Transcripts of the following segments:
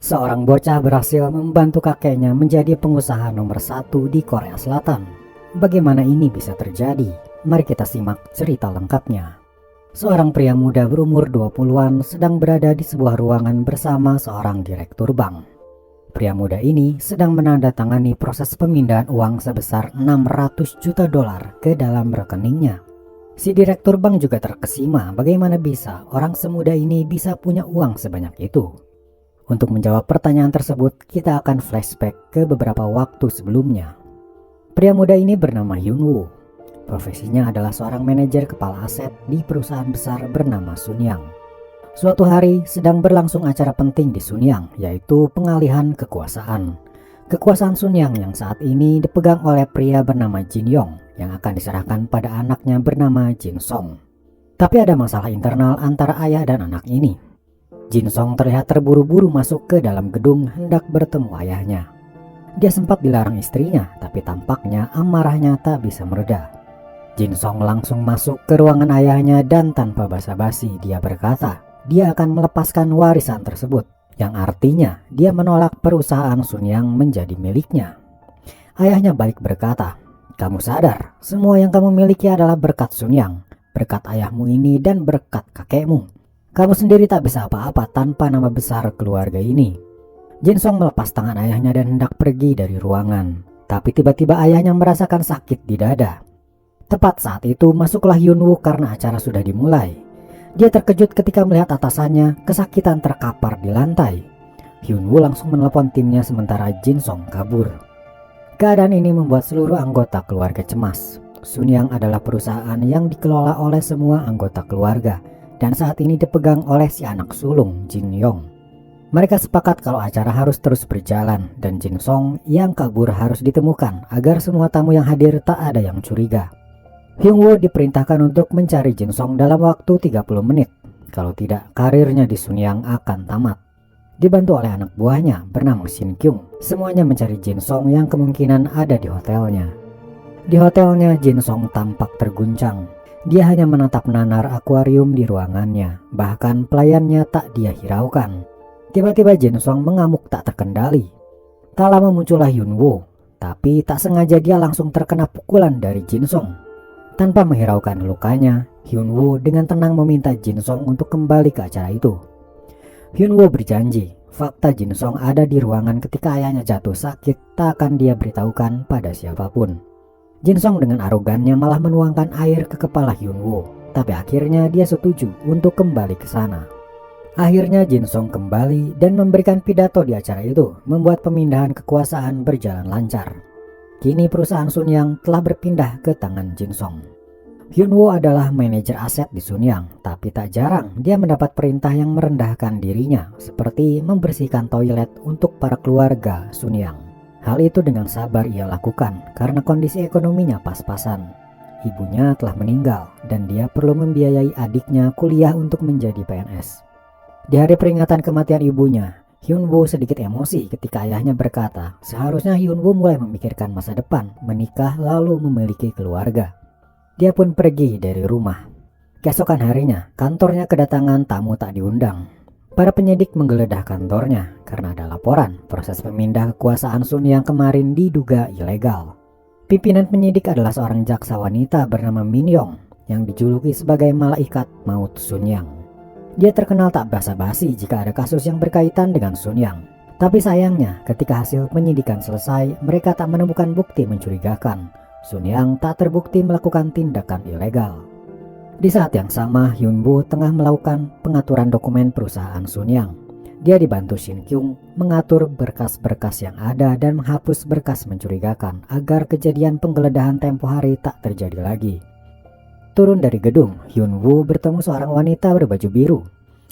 Seorang bocah berhasil membantu kakeknya menjadi pengusaha nomor satu di Korea Selatan. Bagaimana ini bisa terjadi? Mari kita simak cerita lengkapnya. Seorang pria muda berumur 20-an sedang berada di sebuah ruangan bersama seorang direktur bank. Pria muda ini sedang menandatangani proses pemindahan uang sebesar 600 juta dolar ke dalam rekeningnya. Si direktur bank juga terkesima bagaimana bisa orang semuda ini bisa punya uang sebanyak itu. Untuk menjawab pertanyaan tersebut, kita akan flashback ke beberapa waktu sebelumnya. Pria muda ini bernama Hyun Woo. Profesinya adalah seorang manajer kepala aset di perusahaan besar bernama Sunyang. Suatu hari sedang berlangsung acara penting di Sunyang, yaitu pengalihan kekuasaan. Kekuasaan Sunyang yang saat ini dipegang oleh pria bernama Jin Yong yang akan diserahkan pada anaknya bernama Jin Song. Tapi ada masalah internal antara ayah dan anak ini. Jin Song terlihat terburu-buru masuk ke dalam gedung hendak bertemu ayahnya. Dia sempat dilarang istrinya, tapi tampaknya amarahnya tak bisa mereda. Jin Song langsung masuk ke ruangan ayahnya dan tanpa basa-basi dia berkata, dia akan melepaskan warisan tersebut, yang artinya dia menolak perusahaan Sunyang menjadi miliknya. Ayahnya balik berkata, kamu sadar, semua yang kamu miliki adalah berkat Sunyang, berkat ayahmu ini dan berkat kakekmu. Kamu sendiri tak bisa apa-apa tanpa nama besar keluarga ini. Jin Song melepas tangan ayahnya dan hendak pergi dari ruangan. Tapi tiba-tiba ayahnya merasakan sakit di dada. Tepat saat itu masuklah Hyun Woo karena acara sudah dimulai. Dia terkejut ketika melihat atasannya kesakitan terkapar di lantai. Hyun Woo langsung menelpon timnya sementara Jin Song kabur. Keadaan ini membuat seluruh anggota keluarga cemas. Sunyang adalah perusahaan yang dikelola oleh semua anggota keluarga. Dan saat ini dipegang oleh si anak sulung Jin Yong. Mereka sepakat kalau acara harus terus berjalan dan Jin Song yang kabur harus ditemukan agar semua tamu yang hadir tak ada yang curiga. Hyun Woo diperintahkan untuk mencari Jin Song dalam waktu 30 menit. Kalau tidak, karirnya di Sunyang akan tamat. Dibantu oleh anak buahnya bernama Shin Kyung, semuanya mencari Jin Song yang kemungkinan ada di hotelnya. Di hotelnya, Jin Song tampak terguncang. Dia hanya menatap nanar akuarium di ruangannya, bahkan pelayannya tak dia hiraukan. Tiba-tiba Jin Song mengamuk tak terkendali. Tak lama muncullah Hyun Woo, tapi tak sengaja dia langsung terkena pukulan dari Jin Song. Tanpa menghiraukan lukanya, Hyun Woo dengan tenang meminta Jin Song untuk kembali ke acara itu. Hyun Woo berjanji, fakta Jin Song ada di ruangan ketika ayahnya jatuh sakit tak akan dia beritahukan pada siapapun. Jin Song dengan arogannya malah menuangkan air ke kepala Hyun Woo, tapi akhirnya dia setuju untuk kembali ke sana. Akhirnya Jin Song kembali dan memberikan pidato di acara itu, membuat pemindahan kekuasaan berjalan lancar. Kini perusahaan Sunyang telah berpindah ke tangan Jin Song. Hyun Woo adalah manajer aset di Sunyang, tapi tak jarang dia mendapat perintah yang merendahkan dirinya, seperti membersihkan toilet untuk para keluarga Sunyang. Hal itu dengan sabar ia lakukan karena kondisi ekonominya pas-pasan. Ibunya telah meninggal dan dia perlu membiayai adiknya kuliah untuk menjadi PNS. Di hari peringatan kematian ibunya, Hyun Woo sedikit emosi ketika ayahnya berkata seharusnya Hyun Woo mulai memikirkan masa depan, menikah lalu memiliki keluarga. Dia pun pergi dari rumah. Keesokan harinya, kantornya kedatangan tamu tak diundang. Para penyidik menggeledah kantornya karena ada laporan proses pemindah kekuasaan Sunyang kemarin diduga ilegal. Pimpinan penyidik adalah seorang jaksa wanita bernama Min Yong yang dijuluki sebagai malaikat maut Sunyang. Dia terkenal tak basa-basi jika ada kasus yang berkaitan dengan Sunyang. Tapi sayangnya ketika hasil penyidikan selesai, mereka tak menemukan bukti mencurigakan. Sunyang tak terbukti melakukan tindakan ilegal. Di saat yang sama, Hyun Woo tengah melakukan pengaturan dokumen perusahaan Sunyang. Dia dibantu Shin Kyung mengatur berkas-berkas yang ada dan menghapus berkas mencurigakan agar kejadian penggeledahan tempo hari tak terjadi lagi. Turun dari gedung, Hyun Woo bertemu seorang wanita berbaju biru.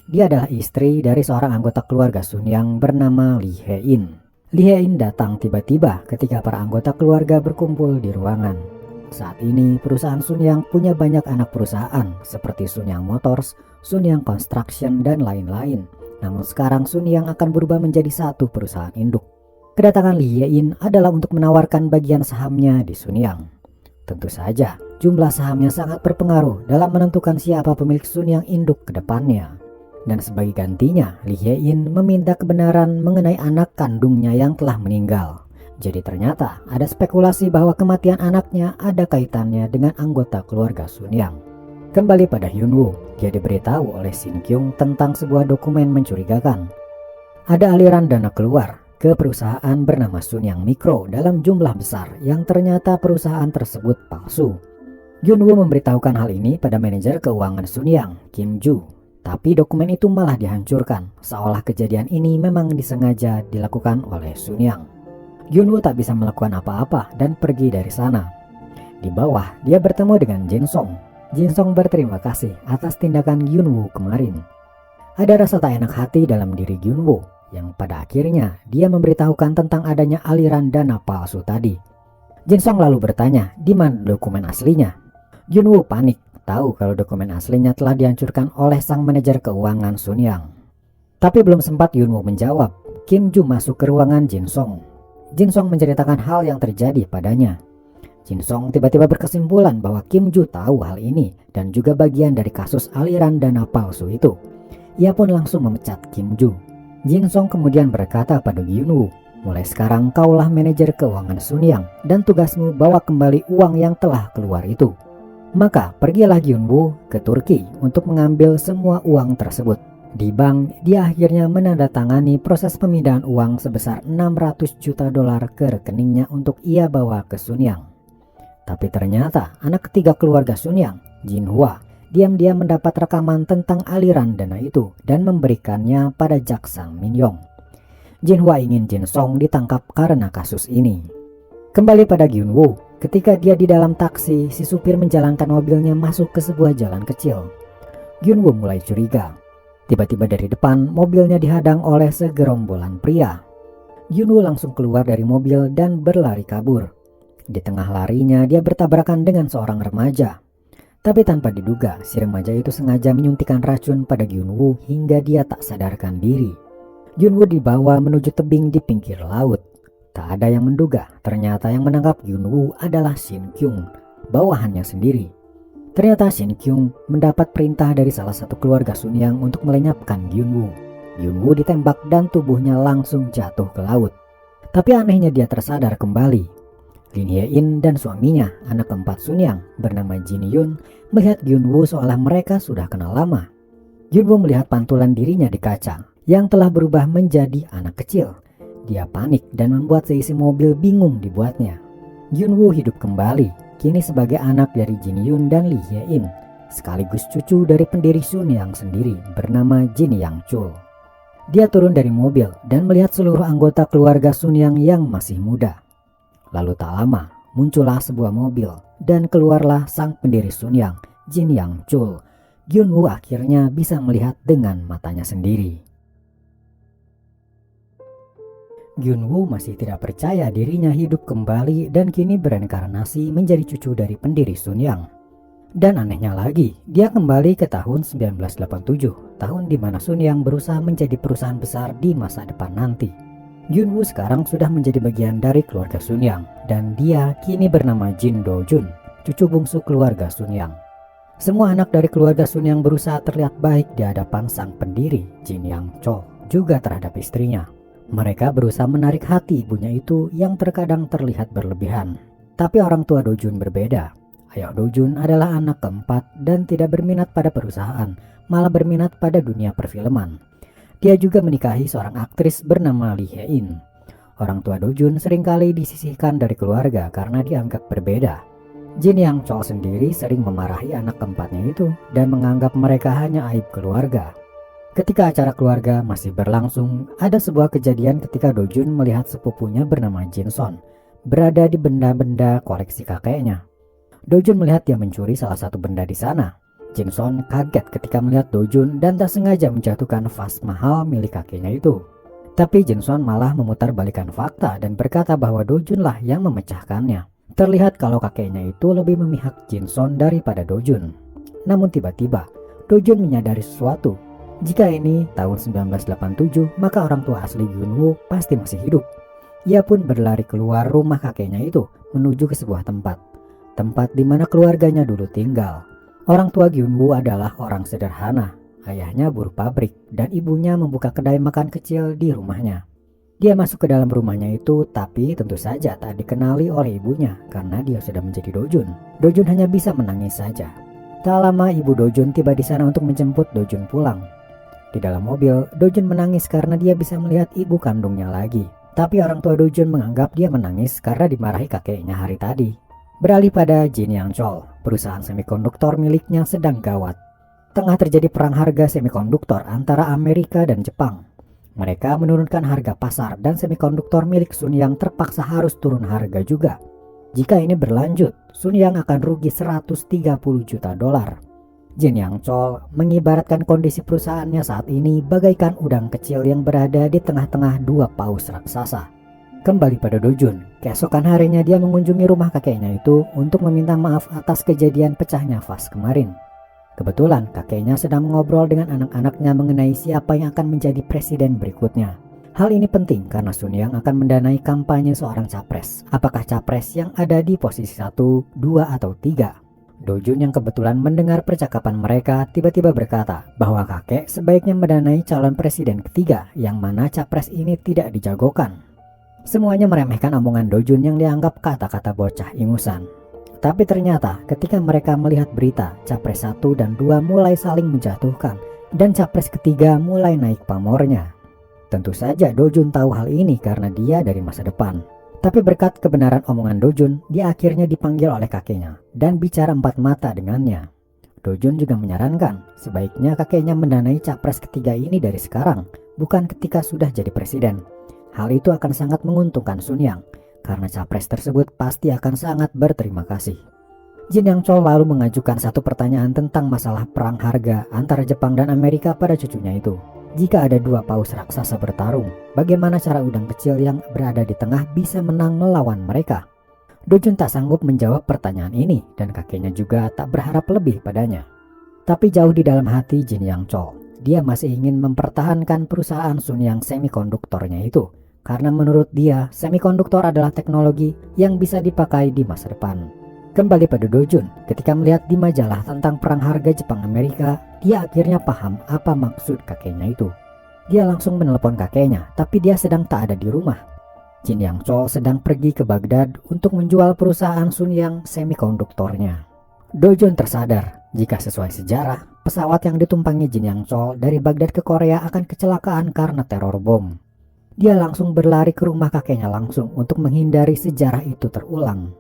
Dia adalah istri dari seorang anggota keluarga Sunyang bernama Lee Hae-in. Lee Hae-in datang tiba-tiba ketika para anggota keluarga berkumpul di ruangan. Saat ini perusahaan Sunyang punya banyak anak perusahaan seperti Sunyang Motors, Sunyang Construction dan lain-lain. Namun sekarang Sunyang akan berubah menjadi satu perusahaan induk. Kedatangan Lee Hae-in adalah untuk menawarkan bagian sahamnya di Sunyang. Tentu saja jumlah sahamnya sangat berpengaruh dalam menentukan siapa pemilik Sunyang induk ke depannya. Dan sebagai gantinya, Lee Hye-in meminta kebenaran mengenai anak kandungnya yang telah meninggal. Jadi ternyata ada spekulasi bahwa kematian anaknya ada kaitannya dengan anggota keluarga Sun Yang. Kembali pada Hyun-woo, dia diberitahu oleh Shin Kyung tentang sebuah dokumen mencurigakan. Ada aliran dana keluar ke perusahaan bernama Sun Yang Mikro dalam jumlah besar yang ternyata perusahaan tersebut palsu. Hyun-woo memberitahukan hal ini pada manajer keuangan Sun Yang, Kim Joo. Tapi dokumen itu malah dihancurkan, seolah kejadian ini memang disengaja dilakukan oleh Sun Yang. Hyun-woo tak bisa melakukan apa-apa dan pergi dari sana. Di bawah, dia bertemu dengan Jin Song. Jin Song berterima kasih atas tindakan Hyun-woo kemarin. Ada rasa tak enak hati dalam diri Hyun-woo, yang pada akhirnya dia memberitahukan tentang adanya aliran dana palsu tadi. Jin Song lalu bertanya, di mana dokumen aslinya? Hyun-woo panik. Tahu kalau dokumen aslinya telah dihancurkan oleh sang manajer keuangan Sun Yang. Tapi belum sempat Hyun-woo menjawab, Kim Joo masuk ke ruangan Jin Song. Jin Song menceritakan hal yang terjadi padanya. Jin Song tiba-tiba berkesimpulan bahwa Kim Joo tahu hal ini dan juga bagian dari kasus aliran dana palsu itu. Ia pun langsung memecat Kim Joo. Jin Song kemudian berkata pada Hyun-woo, mulai sekarang kaulah manajer keuangan Sun Yang dan tugasmu bawa kembali uang yang telah keluar itu. Maka pergilah Hyun-woo ke Turki untuk mengambil semua uang tersebut. Di bank, dia akhirnya menandatangani proses pemindahan uang sebesar 600 juta dolar ke rekeningnya untuk ia bawa ke Sun Yang. Tapi ternyata anak ketiga keluarga Sun Yang, Jin Hwa, diam-diam mendapat rekaman tentang aliran dana itu dan memberikannya pada jaksa Min Yong. Jin Hwa ingin Jin Song ditangkap karena kasus ini. Kembali pada Hyun-woo. Ketika dia di dalam taksi, si supir menjalankan mobilnya masuk ke sebuah jalan kecil. Hyun-woo mulai curiga. Tiba-tiba dari depan, mobilnya dihadang oleh segerombolan pria. Hyun-woo langsung keluar dari mobil dan berlari kabur. Di tengah larinya, dia bertabrakan dengan seorang remaja. Tapi tanpa diduga, si remaja itu sengaja menyuntikkan racun pada Hyun-woo hingga dia tak sadarkan diri. Hyun-woo dibawa menuju tebing di pinggir laut. Tak ada yang menduga, ternyata yang menangkap Hyun-woo adalah Shin Kyung, bawahannya sendiri. Ternyata Shin Kyung mendapat perintah dari salah satu keluarga Sun Yang untuk melenyapkan Hyun-woo. Hyun-woo ditembak dan tubuhnya langsung jatuh ke laut. Tapi anehnya dia tersadar kembali. Lee Hye-in dan suaminya, anak keempat Sun Yang, bernama Jin Hyun, melihat Hyun-woo seolah mereka sudah kenal lama. Hyun-woo melihat pantulan dirinya di kaca, yang telah berubah menjadi anak kecil. Dia panik dan membuat seisi mobil bingung dibuatnya. Hyun-woo hidup kembali, kini sebagai anak dari Jin Hyun dan Lee Hye-in, sekaligus cucu dari pendiri Sun Yang sendiri bernama Jin Yang Chul. Dia turun dari mobil dan melihat seluruh anggota keluarga Sun Yang masih muda. Lalu tak lama, muncullah sebuah mobil dan keluarlah sang pendiri Sun Yang, Jin Yang Chul. Hyun-woo akhirnya bisa melihat dengan matanya sendiri. Hyun-woo masih tidak percaya dirinya hidup kembali dan kini bereinkarnasi menjadi cucu dari pendiri Sun Yang. Dan anehnya lagi, dia kembali ke tahun 1987, tahun di mana Sun Yang berusaha menjadi perusahaan besar di masa depan nanti. Hyun-woo sekarang sudah menjadi bagian dari keluarga Sun Yang, dan dia kini bernama Jin Do-jun, cucu bungsu keluarga Sun Yang. Semua anak dari keluarga Sun Yang berusaha terlihat baik di hadapan sang pendiri, Jin Yang Chol, juga terhadap istrinya. Mereka berusaha menarik hati ibunya itu yang terkadang terlihat berlebihan. Tapi orang tua Do-jun berbeda. Ayah Do-jun adalah anak keempat dan tidak berminat pada perusahaan, malah berminat pada dunia perfilman. Dia juga menikahi seorang aktris bernama Lee Hye-in. Orang tua Do-jun seringkali disisihkan dari keluarga karena dianggap berbeda. Jin Yang Chol sendiri sering memarahi anak keempatnya itu dan menganggap mereka hanya aib keluarga. Ketika acara keluarga masih berlangsung, ada sebuah kejadian ketika Do-jun melihat sepupunya bernama Jin Son berada di benda-benda koleksi kakeknya. Do-jun melihat dia mencuri salah satu benda di sana. Jin Son kaget ketika melihat Do-jun dan tak sengaja menjatuhkan vas mahal milik kakeknya itu. Tapi Jin Son malah memutarbalikkan fakta dan berkata bahwa Do-jun lah yang memecahkannya. Terlihat kalau kakeknya itu lebih memihak Jin Son daripada Do-jun. Namun tiba-tiba Do-jun menyadari sesuatu. Jika ini tahun 1987, maka orang tua asli Hyun-woo pasti masih hidup. Ia pun berlari keluar rumah kakeknya itu menuju ke sebuah tempat di mana keluarganya dulu tinggal. Orang tua Hyun-woo adalah orang sederhana. Ayahnya buruh pabrik dan ibunya membuka kedai makan kecil di rumahnya. Dia masuk ke dalam rumahnya itu, tapi tentu saja tak dikenali oleh ibunya karena dia sudah menjadi Dojun. Dojun hanya bisa menangis saja. Tak lama ibu Dojun tiba di sana untuk menjemput Dojun pulang. Di dalam mobil, Dojun menangis karena dia bisa melihat ibu kandungnya lagi. Tapi orang tua Dojun menganggap dia menangis karena dimarahi kakeknya hari tadi. Beralih pada Jin Yang Chol, perusahaan semikonduktor miliknya sedang gawat. Tengah terjadi perang harga semikonduktor antara Amerika dan Jepang. Mereka menurunkan harga pasar dan semikonduktor milik Sun Yang terpaksa harus turun harga juga. Jika ini berlanjut, Sun Yang akan rugi 130 juta dolar. Jin Yang Chol mengibaratkan kondisi perusahaannya saat ini bagaikan udang kecil yang berada di tengah-tengah dua paus raksasa. Kembali pada Dojun, keesokan harinya dia mengunjungi rumah kakeknya itu untuk meminta maaf atas kejadian pecahnya vas kemarin. Kebetulan kakeknya sedang mengobrol dengan anak-anaknya mengenai siapa yang akan menjadi presiden berikutnya. Hal ini penting karena Sun Yang akan mendanai kampanye seorang capres. Apakah capres yang ada di posisi 1, 2, atau 3? Dojun yang kebetulan mendengar percakapan mereka tiba-tiba berkata bahwa kakek sebaiknya mendanai calon presiden ketiga yang mana capres ini tidak dijagokan. Semuanya meremehkan omongan Dojun yang dianggap kata-kata bocah ingusan. Tapi ternyata ketika mereka melihat berita capres 1 dan 2 mulai saling menjatuhkan dan capres ketiga mulai naik pamornya. Tentu saja Dojun tahu hal ini karena dia dari masa depan. Tapi berkat kebenaran omongan Dojun, dia akhirnya dipanggil oleh kakeknya dan bicara empat mata dengannya. Dojun juga menyarankan sebaiknya kakeknya mendanai capres ketiga ini dari sekarang, bukan ketika sudah jadi presiden. Hal itu akan sangat menguntungkan Sun Yang, karena capres tersebut pasti akan sangat berterima kasih. Jin Yang Chol lalu mengajukan satu pertanyaan tentang masalah perang harga antara Jepang dan Amerika pada cucunya itu. Jika ada dua paus raksasa bertarung, bagaimana cara udang kecil yang berada di tengah bisa menang melawan mereka? Dojun tak sanggup menjawab pertanyaan ini dan kakeknya juga tak berharap lebih padanya. Tapi jauh di dalam hati Jin Yang Chol, dia masih ingin mempertahankan perusahaan Sun Yang semikonduktornya itu. Karena menurut dia, semikonduktor adalah teknologi yang bisa dipakai di masa depan. Kembali pada Dojun, ketika melihat di majalah tentang perang harga Jepang-Amerika, dia akhirnya paham apa maksud kakeknya itu. Dia langsung menelepon kakeknya, tapi dia sedang tak ada di rumah. Jin Yang Chol sedang pergi ke Baghdad untuk menjual perusahaan Sun Yang semikonduktornya. Dojun tersadar, jika sesuai sejarah, pesawat yang ditumpangi Jin Yang Chol dari Baghdad ke Korea akan kecelakaan karena teror bom. Dia langsung berlari ke rumah kakeknya langsung untuk menghindari sejarah itu terulang.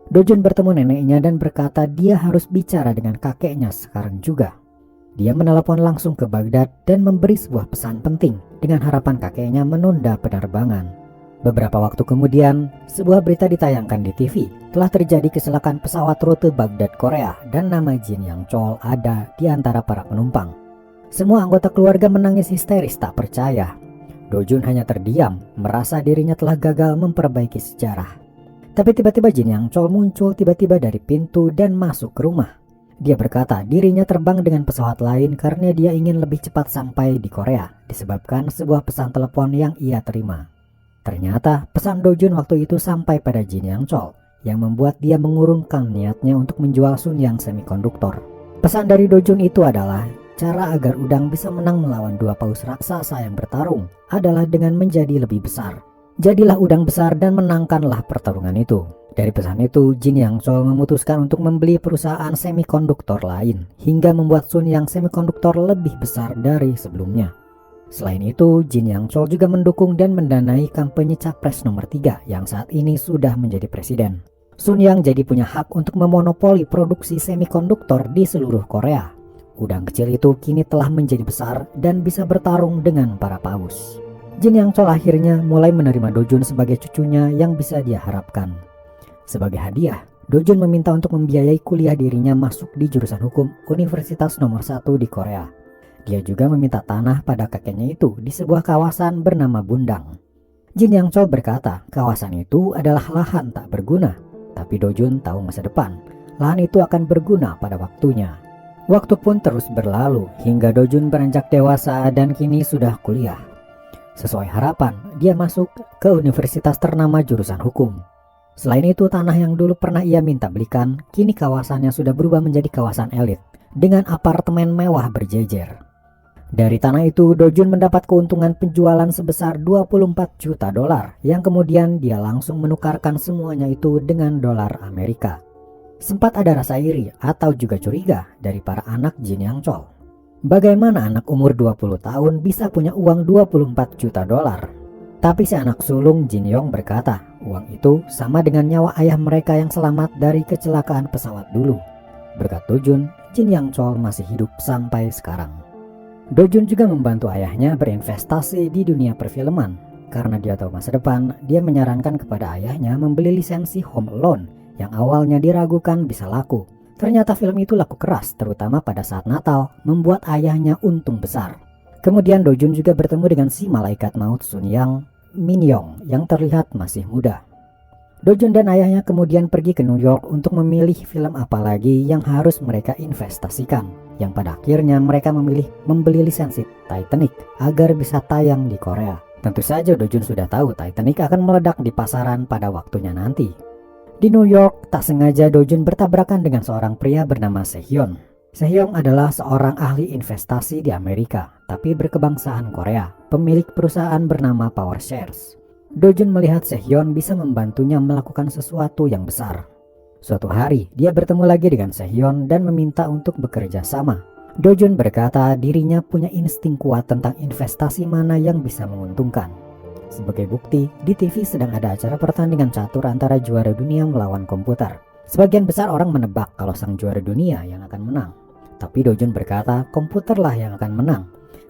Dojun bertemu neneknya dan berkata dia harus bicara dengan kakeknya sekarang juga. Dia menelepon langsung ke Baghdad dan memberi sebuah pesan penting dengan harapan kakeknya menunda penerbangan. Beberapa waktu kemudian, sebuah berita ditayangkan di TV. Telah terjadi kecelakaan pesawat rute Baghdad Korea dan nama Jin Yang Chol ada di antara para penumpang. Semua anggota keluarga menangis histeris tak percaya. Dojun hanya terdiam, merasa dirinya telah gagal memperbaiki sejarah. Tapi tiba-tiba Jin Yang Chol muncul tiba-tiba dari pintu dan masuk ke rumah. Dia berkata dirinya terbang dengan pesawat lain karena dia ingin lebih cepat sampai di Korea, disebabkan sebuah pesan telepon yang ia terima. Ternyata pesan Dojun waktu itu sampai pada Jin Yang Chol, yang membuat dia mengurungkan niatnya untuk menjual Sun Yang semikonduktor. Pesan dari Dojun itu adalah cara agar udang bisa menang melawan dua paus raksasa yang bertarung adalah dengan menjadi lebih besar. Jadilah udang besar dan menangkanlah pertarungan itu. Dari pesan itu, Jin Yang Chol memutuskan untuk membeli perusahaan semikonduktor lain hingga membuat Sun Yang semikonduktor lebih besar dari sebelumnya. Selain itu, Jin Yang Chol juga mendukung dan mendanai kampanye capres nomor 3 yang saat ini sudah menjadi presiden. Sun Yang jadi punya hak untuk memonopoli produksi semikonduktor di seluruh Korea. Udang kecil itu kini telah menjadi besar dan bisa bertarung dengan para paus. Jin Yang Chol akhirnya mulai menerima Dojun sebagai cucunya yang bisa dia harapkan. Sebagai hadiah, Dojun meminta untuk membiayai kuliah dirinya masuk di jurusan hukum universitas nomor 1 di Korea. Dia juga meminta tanah pada kakeknya itu di sebuah kawasan bernama Bundang. Jin Yang Chol berkata kawasan itu adalah lahan tak berguna, tapi Dojun tahu masa depan. Lahan itu akan berguna pada waktunya. Waktu pun terus berlalu hingga Dojun beranjak dewasa dan kini sudah kuliah. Sesuai harapan, dia masuk ke universitas ternama jurusan hukum. Selain itu, tanah yang dulu pernah ia minta belikan, kini kawasannya sudah berubah menjadi kawasan elit dengan apartemen mewah berjejer. Dari tanah itu, Dojun mendapat keuntungan penjualan sebesar 24 juta dolar yang kemudian dia langsung menukarkan semuanya itu dengan dolar Amerika. Sempat ada rasa iri atau juga curiga dari para anak Jin Yang Chol. Bagaimana anak umur 20 tahun bisa punya uang 24 juta dolar? Tapi si anak sulung Jin Yong berkata, uang itu sama dengan nyawa ayah mereka yang selamat dari kecelakaan pesawat dulu. Berkat Dojun, Jin Yang Chol masih hidup sampai sekarang. Dojun juga membantu ayahnya berinvestasi di dunia perfilman. Karena dia tahu masa depan, dia menyarankan kepada ayahnya membeli lisensi Home Alone yang awalnya diragukan bisa laku. Ternyata film itu laku keras, terutama pada saat Natal, membuat ayahnya untung besar. Kemudian Dojun juga bertemu dengan si malaikat maut Sun Yang, Min Yong, yang terlihat masih muda. Dojun dan ayahnya kemudian pergi ke New York untuk memilih film apa lagi yang harus mereka investasikan. Yang pada akhirnya mereka memilih membeli lisensi Titanic agar bisa tayang di Korea. Tentu saja Dojun sudah tahu Titanic akan meledak di pasaran pada waktunya nanti. Di New York, tak sengaja Dojun bertabrakan dengan seorang pria bernama Sehyun. Sehyun adalah seorang ahli investasi di Amerika, tapi berkebangsaan Korea, pemilik perusahaan bernama Power Shares. Dojun melihat Sehyun bisa membantunya melakukan sesuatu yang besar. Suatu hari, dia bertemu lagi dengan Sehyun dan meminta untuk bekerja sama. Dojun berkata dirinya punya insting kuat tentang investasi mana yang bisa menguntungkan. Sebagai bukti, di TV sedang ada acara pertandingan catur antara juara dunia melawan komputer. Sebagian besar orang menebak kalau sang juara dunia yang akan menang. Tapi Dojun berkata komputerlah yang akan menang.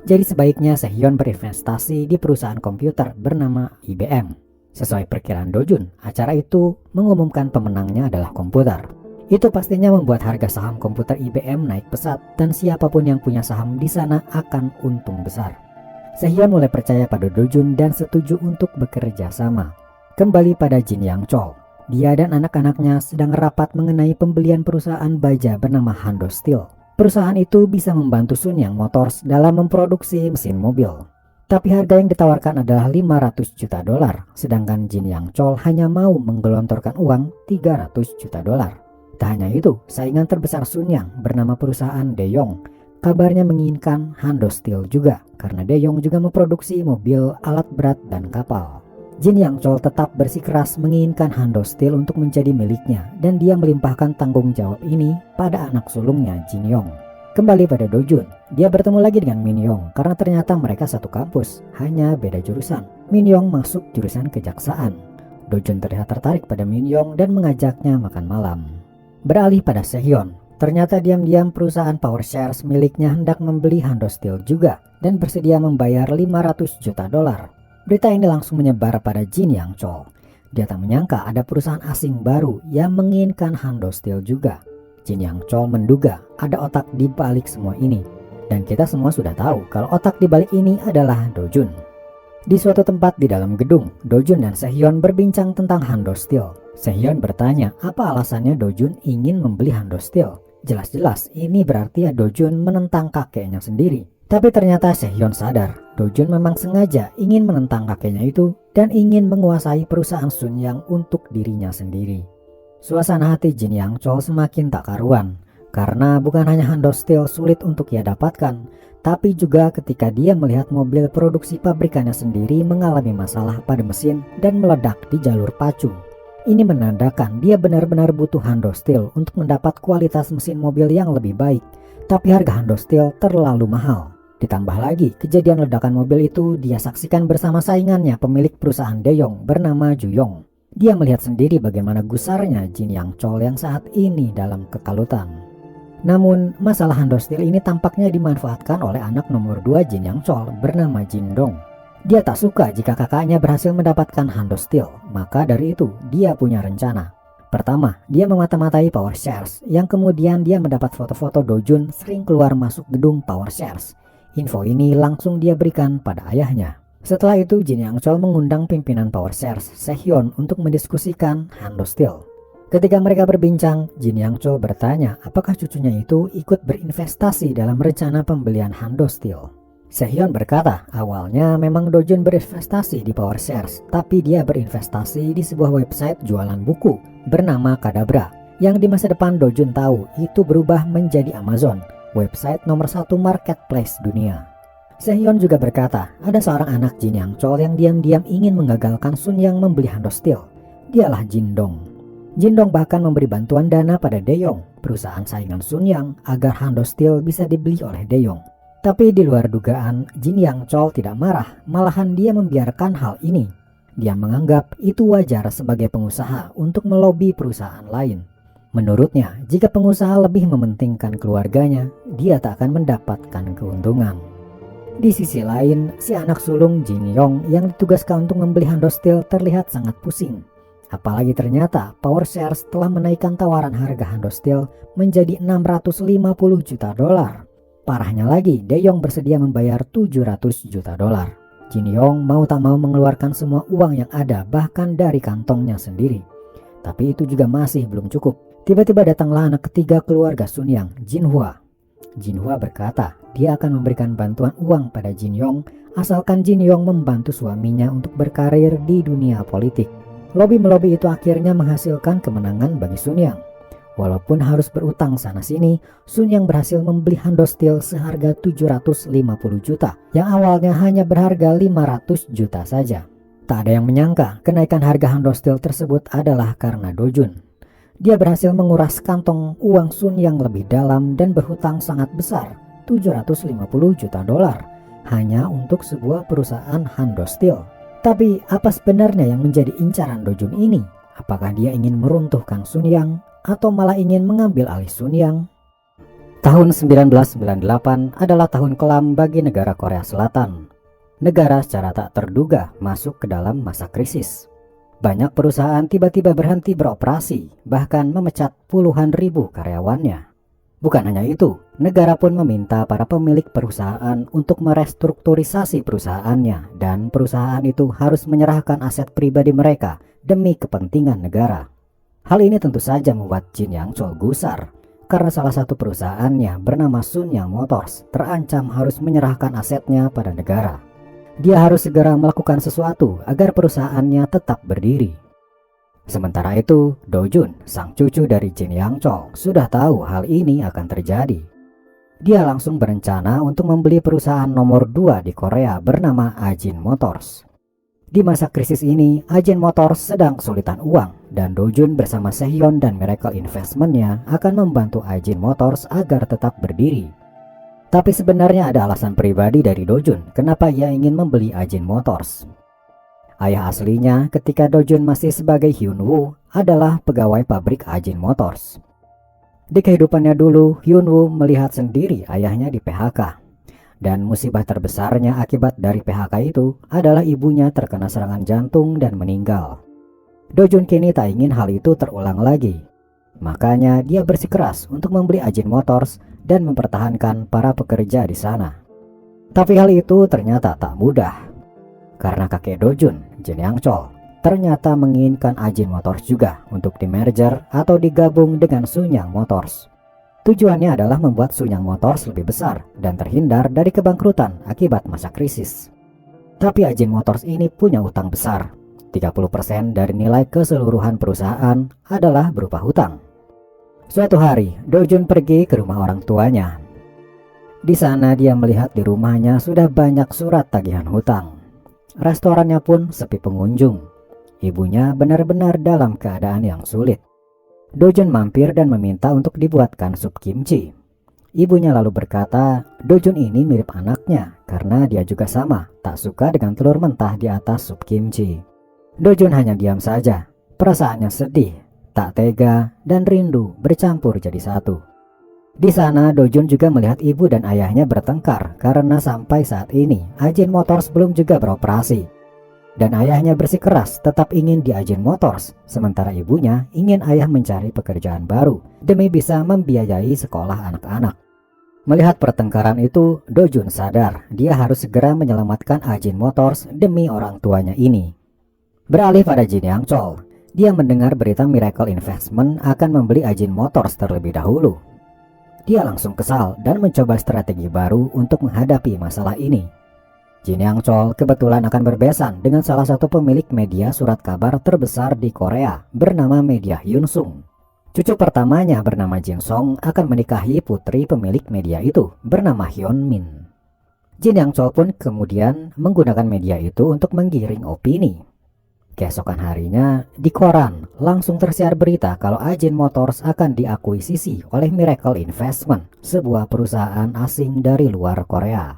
Jadi sebaiknya Sehyun berinvestasi di perusahaan komputer bernama IBM. Sesuai perkiraan Dojun, acara itu mengumumkan pemenangnya adalah komputer. Itu pastinya membuat harga saham komputer IBM naik pesat dan siapapun yang punya saham di sana akan untung besar. Sehyun mulai percaya pada Dojun dan setuju untuk bekerja sama. Kembali pada Jin Yang Chol, dia dan anak-anaknya sedang rapat mengenai pembelian perusahaan baja bernama Hando Steel. Perusahaan itu bisa membantu Sun Yang Motors dalam memproduksi mesin mobil. Tapi harga yang ditawarkan adalah 500 juta dolar, sedangkan Jin Yang Chol hanya mau menggelontorkan uang 300 juta dolar. Tak hanya itu, saingan terbesar Sun Yang bernama perusahaan Daewoo kabarnya menginginkan Hando Steel juga, karena Daewoo juga memproduksi mobil, alat berat, dan kapal. Jin Yang Chol tetap bersikeras menginginkan Hando Steel untuk menjadi miliknya, dan dia melimpahkan tanggung jawab ini pada anak sulungnya Jin Yong. Kembali pada Dojun, dia bertemu lagi dengan Min Yong karena ternyata mereka satu kampus, hanya beda jurusan. Min Yong masuk jurusan kejaksaan. Dojun terlihat tertarik pada Min Yong dan mengajaknya makan malam. Beralih pada Sehyun, ternyata diam-diam perusahaan Power Shares miliknya hendak membeli Hando Steel juga dan bersedia membayar 500 juta dolar. Berita ini langsung menyebar pada Jin Yang Chol. Dia tak menyangka ada perusahaan asing baru yang menginginkan Hando Steel juga. Jin Yang Chol menduga ada otak di balik semua ini. Dan kita semua sudah tahu kalau otak di balik ini adalah Dojun. Di suatu tempat di dalam gedung, Dojun dan Sehyun berbincang tentang Hando Steel. Sehyun bertanya apa alasannya Dojun ingin membeli Hando Steel. Jelas-jelas ini berarti Dojun menentang kakeknya sendiri. Tapi ternyata Sehyun sadar Dojun memang sengaja ingin menentang kakeknya itu dan ingin menguasai perusahaan Sun Yang untuk dirinya sendiri. Suasana hati Jin Yang Chol semakin tak karuan, karena bukan hanya Hando Steel sulit untuk ia dapatkan, tapi juga ketika dia melihat mobil produksi pabrikannya sendiri mengalami masalah pada mesin dan meledak di jalur pacu. Ini menandakan dia benar-benar butuh Hando Steel untuk mendapat kualitas mesin mobil yang lebih baik, tapi harga Hando Steel terlalu mahal. Ditambah lagi, kejadian ledakan mobil itu dia saksikan bersama saingannya pemilik perusahaan Daewoo bernama Ju Yong. Dia melihat sendiri bagaimana gusarnya Jin Yang Chol yang saat ini dalam kekalutan. Namun, masalah Hando Steel ini tampaknya dimanfaatkan oleh anak nomor 2 Jin Yang Chol bernama Jin Dong. Dia tak suka jika kakaknya berhasil mendapatkan Hando Steel, maka dari itu dia punya rencana. Pertama, dia memata-matai Power Shares, yang kemudian dia mendapat foto-foto Dojun sering keluar masuk gedung Power Shares. Info ini langsung dia berikan pada ayahnya. Setelah itu Jin Yang Chol mengundang pimpinan Power Shares, Sehyun, untuk mendiskusikan Hando Steel. Ketika mereka berbincang, Jin Yang Chol bertanya apakah cucunya itu ikut berinvestasi dalam rencana pembelian Hando Steel. Sehyun berkata awalnya memang Dojun berinvestasi di Power Shares, tapi dia berinvestasi di sebuah website jualan buku bernama Kadabra, yang di masa depan Dojun tahu itu berubah menjadi Amazon, website nomor 1 marketplace dunia. Sehyun juga berkata, ada seorang anak Jin Yang Chol yang diam-diam ingin menggagalkan Sun Yang membeli Hando Steel. Dialah Jin Dong. Jin Dong bahkan memberi bantuan dana pada Daeyong, perusahaan saingan Sun Yang, agar Hando Steel bisa dibeli oleh Daeyong. Tapi di luar dugaan, Jin Yang Chol tidak marah, malahan dia membiarkan hal ini. Dia menganggap itu wajar sebagai pengusaha untuk melobi perusahaan lain. Menurutnya, jika pengusaha lebih mementingkan keluarganya, dia tak akan mendapatkan keuntungan. Di sisi lain, si anak sulung Jin Yong yang ditugaskan untuk membeli Hando Steel terlihat sangat pusing. Apalagi ternyata Power Shares telah menaikkan tawaran harga Hando Steel menjadi 650 juta dolar. Parahnya lagi, Daeyong bersedia membayar 700 juta dolar. Jin Yong mau tak mau mengeluarkan semua uang yang ada, bahkan dari kantongnya sendiri. Tapi itu juga masih belum cukup. Tiba-tiba datanglah anak ketiga keluarga Sun Yang, Jin Hua. Jin Hua berkata dia akan memberikan bantuan uang pada Jin Yong asalkan Jin Yong membantu suaminya untuk berkarir di dunia politik. Lobby-melobi itu akhirnya menghasilkan kemenangan bagi Sun Yang. Walaupun harus berutang sana-sini, Sun Yang berhasil membeli Hando Steel seharga 750 juta yang awalnya hanya berharga 500 juta saja. Tak ada yang menyangka kenaikan harga Hando Steel tersebut adalah karena Do Jun. Dia berhasil menguras kantong uang Sun Yang lebih dalam dan berhutang sangat besar, 750 juta dolar, hanya untuk sebuah perusahaan Hando Steel. Tapi apa sebenarnya yang menjadi incaran Do Jun ini? Apakah dia ingin meruntuhkan Sun Yang atau malah ingin mengambil alih Sun Yang? Tahun 1998 adalah tahun kelam bagi negara Korea Selatan. Negara secara tak terduga masuk ke dalam masa krisis. Banyak perusahaan tiba-tiba berhenti beroperasi, bahkan memecat puluhan ribu karyawannya. Bukan hanya itu, negara pun meminta para pemilik perusahaan untuk merestrukturisasi perusahaannya, dan perusahaan itu harus menyerahkan aset pribadi mereka demi kepentingan negara. Hal ini tentu saja membuat Jin Yang Chol gusar, karena salah satu perusahaannya bernama Sun Yang Motors terancam harus menyerahkan asetnya pada negara. Dia harus segera melakukan sesuatu agar perusahaannya tetap berdiri. Sementara itu, Do Jun, sang cucu dari Jin Yang Chol, sudah tahu hal ini akan terjadi. Dia langsung berencana untuk membeli perusahaan nomor 2 di Korea bernama Ajin Motors. Di masa krisis ini, Ajin Motors sedang kesulitan uang, dan Do Jun bersama Sehyun dan Miracle Investment-nya akan membantu Ajin Motors agar tetap berdiri. Tapi sebenarnya ada alasan pribadi dari Do Jun kenapa ia ingin membeli Ajin Motors. Ayah aslinya ketika Do Jun masih sebagai Hyun Woo adalah pegawai pabrik Ajin Motors. Di kehidupannya dulu, Hyun Woo melihat sendiri ayahnya di PHK. Dan musibah terbesarnya akibat dari PHK itu adalah ibunya terkena serangan jantung dan meninggal. Do Jun kini tak ingin hal itu terulang lagi. Makanya dia bersikeras untuk membeli Ajin Motors dan mempertahankan para pekerja di sana. Tapi hal itu ternyata tak mudah. Karena kakek Do Jun, Jin Yang Chol, ternyata menginginkan Ajin Motors juga untuk di-merger atau digabung dengan Sun Yang Motors. Tujuannya adalah membuat Sun Yang Motors lebih besar dan terhindar dari kebangkrutan akibat masa krisis. Tapi Ajin Motors ini punya utang besar. 30% dari nilai keseluruhan perusahaan adalah berupa hutang. Suatu hari, Do Jun pergi ke rumah orang tuanya. Di sana dia melihat di rumahnya sudah banyak surat tagihan hutang. Restorannya pun sepi pengunjung. Ibunya benar-benar dalam keadaan yang sulit. Do Jun mampir dan meminta untuk dibuatkan sup kimchi. Ibunya lalu berkata, Do Jun ini mirip anaknya karena dia juga sama, tak suka dengan telur mentah di atas sup kimchi. Do Jun hanya diam saja. Perasaannya sedih, tak tega, dan rindu bercampur jadi satu. Di sana Do Jun juga melihat ibu dan ayahnya bertengkar karena sampai saat ini Ajin Motors belum juga beroperasi. Dan ayahnya bersikeras tetap ingin di Ajin Motors, sementara ibunya ingin ayah mencari pekerjaan baru demi bisa membiayai sekolah anak-anak. Melihat pertengkaran itu, Do Jun sadar dia harus segera menyelamatkan Ajin Motors demi orang tuanya ini. Beralih pada Jin Yang Chol, dia mendengar berita Miracle Investment akan membeli Ajin Motors terlebih dahulu. Dia langsung kesal dan mencoba strategi baru untuk menghadapi masalah ini. Jin Yang Chol kebetulan akan berbesan dengan salah satu pemilik media surat kabar terbesar di Korea bernama Media Hyunsung. Cucu pertamanya bernama Jin Song akan menikahi putri pemilik media itu bernama Hyun Min. Jin Yang Chol pun kemudian menggunakan media itu untuk menggiring opini. Keesokan harinya, di koran langsung tersiar berita kalau Ajin Motors akan diakuisisi oleh Miracle Investment, sebuah perusahaan asing dari luar Korea.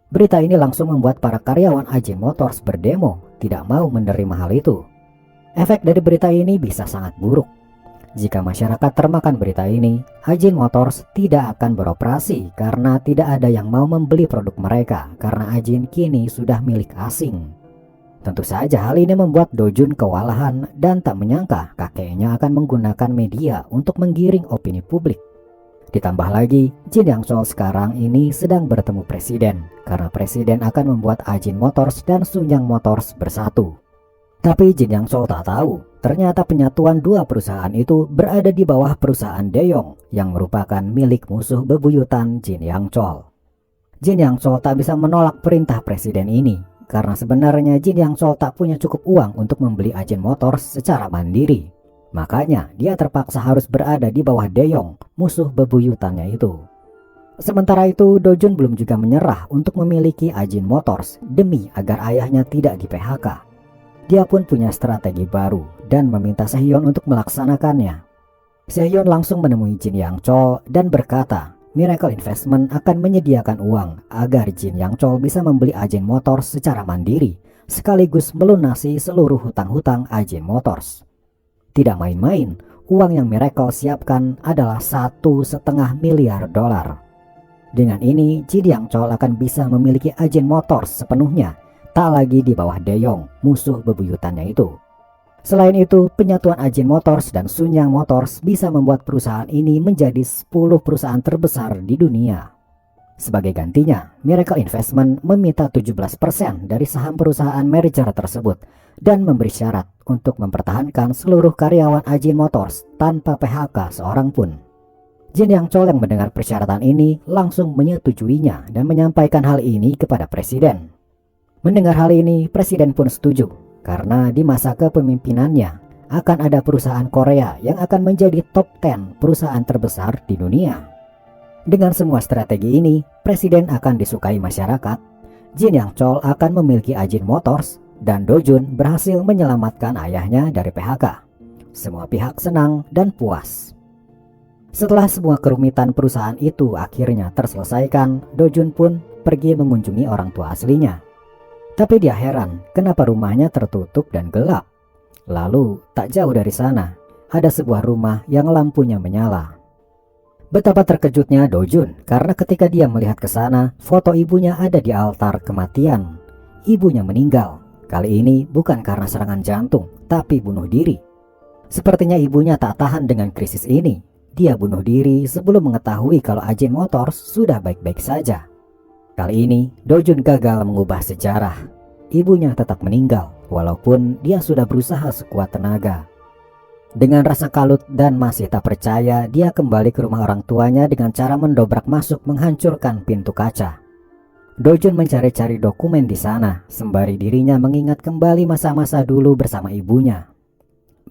Berita ini langsung membuat para karyawan Ajin Motors berdemo, tidak mau menerima hal itu. Efek dari berita ini bisa sangat buruk. Jika masyarakat termakan berita ini, Ajin Motors tidak akan beroperasi karena tidak ada yang mau membeli produk mereka karena Ajin kini sudah milik asing. Tentu saja hal ini membuat Do-jun kewalahan dan tak menyangka kakeknya akan menggunakan media untuk menggiring opini publik. Ditambah lagi, Jin Yang Chol sekarang ini sedang bertemu presiden karena presiden akan membuat Ajin Motors dan Sunyang Motors bersatu. Tapi Jin Yang Chol tak tahu, ternyata penyatuan dua perusahaan itu berada di bawah perusahaan Daeyong yang merupakan milik musuh bebuyutan Jin Yang Chol. Jin Yang Chol tak bisa menolak perintah presiden ini karena sebenarnya Jin Yang Chol tak punya cukup uang untuk membeli Ajin Motors secara mandiri. Makanya dia terpaksa harus berada di bawah Daeyong, musuh bebuyutannya itu. Sementara itu, Do-jun belum juga menyerah untuk memiliki Ajin Motors demi agar ayahnya tidak di PHK. Dia pun punya strategi baru dan meminta Sehyeon untuk melaksanakannya. Sehyeon langsung menemui Jin Yang Chol dan berkata, Miracle Investment akan menyediakan uang agar Jin Yang Chol bisa membeli Ajin Motors secara mandiri, sekaligus melunasi seluruh hutang-hutang Ajin Motors. Tidak main-main, uang yang Miracle siapkan adalah $1,5 miliar. Dengan ini, Jin Yang Chol akan bisa memiliki Ajin Motors sepenuhnya, tak lagi di bawah Daeyong, musuh bebuyutannya itu. Selain itu, penyatuan Ajin Motors dan Sunyang Motors bisa membuat perusahaan ini menjadi 10 perusahaan terbesar di dunia. Sebagai gantinya, Miracle Investment meminta 17% dari saham perusahaan merger tersebut dan memberi syarat untuk mempertahankan seluruh karyawan Ajin Motors tanpa PHK seorang pun. Jin Yang Chol yang mendengar persyaratan ini langsung menyetujuinya dan menyampaikan hal ini kepada presiden. Mendengar hal ini, presiden pun setuju. Karena di masa kepemimpinannya akan ada perusahaan Korea yang akan menjadi top 10 perusahaan terbesar di dunia. Dengan semua strategi ini, presiden akan disukai masyarakat. Jin Yang Chol akan memiliki Ajin Motors dan Do-jun berhasil menyelamatkan ayahnya dari PHK. Semua pihak senang dan puas. Setelah semua kerumitan perusahaan itu akhirnya terselesaikan, Do-jun pun pergi mengunjungi orang tua aslinya. Tapi dia heran kenapa rumahnya tertutup dan gelap. Lalu tak jauh dari sana ada sebuah rumah yang lampunya menyala. Betapa terkejutnya Do-jun karena ketika dia melihat ke sana, foto ibunya ada di altar kematian. Ibunya meninggal. Kali ini bukan karena serangan jantung, tapi bunuh diri. Sepertinya ibunya tak tahan dengan krisis ini. Dia bunuh diri sebelum mengetahui kalau Ajin Motors sudah baik-baik saja. Kali ini, Do-jun gagal mengubah sejarah. Ibunya tetap meninggal, walaupun dia sudah berusaha sekuat tenaga. Dengan rasa kalut dan masih tak percaya, dia kembali ke rumah orang tuanya dengan cara mendobrak masuk menghancurkan pintu kaca. Do-jun mencari-cari dokumen di sana, sembari dirinya mengingat kembali masa-masa dulu bersama ibunya.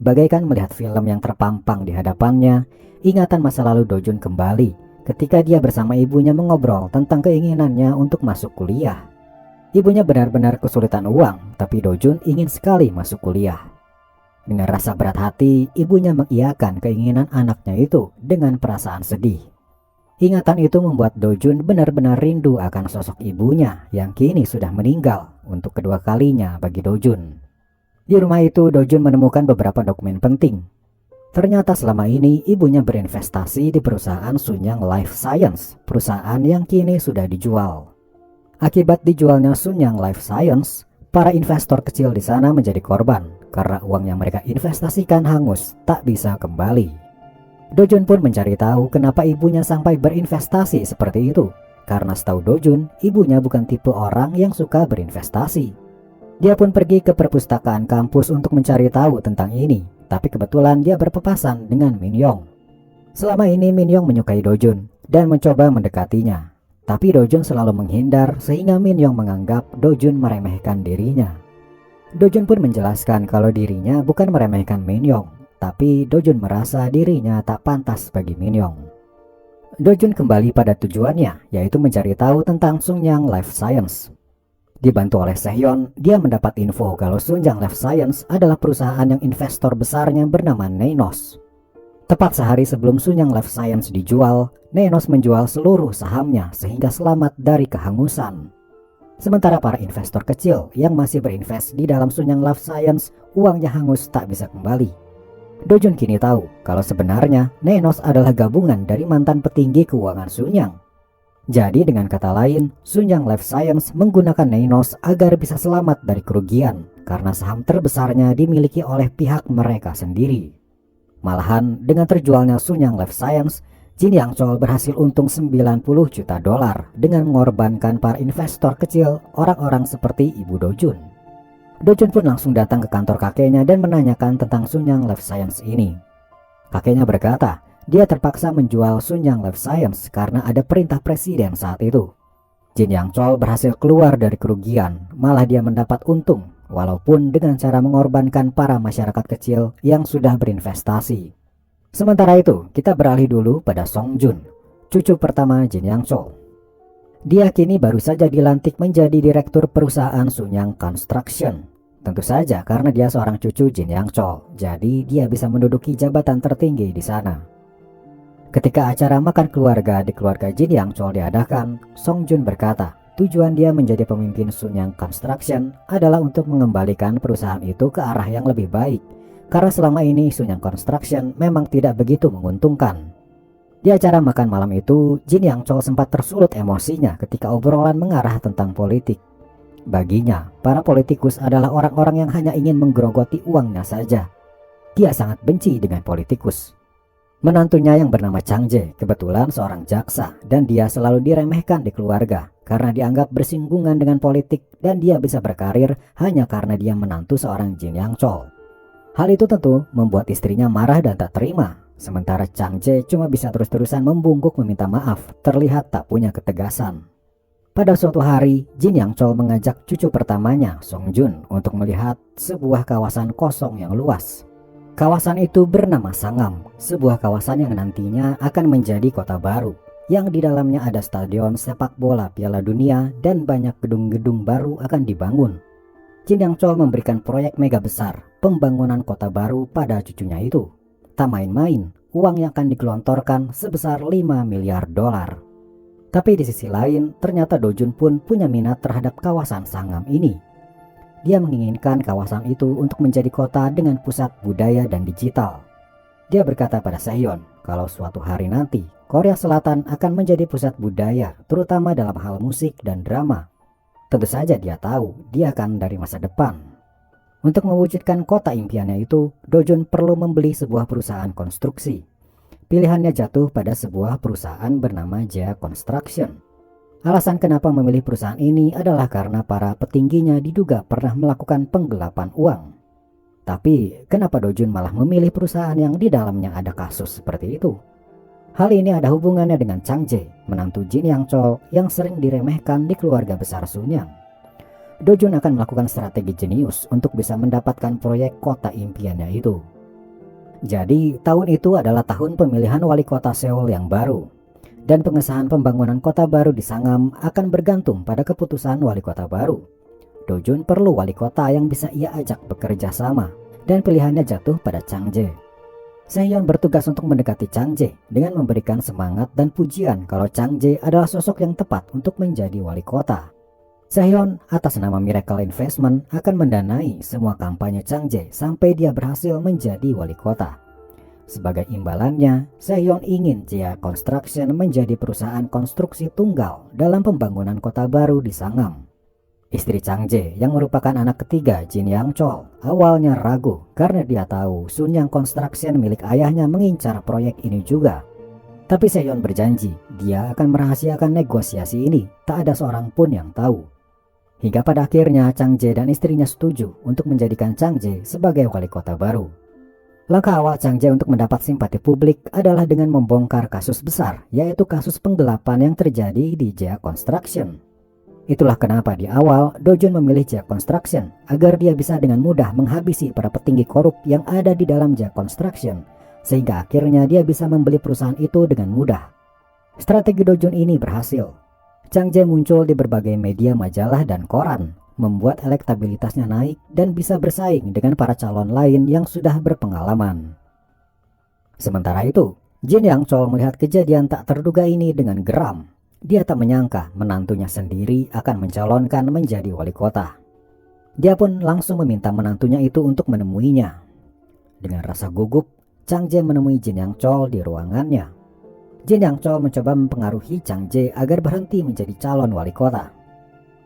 Bagaikan melihat film yang terpampang di hadapannya, ingatan masa lalu Do-jun kembali ketika dia bersama ibunya mengobrol tentang keinginannya untuk masuk kuliah. Ibunya benar-benar kesulitan uang, tapi Do-jun ingin sekali masuk kuliah. Dengan rasa berat hati, ibunya mengiyakan keinginan anaknya itu dengan perasaan sedih. Ingatan itu membuat Do-jun benar-benar rindu akan sosok ibunya yang kini sudah meninggal untuk kedua kalinya bagi Do-jun. Di rumah itu, Do-jun menemukan beberapa dokumen penting. Ternyata selama ini ibunya berinvestasi di perusahaan Sunyang Life Science, perusahaan yang kini sudah dijual. Akibat dijualnya Sunyang Life Science, para investor kecil di sana menjadi korban karena uang yang mereka investasikan hangus, tak bisa kembali. Do-jun pun mencari tahu kenapa ibunya sampai berinvestasi seperti itu. Karena setahu Do-jun, ibunya bukan tipe orang yang suka berinvestasi. Dia pun pergi ke perpustakaan kampus untuk mencari tahu tentang ini. Tapi kebetulan dia berpapasan dengan Min-yong. Selama ini Min-yong menyukai Do-jun dan mencoba mendekatinya. Tapi Do-jun selalu menghindar sehingga Min-yong menganggap Do-jun meremehkan dirinya. Do-jun pun menjelaskan kalau dirinya bukan meremehkan Min-yong, tapi Do-jun merasa dirinya tak pantas bagi Min-yong. Dojun kembali pada tujuannya, yaitu mencari tahu tentang Sunyang Life Science. Dibantu oleh Sehyon, dia mendapat info kalau Sunyang Life Science adalah perusahaan yang investor besarnya bernama Neinos. Tepat sehari sebelum Sunyang Life Science dijual, Neinos menjual seluruh sahamnya sehingga selamat dari kehangusan. Sementara para investor kecil yang masih berinvest di dalam Sunyang Life Science, uangnya hangus tak bisa kembali. Dojun kini tahu kalau sebenarnya Neinos adalah gabungan dari mantan petinggi keuangan Sunyang. Jadi dengan kata lain, Sunyang Life Science menggunakan Neinos agar bisa selamat dari kerugian karena saham terbesarnya dimiliki oleh pihak mereka sendiri. Malahan dengan terjualnya Sunyang Life Science, Jin Yang Chol berhasil untung 90 juta dolar dengan mengorbankan para investor kecil, orang-orang seperti Ibu Dojun. Dojun pun langsung datang ke kantor kakeknya dan menanyakan tentang Sunyang Life Science ini. Kakeknya berkata, dia terpaksa menjual Sunyang Life Science karena ada perintah presiden saat itu. Jin Yang Chol berhasil keluar dari kerugian, malah dia mendapat untung, walaupun dengan cara mengorbankan para masyarakat kecil yang sudah berinvestasi. Sementara itu, kita beralih dulu pada Song Jun, cucu pertama Jin Yang Chol. Dia kini baru saja dilantik menjadi direktur perusahaan Sunyang Construction. Tentu saja karena dia seorang cucu Jin Yang Chol, jadi dia bisa menduduki jabatan tertinggi di sana. Ketika acara makan keluarga di keluarga Jin Yang Chol diadakan, Song Jun berkata, tujuan dia menjadi pemimpin Sunyang Construction adalah untuk mengembalikan perusahaan itu ke arah yang lebih baik, karena selama ini Sunyang Construction memang tidak begitu menguntungkan. Di acara makan malam itu, Jin Yang Chol sempat tersulut emosinya ketika obrolan mengarah tentang politik. Baginya, para politikus adalah orang-orang yang hanya ingin menggerogoti uangnya saja. Dia sangat benci dengan politikus. Menantunya yang bernama Chang Jae kebetulan seorang jaksa dan dia selalu diremehkan di keluarga karena dianggap bersinggungan dengan politik dan dia bisa berkarir hanya karena dia menantu seorang Jin Yang Chol. Hal itu tentu membuat istrinya marah dan tak terima, sementara Chang Jae cuma bisa terus-terusan membungkuk meminta maaf, terlihat tak punya ketegasan. Pada suatu hari, Jin Yang Chol mengajak cucu pertamanya, Song Jun, untuk melihat sebuah kawasan kosong yang luas. Kawasan itu bernama Sangam, sebuah kawasan yang nantinya akan menjadi kota baru, yang di dalamnya ada stadion sepak bola Piala Dunia dan banyak gedung-gedung baru akan dibangun. Jin Yang Chol memberikan proyek mega besar, pembangunan kota baru pada cucunya itu. Tak main-main, uang yang akan digelontorkan sebesar 5 miliar dolar. Tapi di sisi lain, ternyata Dojun pun punya minat terhadap kawasan Sangam ini. Dia menginginkan kawasan itu untuk menjadi kota dengan pusat budaya dan digital. Dia berkata pada Sehyon kalau suatu hari nanti Korea Selatan akan menjadi pusat budaya, terutama dalam hal musik dan drama. Tentu saja dia tahu dia akan dari masa depan. Untuk mewujudkan kota impiannya itu, Dojun perlu membeli sebuah perusahaan konstruksi. Pilihannya jatuh pada sebuah perusahaan bernama Jaya Construction. Alasan kenapa memilih perusahaan ini adalah karena para petingginya diduga pernah melakukan penggelapan uang. Tapi kenapa Dojun malah memilih perusahaan yang di dalamnya ada kasus seperti itu? Hal ini ada hubungannya dengan Chang Jae, menantu Jin Yang Chol yang sering diremehkan di keluarga besar Sunyang. Dojun akan melakukan strategi jenius untuk bisa mendapatkan proyek kota impiannya itu. Jadi tahun itu adalah tahun pemilihan wali kota Seoul yang baru. Dan pengesahan pembangunan kota baru di Sangam akan bergantung pada keputusan wali kota baru. Dojun perlu wali kota yang bisa ia ajak bekerja sama, dan pilihannya jatuh pada Chang Jae. Sehyon bertugas untuk mendekati Chang Jae dengan memberikan semangat dan pujian kalau Chang Jae adalah sosok yang tepat untuk menjadi wali kota. Sehyon atas nama Miracle Investment akan mendanai semua kampanye Chang Jae sampai dia berhasil menjadi wali kota. Sebagai imbalannya, Sehyon ingin Jaya Construction menjadi perusahaan konstruksi tunggal dalam pembangunan kota baru di Sangam. Istri Chang Jae yang merupakan anak ketiga Jin Yang Chol awalnya ragu karena dia tahu Sunyang Construction milik ayahnya mengincar proyek ini juga. Tapi Sehyon berjanji dia akan merahasiakan negosiasi ini, tak ada seorang pun yang tahu. Hingga pada akhirnya Chang Jae dan istrinya setuju untuk menjadikan Chang Jae sebagai wali kota baru. Langkah awal Chang Jae untuk mendapat simpati publik adalah dengan membongkar kasus besar, yaitu kasus penggelapan yang terjadi di Jaya Construction. Itulah kenapa di awal Dojun memilih Jaya Construction, agar dia bisa dengan mudah menghabisi para petinggi korup yang ada di dalam Jaya Construction, sehingga akhirnya dia bisa membeli perusahaan itu dengan mudah. Strategi Dojun ini berhasil. Chang Jae muncul di berbagai media majalah dan koran, membuat elektabilitasnya naik dan bisa bersaing dengan para calon lain yang sudah berpengalaman. Sementara itu, Jin Yang Chol melihat kejadian tak terduga ini dengan geram. Dia tak menyangka menantunya sendiri akan mencalonkan menjadi wali kota. Dia pun langsung meminta menantunya itu untuk menemuinya. Dengan rasa gugup, Chang Jae menemui Jin Yang Chol di ruangannya. Jin Yang Chol mencoba mempengaruhi Chang Jae agar berhenti menjadi calon wali kota.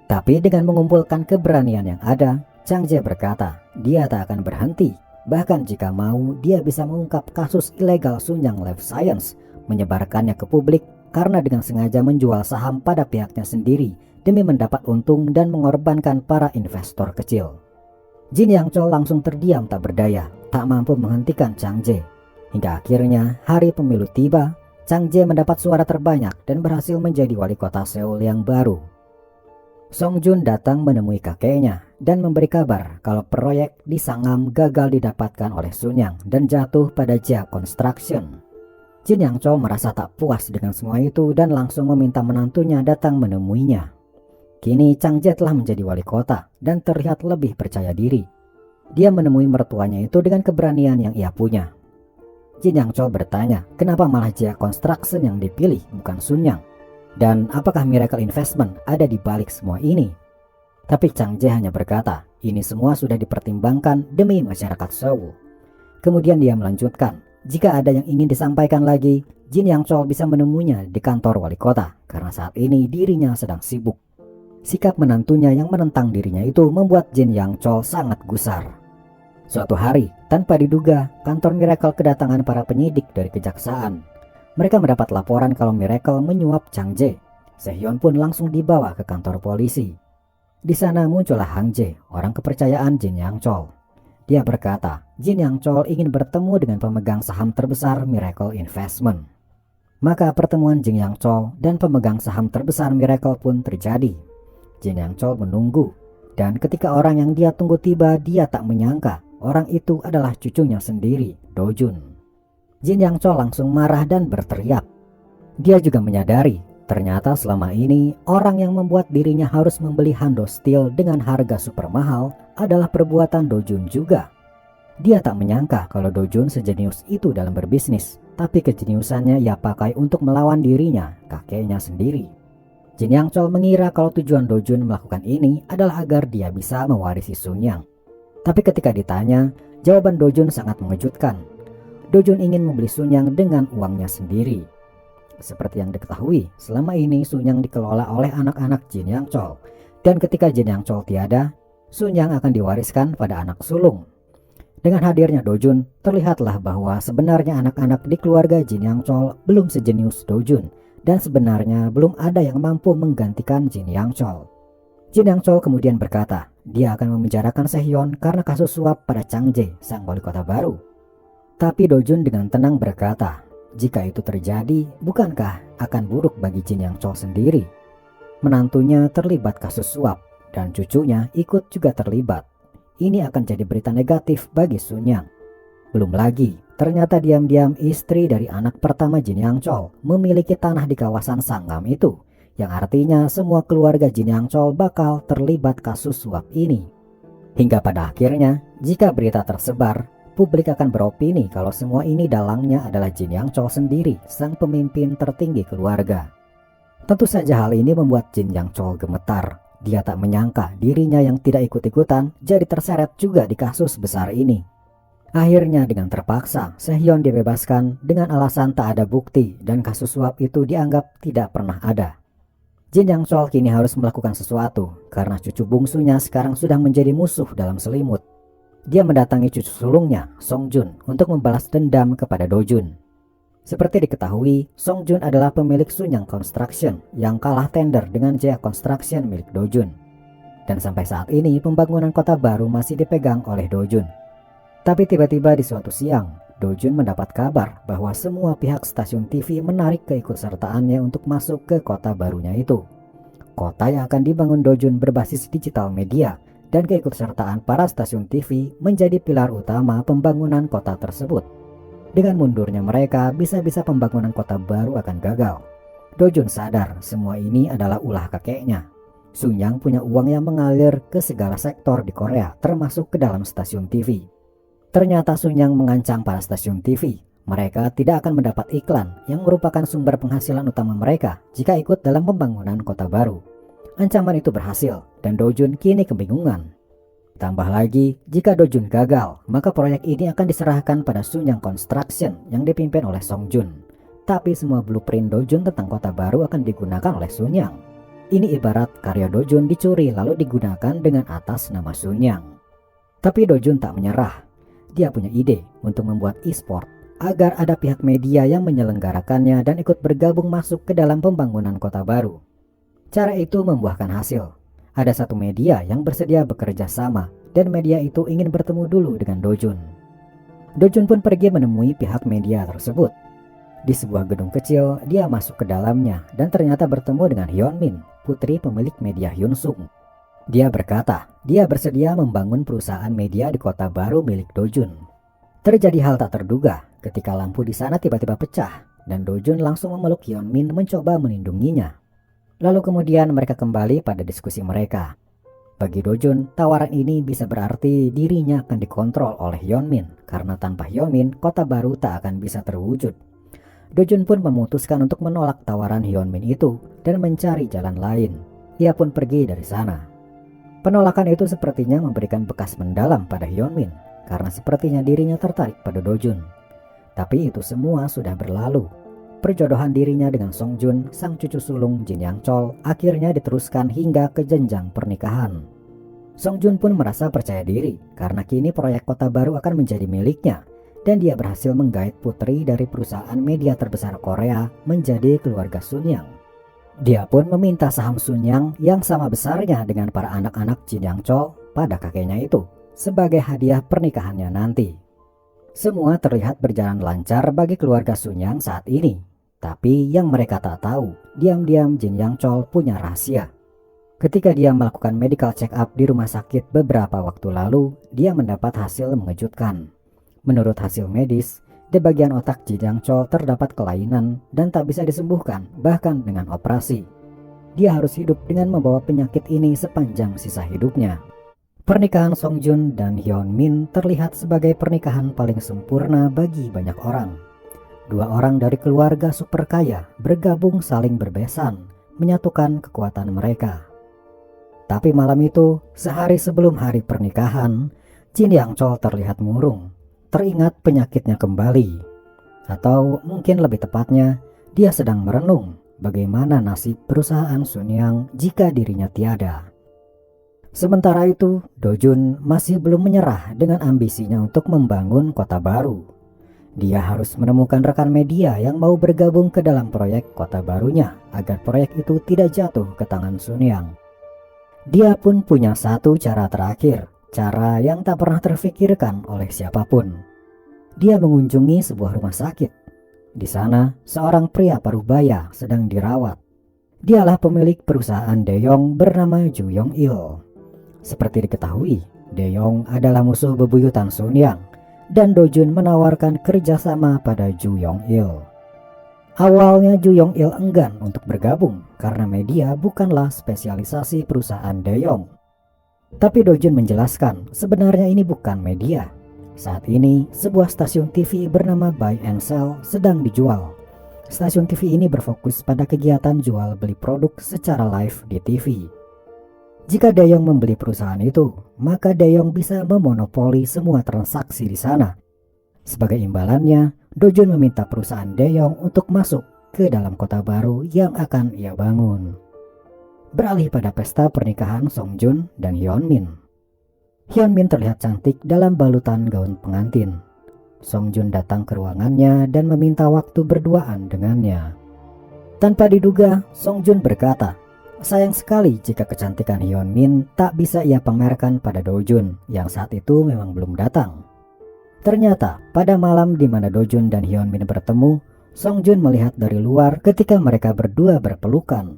Tapi dengan mengumpulkan keberanian yang ada, Chang Jae berkata dia tak akan berhenti. Bahkan jika mau, dia bisa mengungkap kasus ilegal Sunyang Life Science, menyebarkannya ke publik karena dengan sengaja menjual saham pada pihaknya sendiri demi mendapat untung dan mengorbankan para investor kecil. Jin Yang Chol langsung terdiam tak berdaya, tak mampu menghentikan Chang Jae. Hingga akhirnya hari pemilu tiba, Chang Jae mendapat suara terbanyak dan berhasil menjadi wali kota Seoul yang baru. Song Jun datang menemui kakeknya dan memberi kabar kalau proyek di Sangam gagal didapatkan oleh Sunyang dan jatuh pada Jia Construction. Jin Yang Chol merasa tak puas dengan semua itu dan langsung meminta menantunya datang menemuinya. Kini Chang Jae telah menjadi wali kota dan terlihat lebih percaya diri. Dia menemui mertuanya itu dengan keberanian yang ia punya. Jin Yang Chol bertanya, kenapa malah Jia Construction yang dipilih bukan Sunyang? Dan apakah Miracle Investment ada di balik semua ini? Tapi Chang Jae hanya berkata, ini semua sudah dipertimbangkan demi masyarakat Seoul. Kemudian dia melanjutkan, jika ada yang ingin disampaikan lagi, Jin Yang Chol bisa menemuinya di kantor wali kota karena saat ini dirinya sedang sibuk. Sikap menantunya yang menentang dirinya itu membuat Jin Yang Chol sangat gusar. Suatu hari, tanpa diduga, kantor Miracle kedatangan para penyidik dari kejaksaan. Mereka mendapat laporan kalau Miracle menyuap Chang Jae. Sehyeon pun langsung dibawa ke kantor polisi. Di sana muncullah Hang Jae, orang kepercayaan Jin Yang Chol. Dia berkata, Jin Yang Chol ingin bertemu dengan pemegang saham terbesar Miracle Investment. Maka pertemuan Jin Yang Chol dan pemegang saham terbesar Miracle pun terjadi. Jin Yang Chol menunggu, dan ketika orang yang dia tunggu tiba, dia tak menyangka orang itu adalah cucunya sendiri, Dojun. Jin Yang Chol langsung marah dan berteriak. Dia juga menyadari, ternyata selama ini orang yang membuat dirinya harus membeli Hando Steel dengan harga super mahal adalah perbuatan Dojun juga. Dia tak menyangka kalau Dojun sejenius itu dalam berbisnis, tapi kejeniusannya ia pakai untuk melawan dirinya, kakeknya sendiri. Jin Yang Chol mengira kalau tujuan Dojun melakukan ini adalah agar dia bisa mewarisi Sunyang. Tapi ketika ditanya, jawaban Dojun sangat mengejutkan. Dojun ingin membeli Sunyang dengan uangnya sendiri. Seperti yang diketahui, selama ini Sunyang dikelola oleh anak-anak Jin Yang Chol. Dan ketika Jin Yang Chol tiada, Sunyang akan diwariskan pada anak sulung. Dengan hadirnya Dojun, terlihatlah bahwa sebenarnya anak-anak di keluarga Jin Yang Chol belum sejenius Dojun. Dan sebenarnya belum ada yang mampu menggantikan Jin Yang Chol. Jin Yang Chol kemudian berkata, dia akan memenjarakan Sehyeon karena kasus suap pada Chang Jae, sang wali kota baru. Tapi Dojun dengan tenang berkata, jika itu terjadi, bukankah akan buruk bagi Jin Yang Chol sendiri? Menantunya terlibat kasus suap, dan cucunya ikut juga terlibat. Ini akan jadi berita negatif bagi Sunyang. Belum lagi, ternyata diam-diam istri dari anak pertama Jin Yang Chol memiliki tanah di kawasan Sangam itu, yang artinya semua keluarga Jin Yang Chol bakal terlibat kasus suap ini. Hingga pada akhirnya, jika berita tersebar, publik akan beropini kalau semua ini dalangnya adalah Jin Yang Chol sendiri, sang pemimpin tertinggi keluarga. Tentu saja hal ini membuat Jin Yang Chol gemetar. Dia tak menyangka dirinya yang tidak ikut-ikutan jadi terseret juga di kasus besar ini. Akhirnya dengan terpaksa, Sehyeon dibebaskan dengan alasan tak ada bukti dan kasus suap itu dianggap tidak pernah ada. Jin Yang Chol kini harus melakukan sesuatu karena cucu bungsunya sekarang sudah menjadi musuh dalam selimut. Dia mendatangi cucu sulungnya, Song Jun, untuk membalas dendam kepada Dojun. Seperti diketahui, Song Jun adalah pemilik Sunyang Construction yang kalah tender dengan Jia Construction milik Dojun. Dan sampai saat ini pembangunan kota baru masih dipegang oleh Dojun. Tapi tiba-tiba di suatu siang, Dojun mendapat kabar bahwa semua pihak stasiun TV menarik keikutsertaannya untuk masuk ke kota barunya itu. Kota yang akan dibangun Dojun berbasis digital media, dan keikutsertaan para stasiun TV menjadi pilar utama pembangunan kota tersebut. Dengan mundurnya mereka, bisa-bisa pembangunan kota baru akan gagal. Dojun sadar semua ini adalah ulah kakeknya. Sunyang punya uang yang mengalir ke segala sektor di Korea, termasuk ke dalam stasiun TV. Ternyata Sunyang mengancam para stasiun TV. Mereka tidak akan mendapat iklan yang merupakan sumber penghasilan utama mereka jika ikut dalam pembangunan kota baru. Ancaman itu berhasil dan Dojun kini kebingungan. Tambah lagi, jika Dojun gagal, maka proyek ini akan diserahkan pada Sunyang Construction yang dipimpin oleh Song Jun. Tapi semua blueprint Dojun tentang kota baru akan digunakan oleh Sunyang. Ini ibarat karya Dojun dicuri lalu digunakan dengan atas nama Sunyang. Tapi Dojun tak menyerah. Dia punya ide untuk membuat e-sport agar ada pihak media yang menyelenggarakannya dan ikut bergabung masuk ke dalam pembangunan kota baru. Cara itu membuahkan hasil. Ada satu media yang bersedia bekerja sama dan media itu ingin bertemu dulu dengan Dojun. Dojun pun pergi menemui pihak media tersebut. Di sebuah gedung kecil, dia masuk ke dalamnya dan ternyata bertemu dengan Hyunmin, putri pemilik media Hyunsung. Dia berkata, dia bersedia membangun perusahaan media di kota baru milik Dojun. Terjadi hal tak terduga ketika lampu di sana tiba-tiba pecah dan Dojun langsung memeluk Hyunmin mencoba melindunginya. Lalu kemudian mereka kembali pada diskusi mereka. Bagi Dojun, tawaran ini bisa berarti dirinya akan dikontrol oleh Hyunmin karena tanpa Hyunmin, kota baru tak akan bisa terwujud. Dojun pun memutuskan untuk menolak tawaran Hyunmin itu dan mencari jalan lain. Ia pun pergi dari sana. Penolakan itu sepertinya memberikan bekas mendalam pada Hyunmin karena sepertinya dirinya tertarik pada Dojun. Tapi itu semua sudah berlalu. Perjodohan dirinya dengan Song Jun, sang cucu sulung Jin Yang Chol, akhirnya diteruskan hingga ke jenjang pernikahan. Song Jun pun merasa percaya diri karena kini proyek kota baru akan menjadi miliknya dan dia berhasil menggait putri dari perusahaan media terbesar Korea menjadi keluarga Sunyang. Dia pun meminta saham Sunyang yang sama besarnya dengan para anak-anak Jin Yang Chol pada kakeknya itu sebagai hadiah pernikahannya nanti. Semua terlihat berjalan lancar bagi keluarga Sunyang saat ini. Tapi yang mereka tak tahu, diam-diam Jin Yang Chol punya rahasia. Ketika dia melakukan medical check up di rumah sakit beberapa waktu lalu, dia mendapat hasil mengejutkan. Menurut hasil medis, di bagian otak Jin Yang Chol terdapat kelainan dan tak bisa disembuhkan bahkan dengan operasi. Dia harus hidup dengan membawa penyakit ini sepanjang sisa hidupnya. Pernikahan Song Jun dan Hyunmin terlihat sebagai pernikahan paling sempurna bagi banyak orang. Dua orang dari keluarga super kaya bergabung saling berbesan, menyatukan kekuatan mereka. Tapi malam itu, sehari sebelum hari pernikahan, Jin Yang Chol terlihat murung, teringat penyakitnya kembali. Atau mungkin lebih tepatnya, dia sedang merenung bagaimana nasib perusahaan Sunyang jika dirinya tiada. Sementara itu, Dojun masih belum menyerah dengan ambisinya untuk membangun kota baru. Dia harus menemukan rekan media yang mau bergabung ke dalam proyek kota barunya agar proyek itu tidak jatuh ke tangan Sunyang. Dia pun punya satu cara terakhir, cara yang tak pernah terfikirkan oleh siapapun. Dia mengunjungi sebuah rumah sakit. Di sana, seorang pria parubaya sedang dirawat. Dialah pemilik perusahaan Daeyong bernama Ju Yong Il. Seperti diketahui, Daeyong adalah musuh bebuyutan Sunyang. Dan Dojun menawarkan kerjasama pada Ju Yong Il. Awalnya Ju Yong Il enggan untuk bergabung karena media bukanlah spesialisasi perusahaan Daeyong. Tapi Dojun menjelaskan sebenarnya ini bukan media. Saat ini sebuah stasiun TV bernama Buy and Sell sedang dijual. Stasiun TV ini berfokus pada kegiatan jual beli produk secara live di TV. Jika Daeyong membeli perusahaan itu, maka Daeyong bisa memonopoli semua transaksi di sana. Sebagai imbalannya, Dojun meminta perusahaan Daeyong untuk masuk ke dalam kota baru yang akan ia bangun. Beralih pada pesta pernikahan Song Jun dan Hyunmin. Hyunmin terlihat cantik dalam balutan gaun pengantin. Song Jun datang ke ruangannya dan meminta waktu berduaan dengannya. Tanpa diduga, Song Jun berkata, sayang sekali jika kecantikan Hyunmin tak bisa ia pamerkan pada Dojun yang saat itu memang belum datang. Ternyata pada malam di mana Dojun dan Hyunmin bertemu, Song Jun melihat dari luar ketika mereka berdua berpelukan.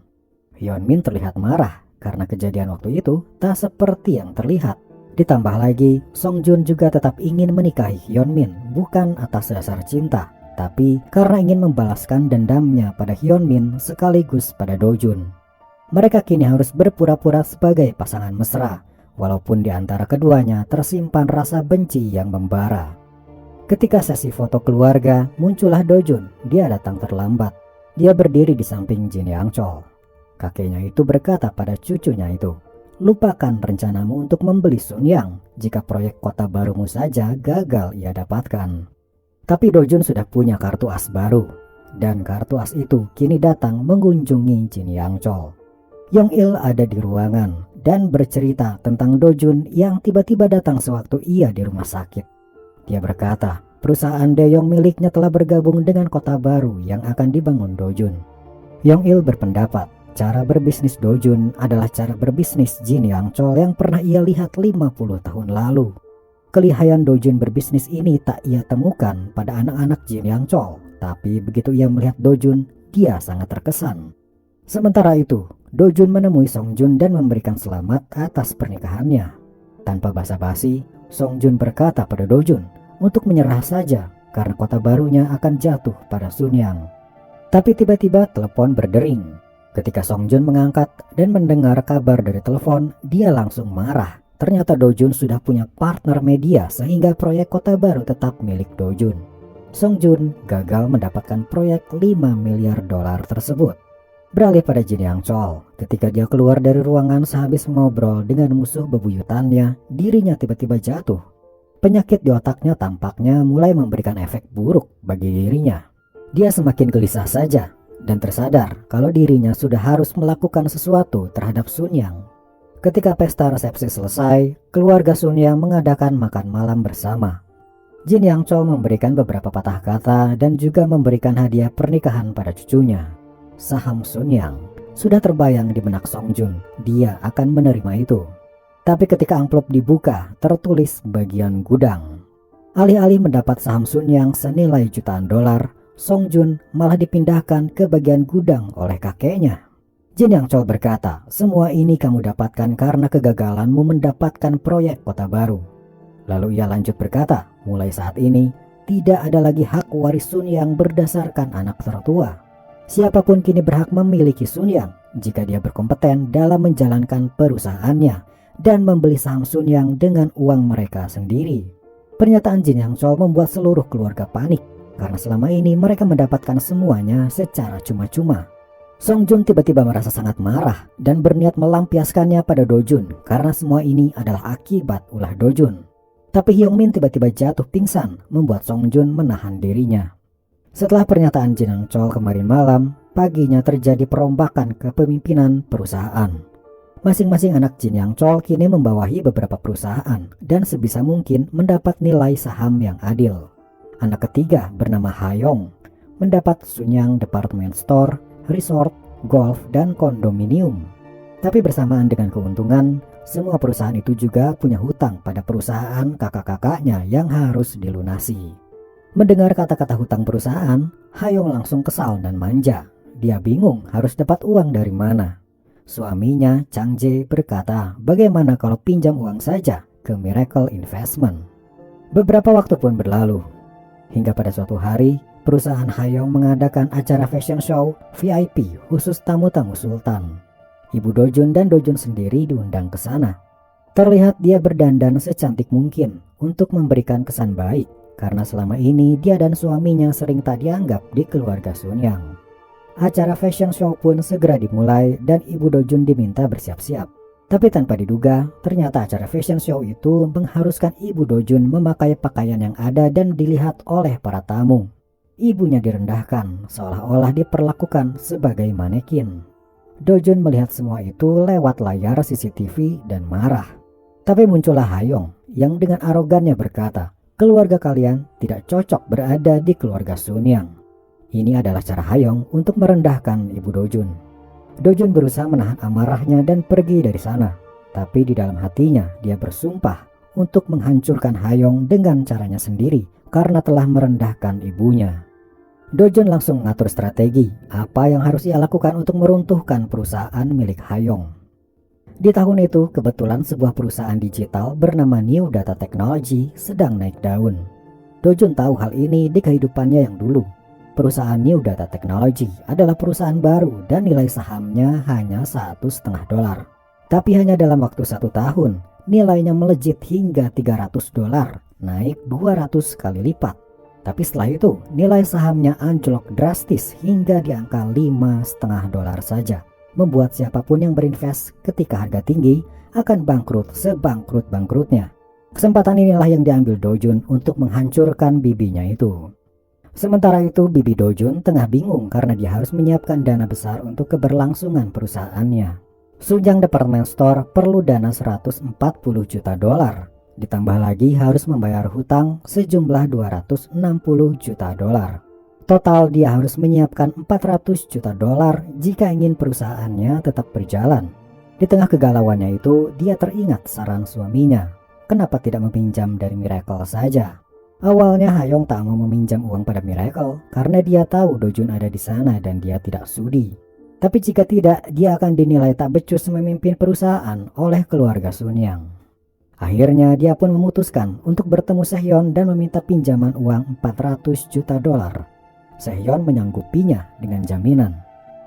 Hyunmin terlihat marah karena kejadian waktu itu tak seperti yang terlihat. Ditambah lagi, Song Jun juga tetap ingin menikahi Hyunmin bukan atas dasar cinta, tapi karena ingin membalaskan dendamnya pada Hyunmin sekaligus pada Dojun. Mereka kini harus berpura-pura sebagai pasangan mesra, walaupun di antara keduanya tersimpan rasa benci yang membara. Ketika sesi foto keluarga, muncullah Dojun. Dia datang terlambat. Dia berdiri di samping Jin Yang Chol. Kakeknya itu berkata pada cucunya itu, "Lupakan rencanamu untuk membeli Sun Yang jika proyek kota barumu saja gagal ia dapatkan." Tapi Dojun sudah punya kartu as baru, dan kartu as itu kini datang mengunjungi Jin Yang Chol. Yong Il ada di ruangan dan bercerita tentang Dojun yang tiba-tiba datang sewaktu ia di rumah sakit. Dia berkata, perusahaan Daeyong miliknya telah bergabung dengan kota baru yang akan dibangun Dojun. Yong Il berpendapat, cara berbisnis Dojun adalah cara berbisnis Jin Yang Chol yang pernah ia lihat 50 tahun lalu. Kelihayan Dojun berbisnis ini tak ia temukan pada anak-anak Jin Yang Chol, tapi begitu ia melihat Dojun, dia sangat terkesan. Sementara itu, Dojun menemui Song Jun dan memberikan selamat atas pernikahannya. Tanpa basa-basi, Song Jun berkata pada Dojun untuk menyerah saja karena kota barunya akan jatuh pada Sun Yang. Tapi tiba-tiba telepon berdering. Ketika Song Jun mengangkat dan mendengar kabar dari telepon, dia langsung marah. Ternyata Dojun sudah punya partner media sehingga proyek kota baru tetap milik Dojun. Song Jun gagal mendapatkan proyek 5 miliar dolar tersebut. Beralih pada Jin Yang Chol, ketika dia keluar dari ruangan sehabis mengobrol dengan musuh bebuyutannya, dirinya tiba-tiba jatuh. Penyakit di otaknya tampaknya mulai memberikan efek buruk bagi dirinya. Dia semakin gelisah saja dan tersadar kalau dirinya sudah harus melakukan sesuatu terhadap Sun Yang. Ketika pesta resepsi selesai, keluarga Sun Yang mengadakan makan malam bersama. Jin Yang Chol memberikan beberapa patah kata dan juga memberikan hadiah pernikahan pada cucunya. Saham Sun Yang sudah terbayang di benak Song Jun, dia akan menerima itu. Tapi ketika amplop dibuka, tertulis bagian gudang. Alih-alih mendapat saham Sun Yang senilai jutaan dolar, Song Jun malah dipindahkan ke bagian gudang oleh kakeknya. Jin Yang Chol berkata, semua ini kamu dapatkan karena kegagalanmu mendapatkan proyek kota baru. Lalu ia lanjut berkata, mulai saat ini, tidak ada lagi hak waris Sun Yang berdasarkan anak tertua. Siapapun kini berhak memiliki Sun Yang jika dia berkompeten dalam menjalankan perusahaannya dan membeli saham Sun Yang dengan uang mereka sendiri. Pernyataan Jin Yang Chol membuat seluruh keluarga panik karena selama ini mereka mendapatkan semuanya secara cuma-cuma. Song Jun tiba-tiba merasa sangat marah dan berniat melampiaskannya pada Dojun karena semua ini adalah akibat ulah Dojun. Tapi Hyungmin tiba-tiba jatuh pingsan membuat Song Jun menahan dirinya. Setelah pernyataan Jin Yang Chol kemarin malam, paginya terjadi perombakan kepemimpinan perusahaan. Masing-masing anak Jin Yang Chol kini membawahi beberapa perusahaan dan sebisa mungkin mendapat nilai saham yang adil. Anak ketiga bernama Ha-yong mendapat Sun Yang Department Store, resort, golf, dan kondominium. Tapi bersamaan dengan keuntungan, semua perusahaan itu juga punya hutang pada perusahaan kakak-kakaknya yang harus dilunasi. Mendengar kata-kata hutang perusahaan, Ha-yong langsung kesal dan manja. Dia bingung harus dapat uang dari mana. Suaminya, Chang Jae, berkata, bagaimana kalau pinjam uang saja ke Miracle Investment. Beberapa waktu pun berlalu. Hingga pada suatu hari, perusahaan Ha-yong mengadakan acara fashion show VIP khusus tamu-tamu sultan. Ibu Dojun dan Dojun sendiri diundang ke sana. Terlihat dia berdandan secantik mungkin untuk memberikan kesan baik. Karena selama ini dia dan suaminya sering tak dianggap di keluarga Sun Yang. Acara fashion show pun segera dimulai dan Ibu Dojun diminta bersiap-siap. Tapi tanpa diduga, ternyata acara fashion show itu mengharuskan Ibu Dojun memakai pakaian yang ada dan dilihat oleh para tamu. Ibunya direndahkan, seolah-olah diperlakukan sebagai manekin. Dojun melihat semua itu lewat layar CCTV dan marah. Tapi muncullah Ha-yong yang dengan arogannya berkata, keluarga kalian tidak cocok berada di keluarga Sun Yang. Ini adalah cara Ha-yong untuk merendahkan Ibu Dojun. Dojun berusaha menahan amarahnya dan pergi dari sana. Tapi di dalam hatinya dia bersumpah untuk menghancurkan Ha-yong dengan caranya sendiri karena telah merendahkan ibunya. Dojun langsung mengatur strategi apa yang harus ia lakukan untuk meruntuhkan perusahaan milik Ha-yong. Di tahun itu, kebetulan sebuah perusahaan digital bernama New Data Technology sedang naik daun. Dojun tahu hal ini di kehidupannya yang dulu. Perusahaan New Data Technology adalah perusahaan baru dan nilai sahamnya hanya $1,5. Tapi hanya dalam waktu 1 tahun, nilainya melejit hingga $300, naik 200 kali lipat. Tapi setelah itu, nilai sahamnya anjlok drastis hingga di angka $5,5 saja, membuat siapapun yang berinvest ketika harga tinggi akan bangkrut sebangkrut-bangkrutnya. Kesempatan inilah yang diambil Dojun untuk menghancurkan bibinya itu. Sementara itu, bibi Dojun tengah bingung karena dia harus menyiapkan dana besar untuk keberlangsungan perusahaannya. Sunjang Department Store perlu dana $140 juta. Ditambah lagi harus membayar hutang sejumlah $260 juta. Total dia harus menyiapkan $400 juta jika ingin perusahaannya tetap berjalan. Di tengah kegalauannya itu, dia teringat saran suaminya. Kenapa tidak meminjam dari Miracle saja? Awalnya Hayong tak mau meminjam uang pada Miracle karena dia tahu Dojun ada di sana dan dia tidak sudi. Tapi jika tidak, dia akan dinilai tak becus memimpin perusahaan oleh keluarga Sunyang. Akhirnya dia pun memutuskan untuk bertemu Sehyon dan meminta pinjaman uang $400 juta. Sehyon menyanggupinya dengan jaminan.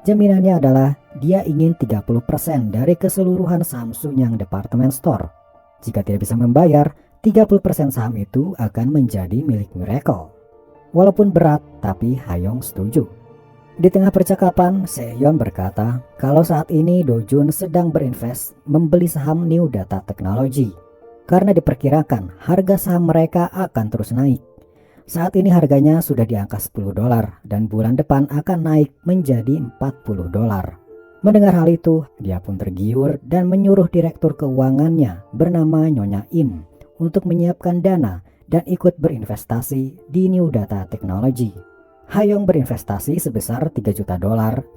Jaminannya adalah dia ingin 30% dari keseluruhan saham Sunyang Department Store. Jika tidak bisa membayar, 30% saham itu akan menjadi milik Miracle. Walaupun berat, tapi Hayong setuju. Di tengah percakapan, Sehyon berkata kalau saat ini Dojun sedang berinvest membeli saham New Data Technology karena diperkirakan harga saham mereka akan terus naik. Saat ini harganya sudah di angka $10 dan bulan depan akan naik menjadi $40. Mendengar hal itu, dia pun tergiur dan menyuruh direktur keuangannya bernama Nyonya Im untuk menyiapkan dana dan ikut berinvestasi di New Data Technology. Hayong berinvestasi sebesar $3 juta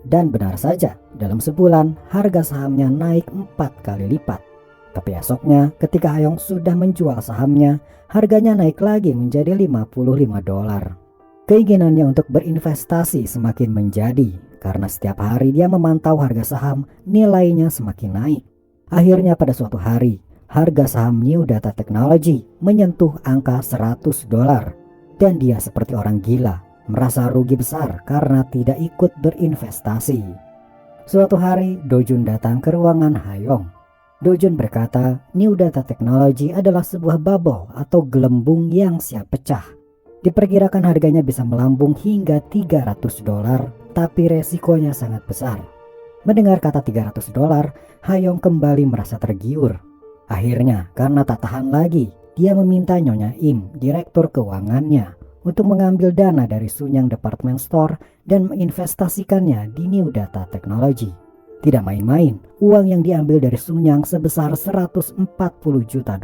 dan benar saja dalam sebulan harga sahamnya naik 4 kali lipat. Tapi esoknya ketika Hayong sudah menjual sahamnya, harganya naik lagi menjadi $55. Keinginannya untuk berinvestasi semakin menjadi karena setiap hari dia memantau harga saham, nilainya semakin naik. Akhirnya pada suatu hari, harga saham New Data Technology menyentuh angka $100 dan dia seperti orang gila, merasa rugi besar karena tidak ikut berinvestasi. Suatu hari, Dojun datang ke ruangan Hayong. Dojun berkata, New Data Technology adalah sebuah bubble atau gelembung yang siap pecah. Diperkirakan harganya bisa melambung hingga $300, tapi resikonya sangat besar. Mendengar kata $300, Hayong kembali merasa tergiur. Akhirnya, karena tak tahan lagi, dia meminta Nyonya Im, direktur keuangannya, untuk mengambil dana dari Sunyang Department Store dan menginvestasikannya di New Data Technology. Tidak main-main, uang yang diambil dari Sunyang sebesar $140 juta.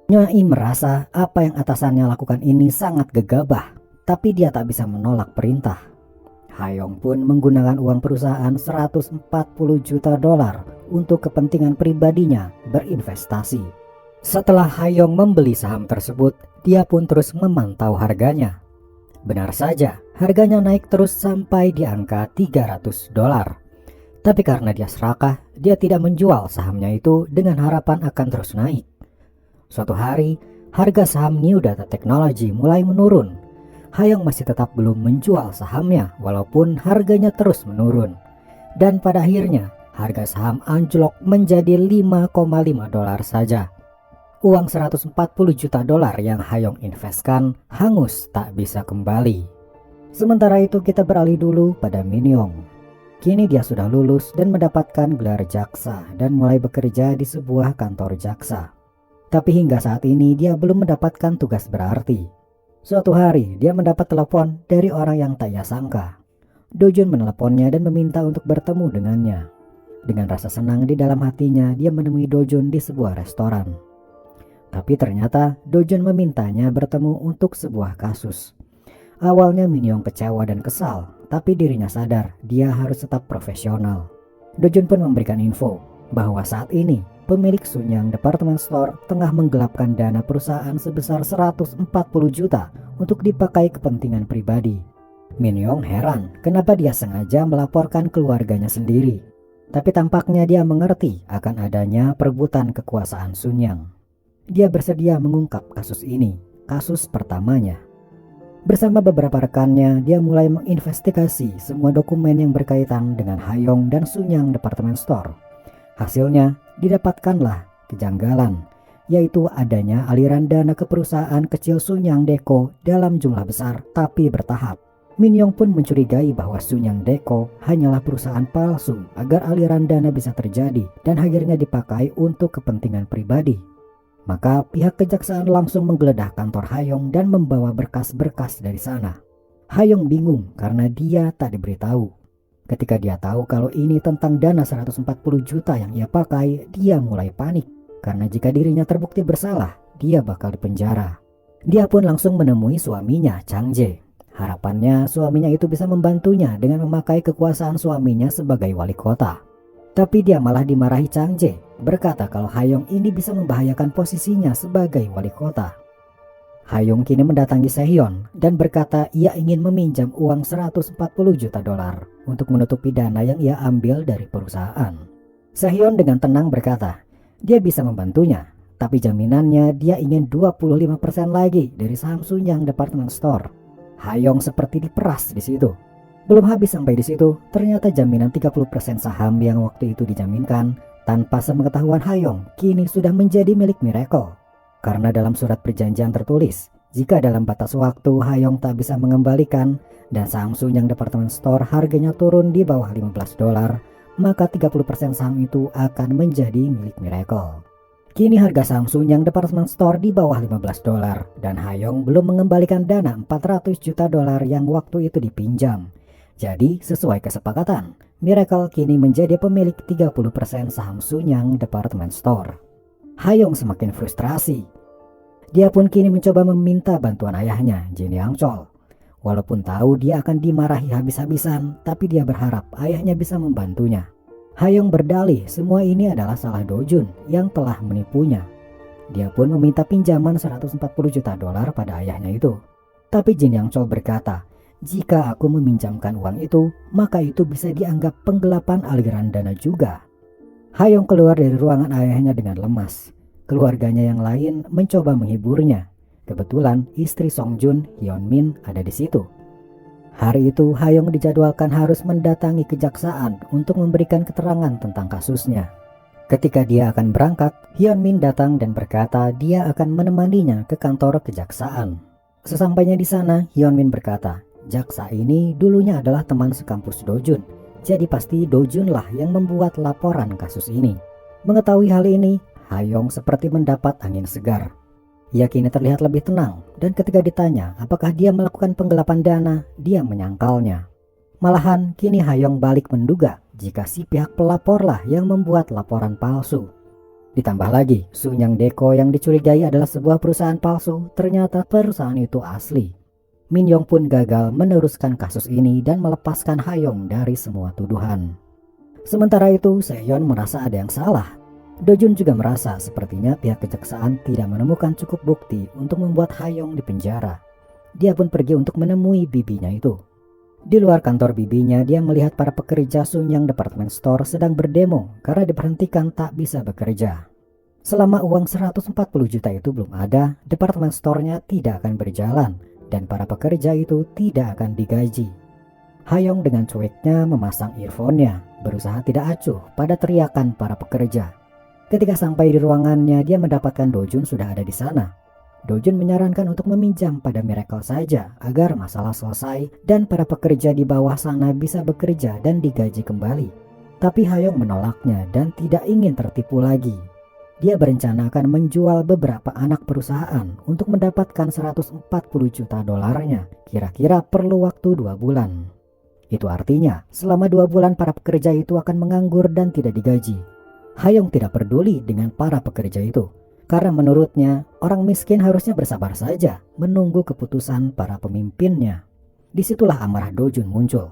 Nyonya Im merasa apa yang atasannya lakukan ini sangat gegabah, tapi dia tak bisa menolak perintah. Hayong pun menggunakan uang perusahaan $140 juta untuk kepentingan pribadinya berinvestasi. Setelah Hayong membeli saham tersebut, dia pun terus memantau harganya. Benar saja, harganya naik terus sampai di angka $300. Tapi karena dia serakah, dia tidak menjual sahamnya itu dengan harapan akan terus naik. Suatu hari, harga saham New Data Technology mulai menurun. Hayong masih tetap belum menjual sahamnya walaupun harganya terus menurun. Dan pada akhirnya, harga saham anjlok menjadi $5,5 saja. Uang $140 juta yang Hayong investkan hangus tak bisa kembali. Sementara itu kita beralih dulu pada Min Yong. Kini dia sudah lulus dan mendapatkan gelar jaksa dan mulai bekerja di sebuah kantor jaksa. Tapi hingga saat ini dia belum mendapatkan tugas berarti. Suatu hari dia mendapat telepon dari orang yang tak ia sangka. Dojun meneleponnya dan meminta untuk bertemu dengannya. Dengan rasa senang di dalam hatinya, dia menemui Dojun di sebuah restoran. Tapi ternyata Dojun memintanya bertemu untuk sebuah kasus. Awalnya Min Yong kecewa dan kesal, tapi dirinya sadar dia harus tetap profesional. Dojun pun memberikan info bahwa saat ini pemilik Sunyang Department Store tengah menggelapkan dana perusahaan sebesar $140 juta untuk dipakai kepentingan pribadi. Min Yong heran kenapa dia sengaja melaporkan keluarganya sendiri. Tapi tampaknya dia mengerti akan adanya perebutan kekuasaan Sunyang. Dia bersedia mengungkap kasus ini, kasus pertamanya. Bersama beberapa rekannya, dia mulai menginvestigasi semua dokumen yang berkaitan dengan Hayong dan Sunyang Department Store. Hasilnya, didapatkanlah kejanggalan, yaitu adanya aliran dana ke perusahaan kecil Sunyang Deco dalam jumlah besar tapi bertahap. Min Yong pun mencurigai bahwa Sunyang Deco hanyalah perusahaan palsu agar aliran dana bisa terjadi dan akhirnya dipakai untuk kepentingan pribadi. Maka pihak kejaksaan langsung menggeledah kantor Hayong dan membawa berkas-berkas dari sana. Hayong bingung karena dia tak diberitahu. Ketika dia tahu kalau ini tentang dana 140 juta yang ia pakai, dia mulai panik. Karena jika dirinya terbukti bersalah, dia bakal dipenjara. Dia pun langsung menemui suaminya, Chang Jae. Harapannya suaminya itu bisa membantunya dengan memakai kekuasaan suaminya sebagai wali kota. Tapi dia malah dimarahi Chang Jae, berkata kalau Hayong ini bisa membahayakan posisinya sebagai wali kota. Hayong kini mendatangi Sehyeon dan berkata ia ingin meminjam uang 140 juta dolar untuk menutupi dana yang ia ambil dari perusahaan. Sehyeon dengan tenang berkata, dia bisa membantunya, tapi jaminannya dia ingin 25% lagi dari saham Sunyang Department Store. Hayong seperti diperas di situ. Belum habis sampai di situ, ternyata jaminan 30% saham yang waktu itu dijaminkan tanpa sepengetahuan Hayong kini sudah menjadi milik Miracle. Karena dalam surat perjanjian tertulis, jika dalam batas waktu Hayong tak bisa mengembalikan dan saham Sunyang Department Store harganya turun di bawah 15 dolar, maka 30% saham itu akan menjadi milik Miracle. Kini harga saham Sunyang Department Store di bawah 15 dolar dan Hayong belum mengembalikan dana 400 juta dolar yang waktu itu dipinjam. Jadi sesuai kesepakatan, Miracle kini menjadi pemilik 30% saham Sunyang Department Store. Hayong semakin frustrasi. Dia pun kini mencoba meminta bantuan ayahnya, Jin Yang Chol. Walaupun tahu dia akan dimarahi habis-habisan, tapi dia berharap ayahnya bisa membantunya. Hayong berdalih semua ini adalah salah Do-jun yang telah menipunya. Dia pun meminta pinjaman 140 juta dolar pada ayahnya itu. Tapi Jin Yang Chol berkata, jika aku meminjamkan uang itu, maka itu bisa dianggap penggelapan aliran dana juga. Hayong keluar dari ruangan ayahnya dengan lemas. Keluarganya yang lain mencoba menghiburnya. Kebetulan istri Song Jun, Hyun Min, ada di situ. Hari itu Hayong dijadwalkan harus mendatangi kejaksaan untuk memberikan keterangan tentang kasusnya. Ketika dia akan berangkat, Hyun Min datang dan berkata dia akan menemaninya ke kantor kejaksaan. Sesampainya di sana, Hyun Min berkata, jaksa ini dulunya adalah teman sekampus Do-jun, jadi pasti Do-jun lah yang membuat laporan kasus ini. Mengetahui hal ini, Hayong seperti mendapat angin segar. Ia kini terlihat lebih tenang, dan ketika ditanya apakah dia melakukan penggelapan dana, dia menyangkalnya. Malahan kini Hayong balik menduga jika si pihak pelaporlah yang membuat laporan palsu. Ditambah lagi, Sunyang Deco yang dicurigai adalah sebuah perusahaan palsu, ternyata perusahaan itu asli. Min Yong pun gagal meneruskan kasus ini dan melepaskan Hayong dari semua tuduhan. Sementara itu, Sehyeon merasa ada yang salah. Do-jun juga merasa sepertinya pihak kejaksaan tidak menemukan cukup bukti untuk membuat Hayong dipenjara. Dia pun pergi untuk menemui bibinya itu. Di luar kantor bibinya, dia melihat para pekerja Sunyang Department Store sedang berdemo karena diberhentikan tak bisa bekerja. Selama uang 140 juta itu belum ada, department store-nya tidak akan berjalan dan para pekerja itu tidak akan digaji. Hayong dengan cueknya memasang earphone-nya, berusaha tidak acuh pada teriakan para pekerja. Ketika sampai di ruangannya, dia mendapatkan Do-jun sudah ada di sana. Do-jun menyarankan untuk meminjam pada Miracle saja agar masalah selesai dan para pekerja di bawah sana bisa bekerja dan digaji kembali. Tapi Hayong menolaknya dan tidak ingin tertipu lagi. Dia berencana akan menjual beberapa anak perusahaan untuk mendapatkan 140 juta dolarnya. Kira-kira perlu waktu 2 bulan. Itu artinya selama 2 bulan para pekerja itu akan menganggur dan tidak digaji. Hayong tidak peduli dengan para pekerja itu. Karena menurutnya orang miskin harusnya bersabar saja menunggu keputusan para pemimpinnya. Disitulah amarah Do-jun muncul.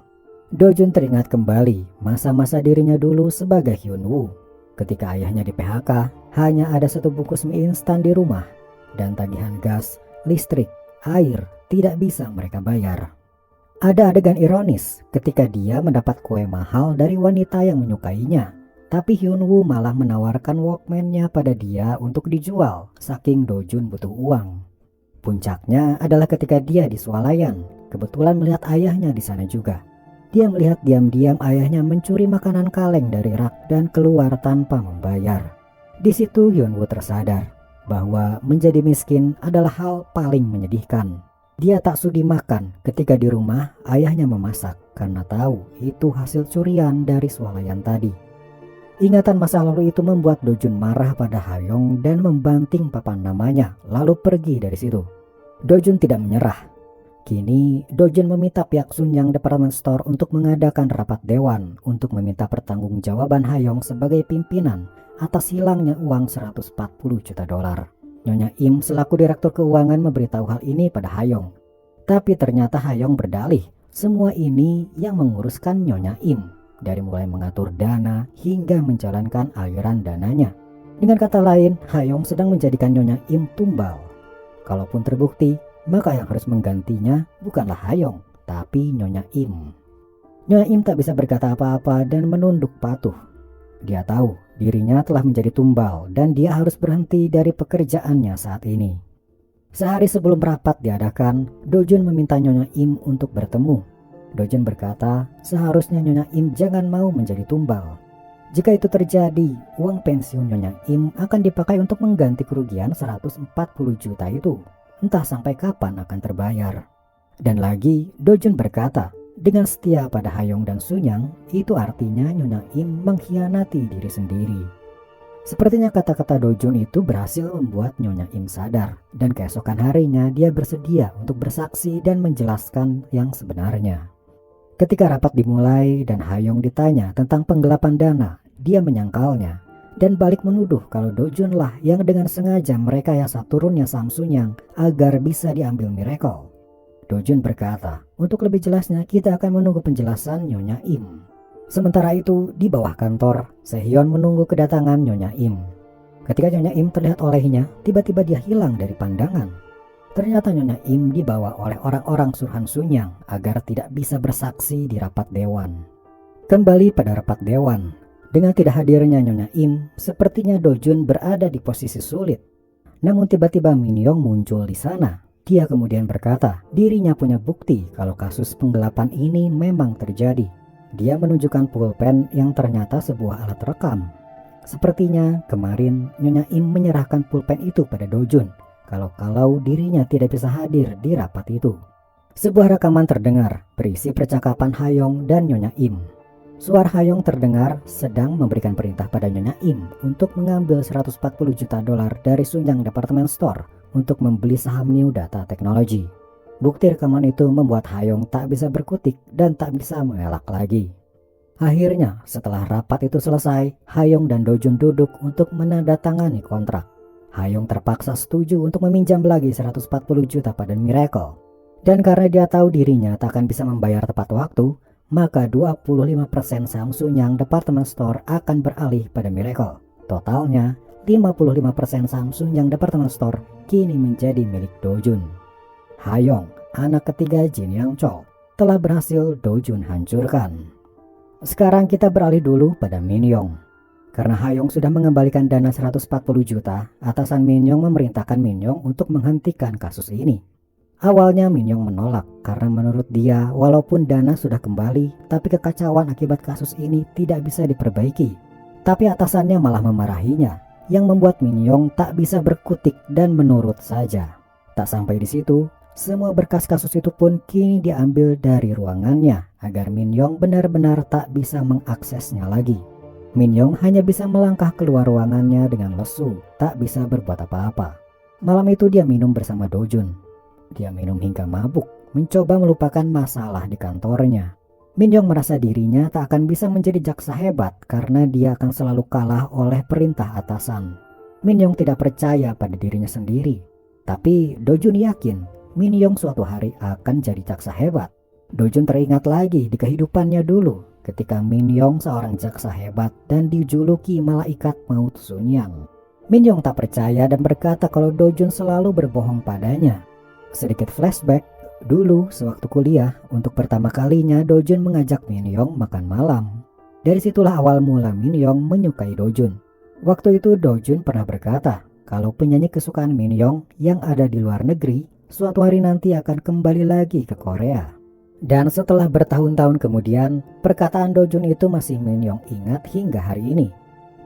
Do-jun teringat kembali masa-masa dirinya dulu sebagai Hyun-woo. Ketika ayahnya di PHK, hanya ada 1 bungkus mie instan di rumah dan tagihan gas, listrik, air tidak bisa mereka bayar. Ada adegan ironis ketika dia mendapat kue mahal dari wanita yang menyukainya, tapi Hyun-woo malah menawarkan Walkman-nya pada dia untuk dijual saking Do-jun butuh uang. Puncaknya adalah ketika dia di swalayan, kebetulan melihat ayahnya di sana juga. Dia melihat diam-diam ayahnya mencuri makanan kaleng dari rak dan keluar tanpa membayar. Di situ Hyunwoo tersadar bahwa menjadi miskin adalah hal paling menyedihkan. Dia tak sudi makan ketika di rumah ayahnya memasak karena tahu itu hasil curian dari swalayan tadi. Ingatan masa lalu itu membuat Dojun marah pada Hayong dan membanting papan namanya lalu pergi dari situ. Dojun tidak menyerah. Kini Dojun meminta pihak Sunyang Department Store untuk mengadakan rapat dewan untuk meminta pertanggungjawaban Hayong sebagai pimpinan atas hilangnya uang 140 juta dolar. Nyonya Im selaku direktur keuangan memberitahu hal ini pada Hayong. Tapi ternyata Hayong berdalih, semua ini yang menguruskan Nyonya Im, dari mulai mengatur dana hingga menjalankan aliran dananya. Dengan kata lain, Hayong sedang menjadikan Nyonya Im tumbal. Kalaupun terbukti, maka yang harus menggantinya bukanlah Hayong, tapi Nyonya Im. Nyonya Im tak bisa berkata apa-apa dan menunduk patuh. Dia tahu dirinya telah menjadi tumbal dan dia harus berhenti dari pekerjaannya saat ini. Sehari sebelum rapat diadakan, Dojun meminta Nyonya Im untuk bertemu. Dojun berkata, seharusnya Nyonya Im jangan mau menjadi tumbal. Jika itu terjadi, uang pensiun Nyonya Im akan dipakai untuk mengganti kerugian 140 juta itu. Entah sampai kapan akan terbayar. Dan lagi, Dojun berkata, dengan setia pada Hayong dan Sunyang, itu artinya Nyonya Im mengkhianati diri sendiri. Sepertinya kata-kata Dojun itu berhasil membuat Nyonya Im sadar, dan keesokan harinya dia bersedia untuk bersaksi dan menjelaskan yang sebenarnya. Ketika rapat dimulai dan Hayong ditanya tentang penggelapan dana, dia menyangkalnya dan balik menuduh kalau Dojun lah yang dengan sengaja merekayasa turunnya saham Sunyang agar bisa diambil Miracle. Dojun berkata, untuk lebih jelasnya kita akan menunggu penjelasan Nyonya Im. Sementara itu di bawah kantor, Sehyun menunggu kedatangan Nyonya Im. Ketika Nyonya Im terlihat olehnya, tiba-tiba dia hilang dari pandangan. Ternyata Nyonya Im dibawa oleh orang-orang suruhan Sunyang agar tidak bisa bersaksi di rapat dewan. Kembali pada rapat dewan. Dengan tidak hadirnya Nyonya Im, sepertinya Dojun berada di posisi sulit. Namun tiba-tiba Min Yong muncul di sana. Dia kemudian berkata, dirinya punya bukti kalau kasus penggelapan ini memang terjadi. Dia menunjukkan pulpen yang ternyata sebuah alat rekam. Sepertinya kemarin Nyonya Im menyerahkan pulpen itu pada Dojun, kalau dirinya tidak bisa hadir di rapat itu. Sebuah rekaman terdengar berisi percakapan Hayong dan Nyonya Im. Suara Hayong terdengar sedang memberikan perintah pada Nyonya Im untuk mengambil 140 juta dolar dari Sunyang Department Store untuk membeli saham New Data Technology. Bukti rekaman itu membuat Hayong tak bisa berkutik dan tak bisa mengelak lagi. Akhirnya setelah rapat itu selesai, Hayong dan Dojun duduk untuk menandatangani kontrak. Hayong terpaksa setuju untuk meminjam lagi 140 juta pada Miracle. Dan karena dia tahu dirinya tak akan bisa membayar tepat waktu, maka 25% saham Sunyang Department Store akan beralih pada Miracle. Totalnya, 55% saham Sunyang Department Store kini menjadi milik Dojun. Hayong, anak ketiga Jin Yang Chol, telah berhasil Dojun hancurkan. Sekarang kita beralih dulu pada Min Yong. Karena Hayong sudah mengembalikan dana 140 juta, atasan Min Yong memerintahkan Min Yong untuk menghentikan kasus ini. Awalnya Min Yong menolak karena menurut dia walaupun dana sudah kembali, tapi kekacauan akibat kasus ini tidak bisa diperbaiki. Tapi atasannya malah memarahinya, yang membuat Min Yong tak bisa berkutik dan menurut saja. Tak sampai di situ, semua berkas kasus itu pun kini diambil dari ruangannya agar Min Yong benar-benar tak bisa mengaksesnya lagi. Min Yong hanya bisa melangkah keluar ruangannya dengan lesu, tak bisa berbuat apa-apa. Malam itu dia minum bersama Dojun. Dia minum hingga mabuk, mencoba melupakan masalah di kantornya. Min Yong merasa dirinya tak akan bisa menjadi jaksa hebat karena dia akan selalu kalah oleh perintah atasan. Min Yong tidak percaya pada dirinya sendiri. Tapi Dojun yakin Min Yong suatu hari akan jadi jaksa hebat. Dojun teringat lagi di kehidupannya dulu ketika Min Yong seorang jaksa hebat dan dijuluki malaikat maut Sunyang. Min Yong tak percaya dan berkata kalau Dojun selalu berbohong padanya. Sedikit flashback, dulu sewaktu kuliah, untuk pertama kalinya Dojun mengajak Min Yong makan malam. Dari situlah awal mula Min Yong menyukai Dojun. Waktu itu Dojun pernah berkata kalau penyanyi kesukaan Min Yong yang ada di luar negeri suatu hari nanti akan kembali lagi ke Korea. Dan setelah bertahun-tahun kemudian, perkataan Do Jun itu masih Min Yong ingat hingga hari ini.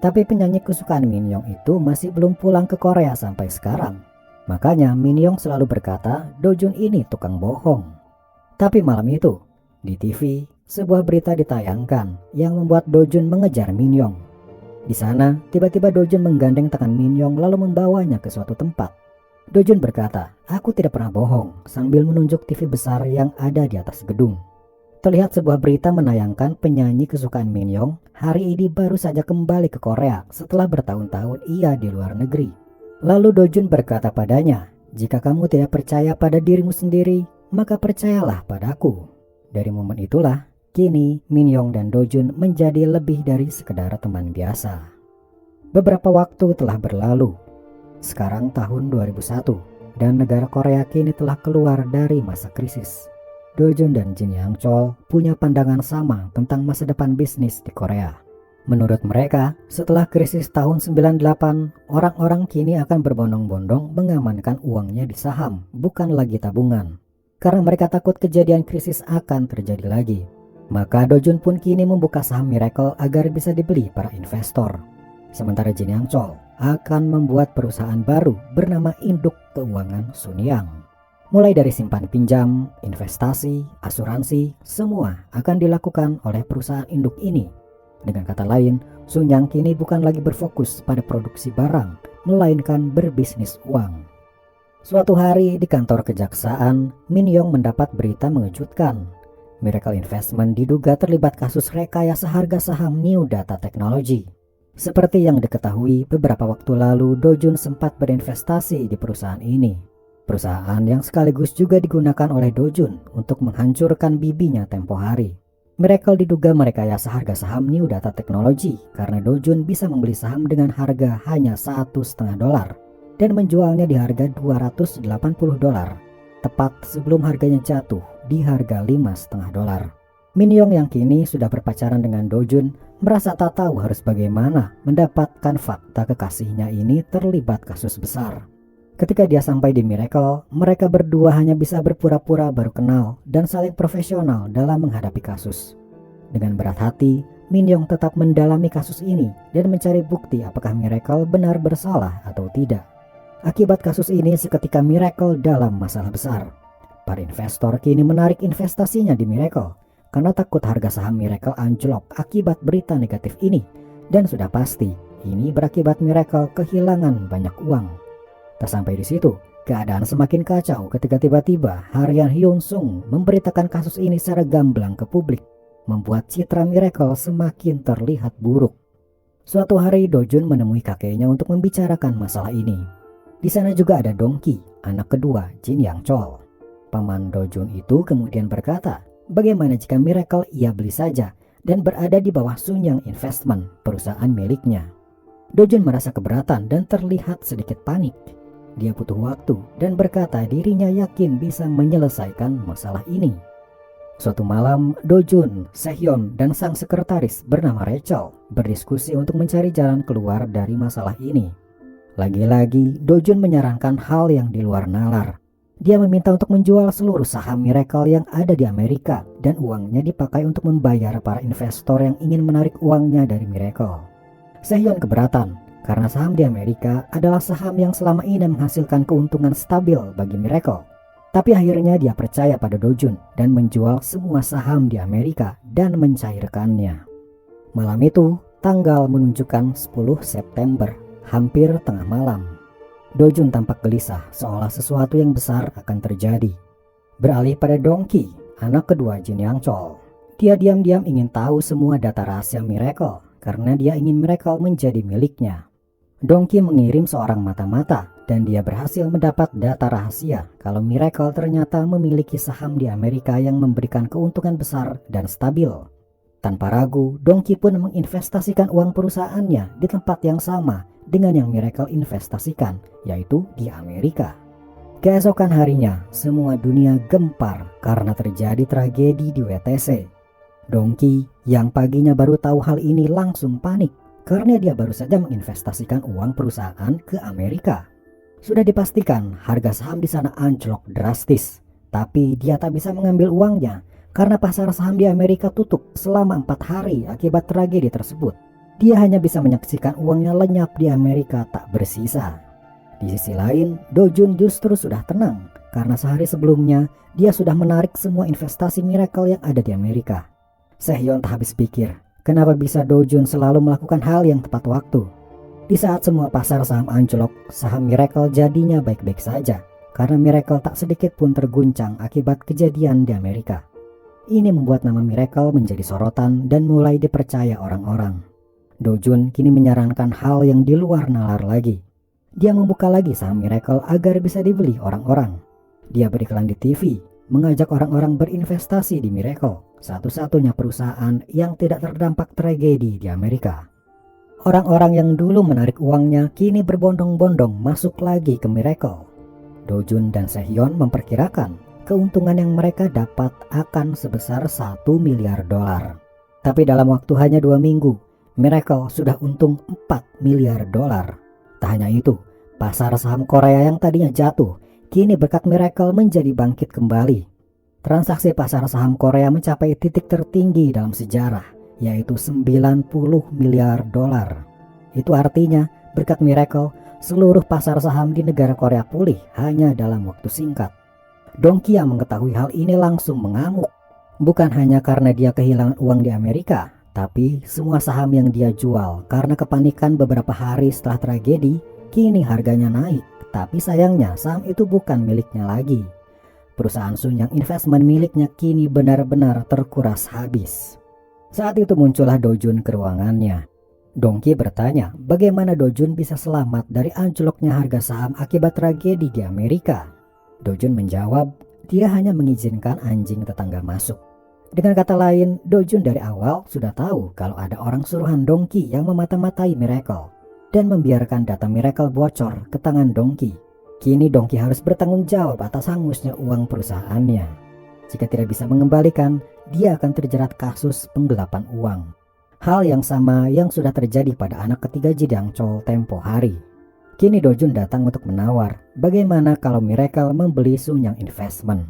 Tapi penyanyi kesukaan Min Yong itu masih belum pulang ke Korea sampai sekarang. Makanya Min Yong selalu berkata Do Jun ini tukang bohong. Tapi malam itu, di TV, sebuah berita ditayangkan yang membuat Do Jun mengejar Min Yong. Di sana, tiba-tiba Do Jun menggandeng tangan Min Yong lalu membawanya ke suatu tempat. Do Jun berkata, "Aku tidak pernah bohong," sambil menunjuk TV besar yang ada di atas gedung. Terlihat sebuah berita menayangkan penyanyi kesukaan Min Yong hari ini baru saja kembali ke Korea setelah bertahun-tahun ia di luar negeri. Lalu Do Jun berkata padanya, "Jika kamu tidak percaya pada dirimu sendiri, maka percayalah padaku." Dari momen itulah, kini Min Yong dan Do Jun menjadi lebih dari sekedar teman biasa. Beberapa waktu telah berlalu. Sekarang tahun 2001 dan negara Korea kini telah keluar dari masa krisis. Do Jun dan Jin Yang Chol punya pandangan sama tentang masa depan bisnis di Korea. Menurut mereka, setelah krisis tahun 98, orang-orang kini akan berbondong-bondong mengamankan uangnya di saham, bukan lagi tabungan. Karena mereka takut kejadian krisis akan terjadi lagi. Maka Do Jun pun kini membuka saham Miracle agar bisa dibeli para investor. Sementara Jin Yang Chol akan membuat perusahaan baru bernama Induk Keuangan Sunyang. Mulai dari simpan pinjam, investasi, asuransi, semua akan dilakukan oleh perusahaan induk ini. Dengan kata lain, Sunyang kini bukan lagi berfokus pada produksi barang, melainkan berbisnis uang. Suatu hari di kantor kejaksaan, Min Yong mendapat berita mengejutkan. Miracle Investment diduga terlibat kasus rekayasa harga saham New Data Technology. Seperti yang diketahui, beberapa waktu lalu Do Jun sempat berinvestasi di perusahaan ini. Perusahaan yang sekaligus juga digunakan oleh Do Jun untuk menghancurkan bibinya tempo hari. Miracle diduga merekayasa harga saham New Data Technology karena Do Jun bisa membeli saham dengan harga hanya $1,5 dan menjualnya di harga $280, tepat sebelum harganya jatuh di harga $5,5. Min Yong yang kini sudah berpacaran dengan Do Jun merasa tak tahu harus bagaimana mendapatkan fakta kekasihnya ini terlibat kasus besar. Ketika dia sampai di Miracle, mereka berdua hanya bisa berpura-pura baru kenal dan saling profesional dalam menghadapi kasus. Dengan berat hati, Min Yong tetap mendalami kasus ini dan mencari bukti apakah Miracle benar bersalah atau tidak. Akibat kasus ini seketika Miracle dalam masalah besar. Para investor kini menarik investasinya di Miracle karena takut harga saham Miracle anjlok akibat berita negatif ini, dan sudah pasti ini berakibat Miracle kehilangan banyak uang. Tak sampai di situ, keadaan semakin kacau ketika tiba-tiba Harian Hyun Sung memberitakan kasus ini secara gamblang ke publik, membuat citra Miracle semakin terlihat buruk. Suatu hari Do Jun menemui kakeknya untuk membicarakan masalah ini. Di sana juga ada Dongki, anak kedua Jin Yang Chol. Paman Do Jun itu kemudian berkata, bagaimana jika Miracle ia beli saja dan berada di bawah Sunyang Investment, perusahaan miliknya. Do Jun merasa keberatan dan terlihat sedikit panik. Dia butuh waktu dan berkata dirinya yakin bisa menyelesaikan masalah ini. Suatu malam, Do Jun, Sehyeon, dan sang sekretaris bernama Rachel berdiskusi untuk mencari jalan keluar dari masalah ini. Lagi-lagi, Do Jun menyarankan hal yang di luar nalar. Dia meminta untuk menjual seluruh saham Miracle yang ada di Amerika dan uangnya dipakai untuk membayar para investor yang ingin menarik uangnya dari Miracle. Sehyeon keberatan karena saham di Amerika adalah saham yang selama ini menghasilkan keuntungan stabil bagi Miracle. Tapi akhirnya dia percaya pada Do Jun dan menjual semua saham di Amerika dan mencairkannya. Malam itu, tanggal menunjukkan 10 September, hampir tengah malam. Do Jun tampak gelisah seolah sesuatu yang besar akan terjadi. Beralih pada Dongki, anak kedua Jin Yang Chol. Dia diam-diam ingin tahu semua data rahasia Miracle karena dia ingin Miracle menjadi miliknya. Dongki mengirim seorang mata-mata dan dia berhasil mendapat data rahasia kalau Miracle ternyata memiliki saham di Amerika yang memberikan keuntungan besar dan stabil. Tanpa ragu, Dongki pun menginvestasikan uang perusahaannya di tempat yang sama dengan yang Miracle investasikan, yaitu di Amerika. Keesokan harinya, semua dunia gempar karena terjadi tragedi di WTC. Dongki yang paginya baru tahu hal ini langsung panik karena dia baru saja menginvestasikan uang perusahaan ke Amerika. Sudah dipastikan harga saham di sana anjlok drastis, tapi dia tak bisa mengambil uangnya karena pasar saham di Amerika tutup selama 4 hari akibat tragedi tersebut. Dia hanya bisa menyaksikan uangnya lenyap di Amerika tak bersisa. Di sisi lain, Do Jun justru sudah tenang karena sehari sebelumnya dia sudah menarik semua investasi Miracle yang ada di Amerika. Sehyeon tak habis pikir, kenapa bisa Do Jun selalu melakukan hal yang tepat waktu. Di saat semua pasar saham anjlok, saham Miracle jadinya baik-baik saja karena Miracle tak sedikit pun terguncang akibat kejadian di Amerika. Ini membuat nama Miracle menjadi sorotan dan mulai dipercaya orang-orang. Do Jun kini menyarankan hal yang di luar nalar lagi. Dia membuka lagi saham Miracle agar bisa dibeli orang-orang. Dia beriklan di TV, mengajak orang-orang berinvestasi di Miracle, satu-satunya perusahaan yang tidak terdampak tragedi di Amerika. Orang-orang yang dulu menarik uangnya kini berbondong-bondong masuk lagi ke Miracle. Do Jun dan Sehyeon memperkirakan keuntungan yang mereka dapat akan sebesar 1 miliar dolar. Tapi dalam waktu hanya 2 minggu, Miracle sudah untung 4 miliar dolar. Tak hanya itu, pasar saham Korea yang tadinya jatuh, kini berkat Miracle menjadi bangkit kembali. Transaksi pasar saham Korea mencapai titik tertinggi dalam sejarah, yaitu 90 miliar dolar. Itu artinya berkat Miracle, seluruh pasar saham di negara Korea pulih hanya dalam waktu singkat. Dongki yang mengetahui hal ini langsung mengamuk. Bukan hanya karena dia kehilangan uang di Amerika, tapi semua saham yang dia jual karena kepanikan beberapa hari setelah tragedi, kini harganya naik. Tapi sayangnya saham itu bukan miliknya lagi. Perusahaan Sunyang Investment miliknya kini benar-benar terkuras habis. Saat itu muncullah Do Jun ke ruangannya. Dongki bertanya bagaimana Do Jun bisa selamat dari anjloknya harga saham akibat tragedi di Amerika. Do Jun menjawab dia hanya mengizinkan anjing tetangga masuk. Dengan kata lain, Do Jun dari awal sudah tahu kalau ada orang suruhan Dongki yang memata-matai Miracle dan membiarkan data Miracle bocor ke tangan Dongki. Kini Dongki harus bertanggung jawab atas hangusnya uang perusahaannya. Jika tidak bisa mengembalikan, dia akan terjerat kasus penggelapan uang. Hal yang sama yang sudah terjadi pada anak ketiga Ji Dang-chol tempo hari. Kini Do Jun datang untuk menawar bagaimana kalau Miracle membeli Sunyang Investment.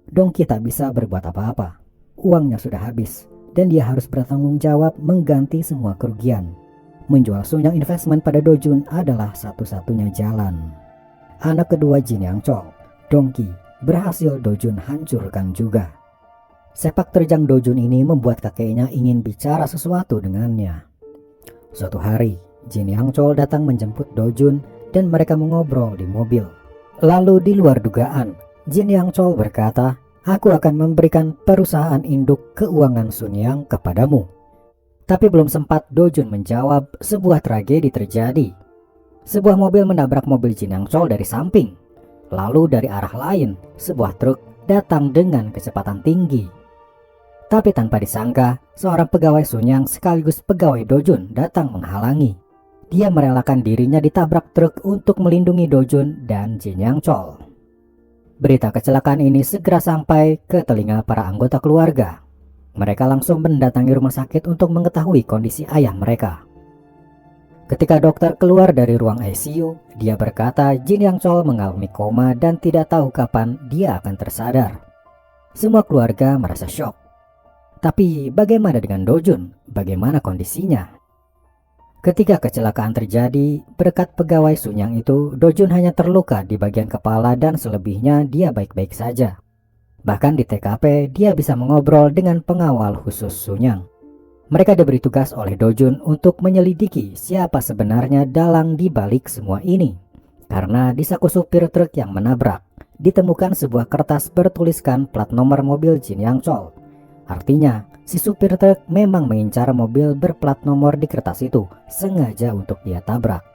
Dongki tak bisa berbuat apa-apa. Uangnya sudah habis dan dia harus bertanggung jawab mengganti semua kerugian. Menjual Sunyang Investment pada Do Jun adalah satu-satunya jalan. Anak kedua Jin Yang Chol, Dongki, berhasil Do Jun hancurkan juga. Sepak terjang Do Jun ini membuat kakeknya ingin bicara sesuatu dengannya. Suatu hari, Jin Yang Chol datang menjemput Do Jun dan mereka mengobrol di mobil. Lalu di luar dugaan, Jin Yang Chol berkata, "Aku akan memberikan perusahaan induk keuangan Sunyang kepadamu." Tapi belum sempat Do Jun menjawab, sebuah tragedi terjadi. Sebuah mobil menabrak mobil Jin Yang Chol dari samping. Lalu dari arah lain, sebuah truk datang dengan kecepatan tinggi. Tapi tanpa disangka, seorang pegawai Sunyang sekaligus pegawai Do Jun datang menghalangi. Dia merelakan dirinya ditabrak truk untuk melindungi Do Jun dan Jin Yang Chol. Berita kecelakaan ini segera sampai ke telinga para anggota keluarga. Mereka langsung mendatangi rumah sakit untuk mengetahui kondisi ayah mereka. Ketika dokter keluar dari ruang ICU, dia berkata Jin Yang Chol mengalami koma dan tidak tahu kapan dia akan tersadar. Semua keluarga merasa syok. Tapi bagaimana dengan Do Jun? Bagaimana kondisinya? Ketika kecelakaan terjadi, berkat pegawai Sunyang itu, Do Jun hanya terluka di bagian kepala dan selebihnya dia baik-baik saja. Bahkan di TKP, dia bisa mengobrol dengan pengawal khusus Sunyang. Mereka diberi tugas oleh Do Jun untuk menyelidiki siapa sebenarnya dalang di balik semua ini. Karena di saku supir truk yang menabrak, ditemukan sebuah kertas bertuliskan plat nomor mobil Jin Yang Chol. Artinya, si supir truk memang mengincar mobil berplat nomor di kertas itu, sengaja untuk dia tabrak.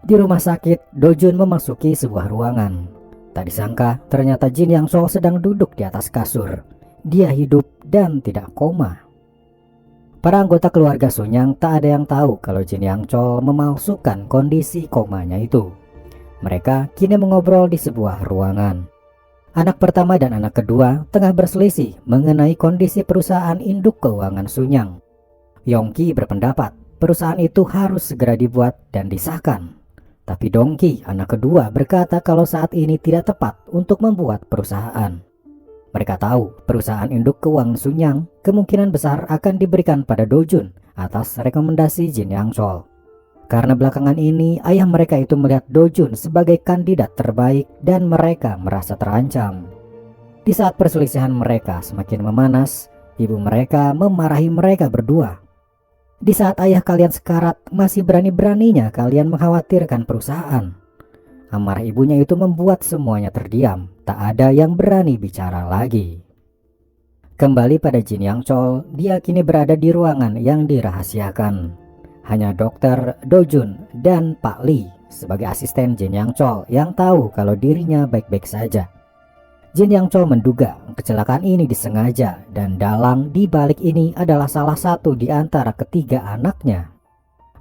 Di rumah sakit, Do Jun memasuki sebuah ruangan. Tak disangka, ternyata Jin Yang Chol sedang duduk di atas kasur. Dia hidup dan tidak koma. Para anggota keluarga Sunyang tak ada yang tahu kalau Jin Yang Chol memalsukan kondisi komanya itu. Mereka kini mengobrol di sebuah ruangan. Anak pertama dan anak kedua tengah berselisih mengenai kondisi perusahaan induk keuangan Sunyang. Yongki berpendapat perusahaan itu harus segera dibuat dan disahkan. Tapi Dongki, anak kedua, berkata kalau saat ini tidak tepat untuk membuat perusahaan. Mereka tahu perusahaan induk keuangan Sunyang kemungkinan besar akan diberikan pada Dojun atas rekomendasi Jin Yang Chol. Karena belakangan ini ayah mereka itu melihat Dojun sebagai kandidat terbaik dan mereka merasa terancam. Di saat perselisihan mereka semakin memanas, ibu mereka memarahi mereka berdua. Di saat ayah kalian sekarat, masih berani-beraninya kalian mengkhawatirkan perusahaan. Amarah ibunya itu membuat semuanya terdiam, tak ada yang berani bicara lagi. Kembali pada Jin Yang Chol, dia kini berada di ruangan yang dirahasiakan. Hanya Dokter Dojun dan Pak Lee sebagai asisten Jin Yang Chol yang tahu kalau dirinya baik-baik saja. Jin Yang Chol menduga kecelakaan ini disengaja dan dalang di balik ini adalah salah satu di antara ketiga anaknya.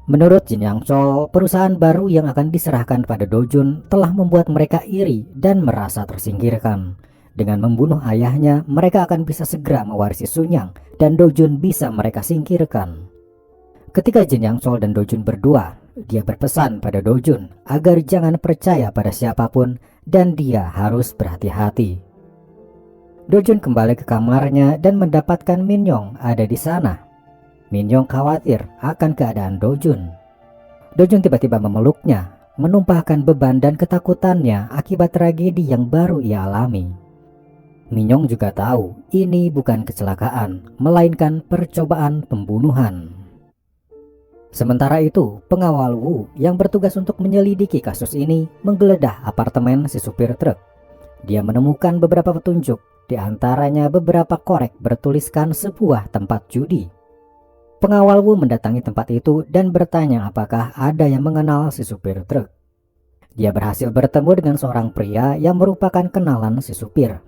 Menurut Jin Yang Chol, perusahaan baru yang akan diserahkan pada Dojun telah membuat mereka iri dan merasa tersingkirkan. Dengan membunuh ayahnya, mereka akan bisa segera mewarisi Sunyang dan Dojun bisa mereka singkirkan. Ketika Jin Yang Chol dan Dojun berdua, dia berpesan pada Dojun agar jangan percaya pada siapapun dan dia harus berhati-hati. Dojun kembali ke kamarnya dan mendapatkan Min Yong ada di sana. Min Yong khawatir akan keadaan Dojun. Dojun tiba-tiba memeluknya, menumpahkan beban dan ketakutannya akibat tragedi yang baru ia alami. Min Yong juga tahu ini bukan kecelakaan, melainkan percobaan pembunuhan. Sementara itu, pengawal Wu yang bertugas untuk menyelidiki kasus ini menggeledah apartemen si supir truk. Dia menemukan beberapa petunjuk, di antaranya beberapa korek bertuliskan sebuah tempat judi. Pengawal Wu mendatangi tempat itu dan bertanya apakah ada yang mengenal si supir truk. Dia berhasil bertemu dengan seorang pria yang merupakan kenalan si supir.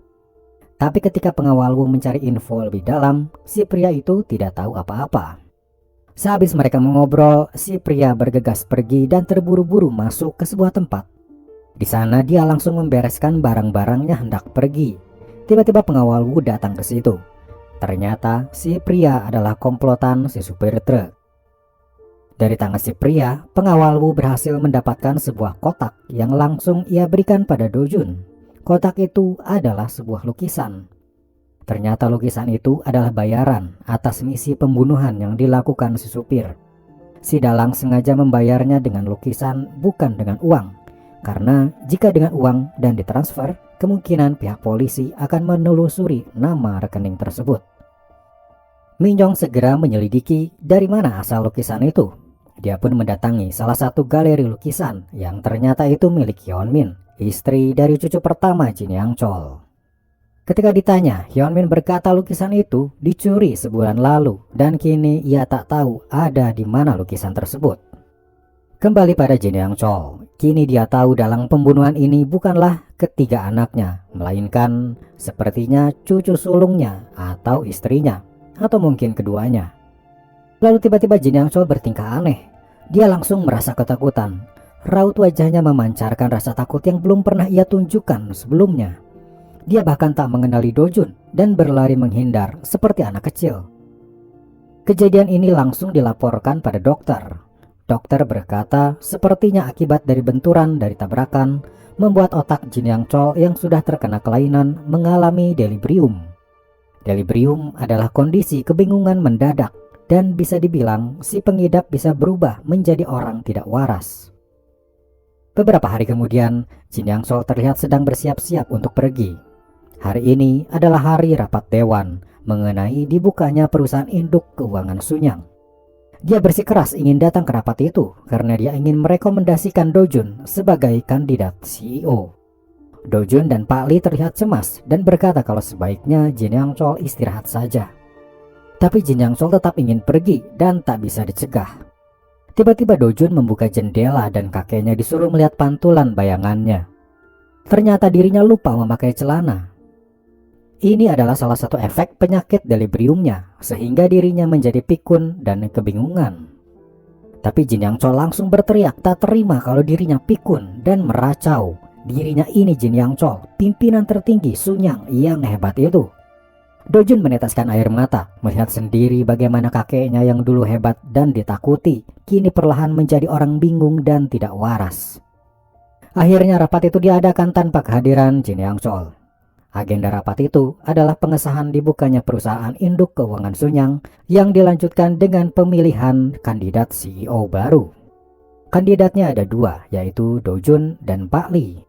Tapi ketika pengawal Wu mencari info lebih dalam, si pria itu tidak tahu apa-apa. Sehabis mereka mengobrol, si pria bergegas pergi dan terburu-buru masuk ke sebuah tempat. Di sana dia langsung membereskan barang-barangnya hendak pergi. Tiba-tiba pengawal Wu datang ke situ. Ternyata si pria adalah komplotan si supir truk. Dari tangan si pria, pengawal Wu berhasil mendapatkan sebuah kotak yang langsung ia berikan pada Dojun. Kotak itu adalah sebuah lukisan. Ternyata lukisan itu adalah bayaran atas misi pembunuhan yang dilakukan si supir. Si dalang sengaja membayarnya dengan lukisan bukan dengan uang. Karena jika dengan uang dan ditransfer, kemungkinan pihak polisi akan menelusuri nama rekening tersebut. Min Yong segera menyelidiki dari mana asal lukisan itu. Dia pun mendatangi salah satu galeri lukisan yang ternyata itu milik Hyunmin, istri dari cucu pertama Jin Yang Chol. Ketika ditanya, Hyunmin berkata lukisan itu dicuri sebulan lalu dan kini ia tak tahu ada di mana lukisan tersebut. Kembali pada Jin Yang Chol, kini dia tahu dalang pembunuhan ini bukanlah ketiga anaknya, melainkan sepertinya cucu sulungnya atau istrinya, atau mungkin keduanya. Lalu tiba-tiba Jin Yang Chol bertingkah aneh. Dia langsung merasa ketakutan. Raut wajahnya memancarkan rasa takut yang belum pernah ia tunjukkan sebelumnya. Dia bahkan tak mengenali Dojun dan berlari menghindar seperti anak kecil. Kejadian ini langsung dilaporkan pada dokter. Dokter berkata sepertinya akibat dari benturan dari tabrakan membuat otak Jin Yang Chol yang sudah terkena kelainan mengalami delirium. Delirium adalah kondisi kebingungan mendadak dan bisa dibilang si pengidap bisa berubah menjadi orang tidak waras. Beberapa hari kemudian, Jin Yang Chol terlihat sedang bersiap-siap untuk pergi. Hari ini adalah hari rapat dewan mengenai dibukanya perusahaan induk keuangan Sunyang. Dia bersikeras ingin datang ke rapat itu karena dia ingin merekomendasikan Dojun sebagai kandidat CEO. Dojun dan Pak Lee terlihat cemas dan berkata kalau sebaiknya Jin Yang Chol istirahat saja. Tapi Jin Yang Chol tetap ingin pergi dan tak bisa dicegah. Tiba-tiba Dojun membuka jendela dan kakeknya disuruh melihat pantulan bayangannya. Ternyata dirinya lupa memakai celana. Ini adalah salah satu efek penyakit deliriumnya, sehingga dirinya menjadi pikun dan kebingungan. Tapi Jin Yang Chol langsung berteriak tak terima kalau dirinya pikun dan meracau. Dirinya ini Jin Yang Chol, pimpinan tertinggi Sunyang yang hebat itu. Dojun meneteskan air mata, melihat sendiri bagaimana kakeknya yang dulu hebat dan ditakuti, kini perlahan menjadi orang bingung dan tidak waras. Akhirnya rapat itu diadakan tanpa kehadiran Jin Yang Chol. Agenda rapat itu adalah pengesahan dibukanya perusahaan induk keuangan Sunyang yang dilanjutkan dengan pemilihan kandidat CEO baru. Kandidatnya ada dua, yaitu Dojun dan Pak Lee.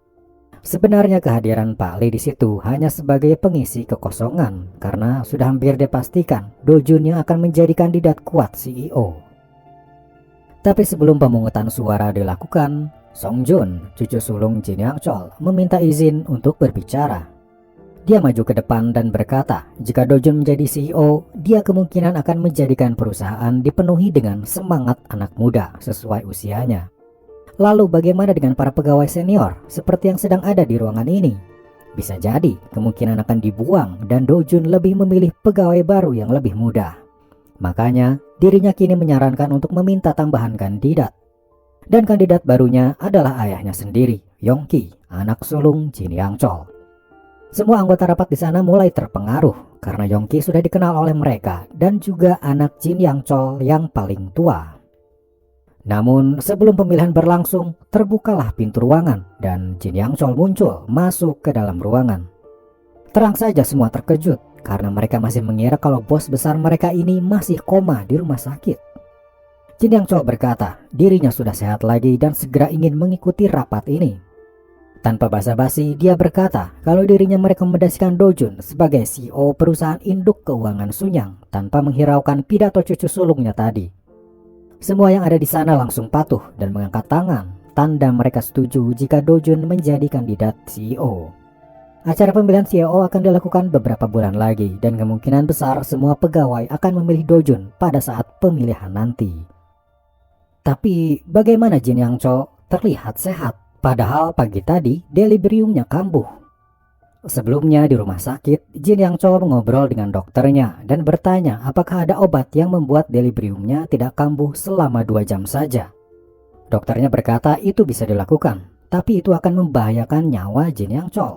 Sebenarnya kehadiran Pak Lee di situ hanya sebagai pengisi kekosongan karena sudah hampir dipastikan Dojun yang akan menjadi kandidat kuat CEO. Tapi sebelum pemungutan suara dilakukan, Song Jun, cucu sulung Jin Yang Chol, meminta izin untuk berbicara. Dia maju ke depan dan berkata, jika Dojun menjadi CEO, dia kemungkinan akan menjadikan perusahaan dipenuhi dengan semangat anak muda sesuai usianya. Lalu bagaimana dengan para pegawai senior seperti yang sedang ada di ruangan ini? Bisa jadi kemungkinan akan dibuang dan Dojun lebih memilih pegawai baru yang lebih muda. Makanya dirinya kini menyarankan untuk meminta tambahan kandidat. Dan kandidat barunya adalah ayahnya sendiri, Yongki, anak sulung Jin Yang Chol. Semua anggota rapat di sana mulai terpengaruh karena Yongki sudah dikenal oleh mereka dan juga anak Jin Yang Chol yang paling tua. Namun sebelum pemilihan berlangsung, terbukalah pintu ruangan dan Jin Yang Chol muncul masuk ke dalam ruangan. Terang saja semua terkejut karena mereka masih mengira kalau bos besar mereka ini masih koma di rumah sakit. Jin Yang Chol berkata dirinya sudah sehat lagi dan segera ingin mengikuti rapat ini. Tanpa basa-basi, dia berkata kalau dirinya merekomendasikan Dojun sebagai CEO perusahaan induk keuangan Sunyang tanpa menghiraukan pidato cucu sulungnya tadi. Semua yang ada di sana langsung patuh dan mengangkat tangan, tanda mereka setuju jika Dojun menjadi kandidat CEO. Acara pemilihan CEO akan dilakukan beberapa bulan lagi dan kemungkinan besar semua pegawai akan memilih Dojun pada saat pemilihan nanti. Tapi bagaimana Jin Yang Chol terlihat sehat? Padahal pagi tadi deliriumnya kambuh. Sebelumnya di rumah sakit, Jin Yang Chol mengobrol dengan dokternya dan bertanya apakah ada obat yang membuat deliriumnya tidak kambuh selama 2 jam saja. Dokternya berkata itu bisa dilakukan, tapi itu akan membahayakan nyawa Jin Yang Chol.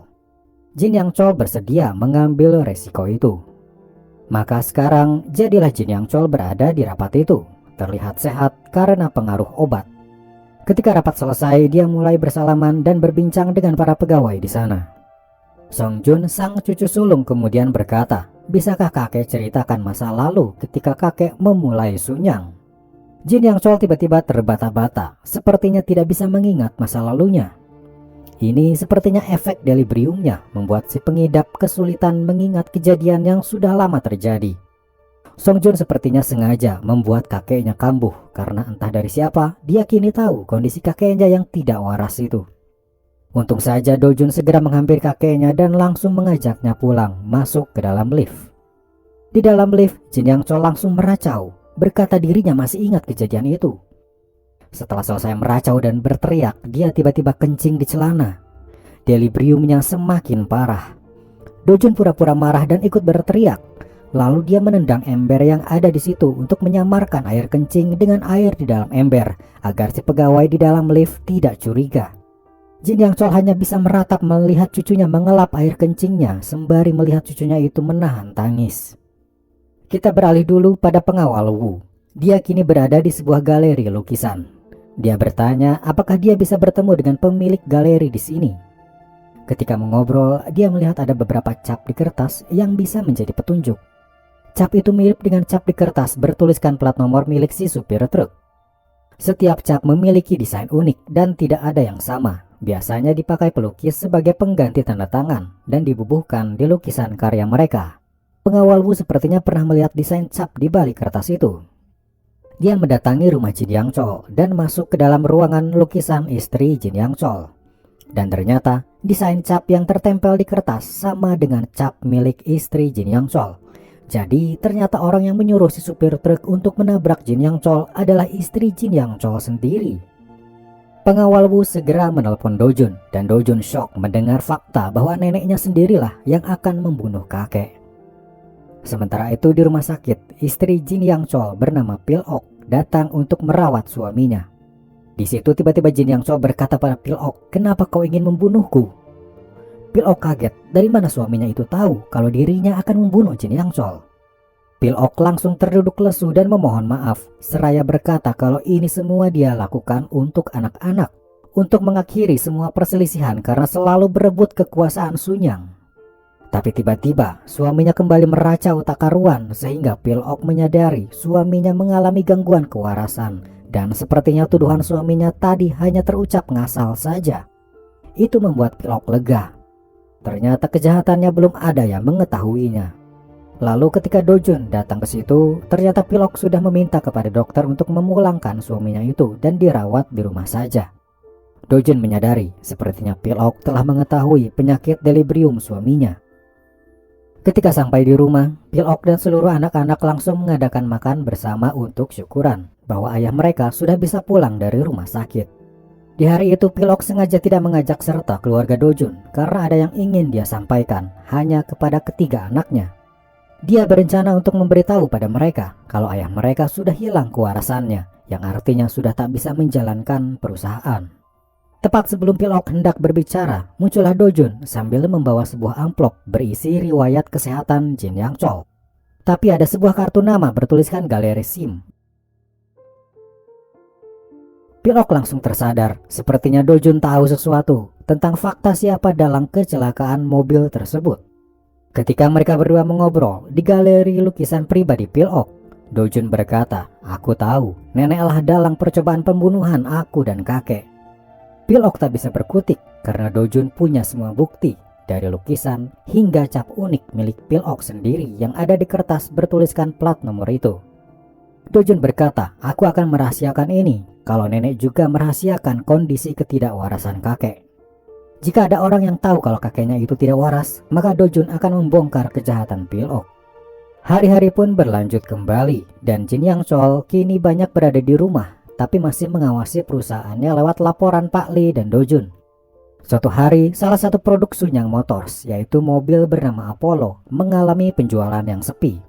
Jin Yang Chol bersedia mengambil resiko itu. Maka sekarang jadilah Jin Yang Chol berada di rapat itu, terlihat sehat karena pengaruh obat. Ketika rapat selesai, dia mulai bersalaman dan berbincang dengan para pegawai di sana. Song Jun, sang cucu sulung, kemudian berkata, bisakah kakek ceritakan masa lalu ketika kakek memulai Sunyang? Jin Yang Chol tiba-tiba terbata-bata, sepertinya tidak bisa mengingat masa lalunya. Ini sepertinya efek deliriumnya membuat si pengidap kesulitan mengingat kejadian yang sudah lama terjadi. Song Jun sepertinya sengaja membuat kakeknya kambuh karena entah dari siapa dia kini tahu kondisi kakeknya yang tidak waras itu. Untung saja Dojun segera menghampiri kakeknya dan langsung mengajaknya pulang masuk ke dalam lift. Di dalam lift, Jin Yang Chol langsung meracau, berkata dirinya masih ingat kejadian itu. Setelah selesai meracau dan berteriak, dia tiba-tiba kencing di celana. Deliriumnya semakin parah. Dojun pura-pura marah dan ikut berteriak. Lalu dia menendang ember yang ada di situ untuk menyamarkan air kencing dengan air di dalam ember agar si pegawai di dalam lift tidak curiga. Jin Yang Chol hanya bisa meratap melihat cucunya mengelap air kencingnya sembari melihat cucunya itu menahan tangis. Kita beralih dulu pada pengawal Wu. Dia kini berada di sebuah galeri lukisan. Dia bertanya apakah dia bisa bertemu dengan pemilik galeri di sini. Ketika mengobrol, dia melihat ada beberapa cap di kertas yang bisa menjadi petunjuk. Cap itu mirip dengan cap di kertas bertuliskan plat nomor milik si supir truk. Setiap cap memiliki desain unik dan tidak ada yang sama. Biasanya dipakai pelukis sebagai pengganti tanda tangan dan dibubuhkan di lukisan karya mereka. Pengawal Wu sepertinya pernah melihat desain cap di balik kertas itu. Dia mendatangi rumah Jin Yang Chol dan masuk ke dalam ruangan lukisan istri Jin Yang Chol. Dan ternyata desain cap yang tertempel di kertas sama dengan cap milik istri Jin Yang Chol. Jadi ternyata orang yang menyuruh si supir truk untuk menabrak Jin Yang Chol adalah istri Jin Yang Chol sendiri. Pengawal Wu segera menelpon Dojun dan Dojun shock mendengar fakta bahwa neneknya sendirilah yang akan membunuh kakek. Sementara itu di rumah sakit, istri Jin Yang Chol bernama Pil Ok datang untuk merawat suaminya. Di situ tiba-tiba Jin Yang Chol berkata pada Pil Ok, "Kenapa kau ingin membunuhku?" Pilok kaget dari mana suaminya itu tahu kalau dirinya akan membunuh Jin Yang Chol. Pilok langsung terduduk lesu dan memohon maaf, seraya berkata kalau ini semua dia lakukan untuk anak-anak, untuk mengakhiri semua perselisihan karena selalu berebut kekuasaan Sunyang. Tapi tiba-tiba suaminya kembali meracau tak karuan sehingga Pilok menyadari suaminya mengalami gangguan kewarasan dan sepertinya tuduhan suaminya tadi hanya terucap ngasal saja. Itu membuat Pilok lega. Ternyata kejahatannya belum ada yang mengetahuinya. Lalu ketika Dojun datang ke situ, ternyata Pilok sudah meminta kepada dokter untuk memulangkan suaminya itu dan dirawat di rumah saja. Dojun menyadari sepertinya Pilok telah mengetahui penyakit delirium suaminya. Ketika sampai di rumah, Pilok dan seluruh anak-anak langsung mengadakan makan bersama untuk syukuran bahwa ayah mereka sudah bisa pulang dari rumah sakit. Di hari itu Pilok sengaja tidak mengajak serta keluarga Dojun karena ada yang ingin dia sampaikan hanya kepada ketiga anaknya. Dia berencana untuk memberitahu pada mereka kalau ayah mereka sudah hilang kewarasannya, yang artinya sudah tak bisa menjalankan perusahaan. Tepat sebelum Pilok hendak berbicara, muncullah Dojun sambil membawa sebuah amplop berisi riwayat kesehatan Jin Yang Chol. Tapi ada sebuah kartu nama bertuliskan galeri SIM. Pilok langsung tersadar, sepertinya Dojun tahu sesuatu tentang fakta siapa dalang kecelakaan mobil tersebut. Ketika mereka berdua mengobrol di galeri lukisan pribadi Pilok, Dojun berkata, "Aku tahu, neneklah dalang percobaan pembunuhan aku dan kakek." Pilok tak bisa berkutik karena Dojun punya semua bukti, dari lukisan hingga cap unik milik Pilok sendiri yang ada di kertas bertuliskan plat nomor itu. Dojun berkata, "Aku akan merahasiakan ini kalau nenek juga merahasiakan kondisi ketidakwarasan kakek. Jika ada orang yang tahu kalau kakeknya itu tidak waras, maka Dojun akan membongkar kejahatan Pilok." Hari-hari pun berlanjut kembali dan Jin Yang Chol kini banyak berada di rumah tapi masih mengawasi perusahaannya lewat laporan Pak Lee dan Dojun. Suatu hari, salah satu produk Sunyang Motors, yaitu mobil bernama Apollo, mengalami penjualan yang sepi.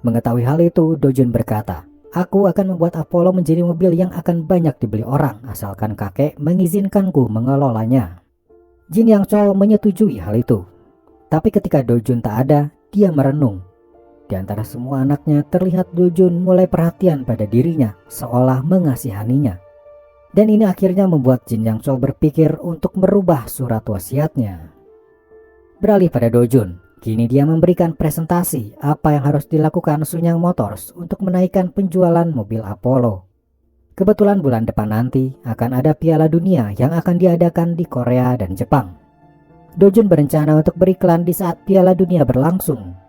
Mengetahui hal itu, Dojun berkata, "Aku akan membuat Apollo menjadi mobil yang akan banyak dibeli orang asalkan kakek mengizinkanku mengelolanya." Jin Yang Chol menyetujui hal itu. Tapi ketika Dojun tak ada, dia merenung. Di antara semua anaknya terlihat Dojun mulai perhatian pada dirinya, seolah mengasihaninya. Dan ini akhirnya membuat Jin Yang Chol berpikir untuk merubah surat wasiatnya. Beralih pada Dojun, kini dia memberikan presentasi apa yang harus dilakukan Sunyang Motors untuk menaikkan penjualan mobil Apollo. Kebetulan bulan depan nanti akan ada Piala Dunia yang akan diadakan di Korea dan Jepang. Dojun berencana untuk beriklan di saat Piala Dunia berlangsung.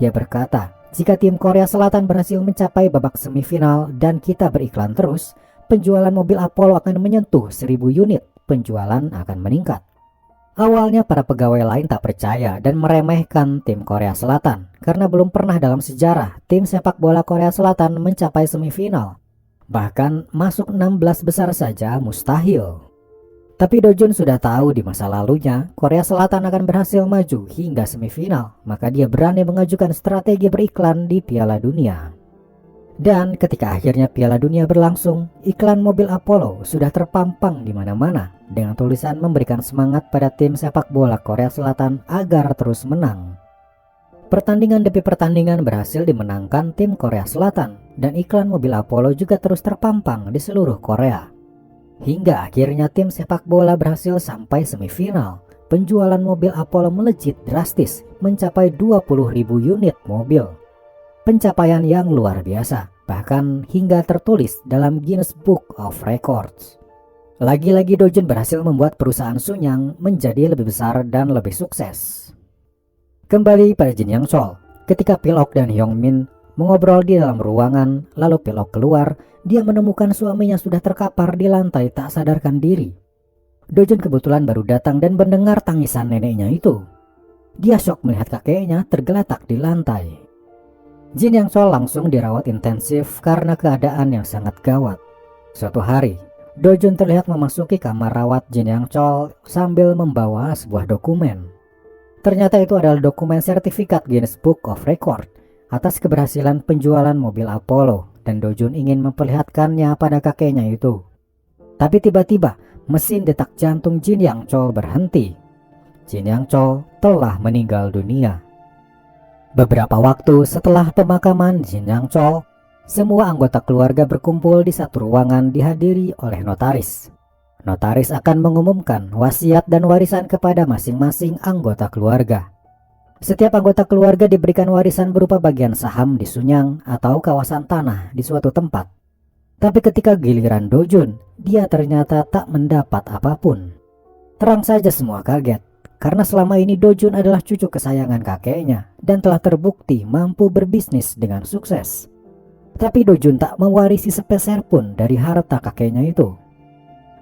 Dia berkata, "Jika tim Korea Selatan berhasil mencapai babak semifinal dan kita beriklan terus, penjualan mobil Apollo akan menyentuh 1000 unit, penjualan akan meningkat." Awalnya para pegawai lain tak percaya dan meremehkan tim Korea Selatan karena belum pernah dalam sejarah tim sepak bola Korea Selatan mencapai semifinal. Bahkan masuk 16 besar saja mustahil. Tapi Dojun sudah tahu di masa lalunya Korea Selatan akan berhasil maju hingga semifinal, maka dia berani mengajukan strategi beriklan di Piala Dunia. Dan ketika akhirnya Piala Dunia berlangsung, iklan mobil Apollo sudah terpampang di mana-mana dengan tulisan memberikan semangat pada tim sepak bola Korea Selatan agar terus menang. Pertandingan demi pertandingan berhasil dimenangkan tim Korea Selatan dan iklan mobil Apollo juga terus terpampang di seluruh Korea. Hingga akhirnya tim sepak bola berhasil sampai semifinal. Penjualan mobil Apollo melejit drastis mencapai 20.000 unit mobil. Pencapaian yang luar biasa, bahkan hingga tertulis dalam Guinness Book of Records. Lagi-lagi Dojun berhasil membuat perusahaan Sunyang menjadi lebih besar dan lebih sukses. Kembali pada Jin Yang Chol, ketika Pilok dan Hyung Min mengobrol di dalam ruangan, lalu Pilok keluar, dia menemukan suaminya sudah terkapar di lantai tak sadarkan diri. Dojun kebetulan baru datang dan mendengar tangisan neneknya itu. Dia syok melihat kakeknya tergeletak di lantai. Jin Yang Chol langsung dirawat intensif karena keadaan yang sangat gawat. Suatu hari, Dojun terlihat memasuki kamar rawat Jin Yang Chol sambil membawa sebuah dokumen. Ternyata itu adalah dokumen sertifikat Guinness Book of Record atas keberhasilan penjualan mobil Apollo dan Dojun ingin memperlihatkannya pada kakeknya itu. Tapi tiba-tiba mesin detak jantung Jin Yang Chol berhenti. Jin Yang Chol telah meninggal dunia. Beberapa waktu setelah pemakaman Jin Yang Chol, semua anggota keluarga berkumpul di satu ruangan dihadiri oleh notaris. Notaris akan mengumumkan wasiat dan warisan kepada masing-masing anggota keluarga. Setiap anggota keluarga diberikan warisan berupa bagian saham di Sunyang atau kawasan tanah di suatu tempat. Tapi ketika giliran Dojun, dia ternyata tak mendapat apapun. Terang saja semua kaget, karena selama ini Dojun adalah cucu kesayangan kakeknya dan telah terbukti mampu berbisnis dengan sukses. Tapi Dojun tak mewarisi sepeser pun dari harta kakeknya itu.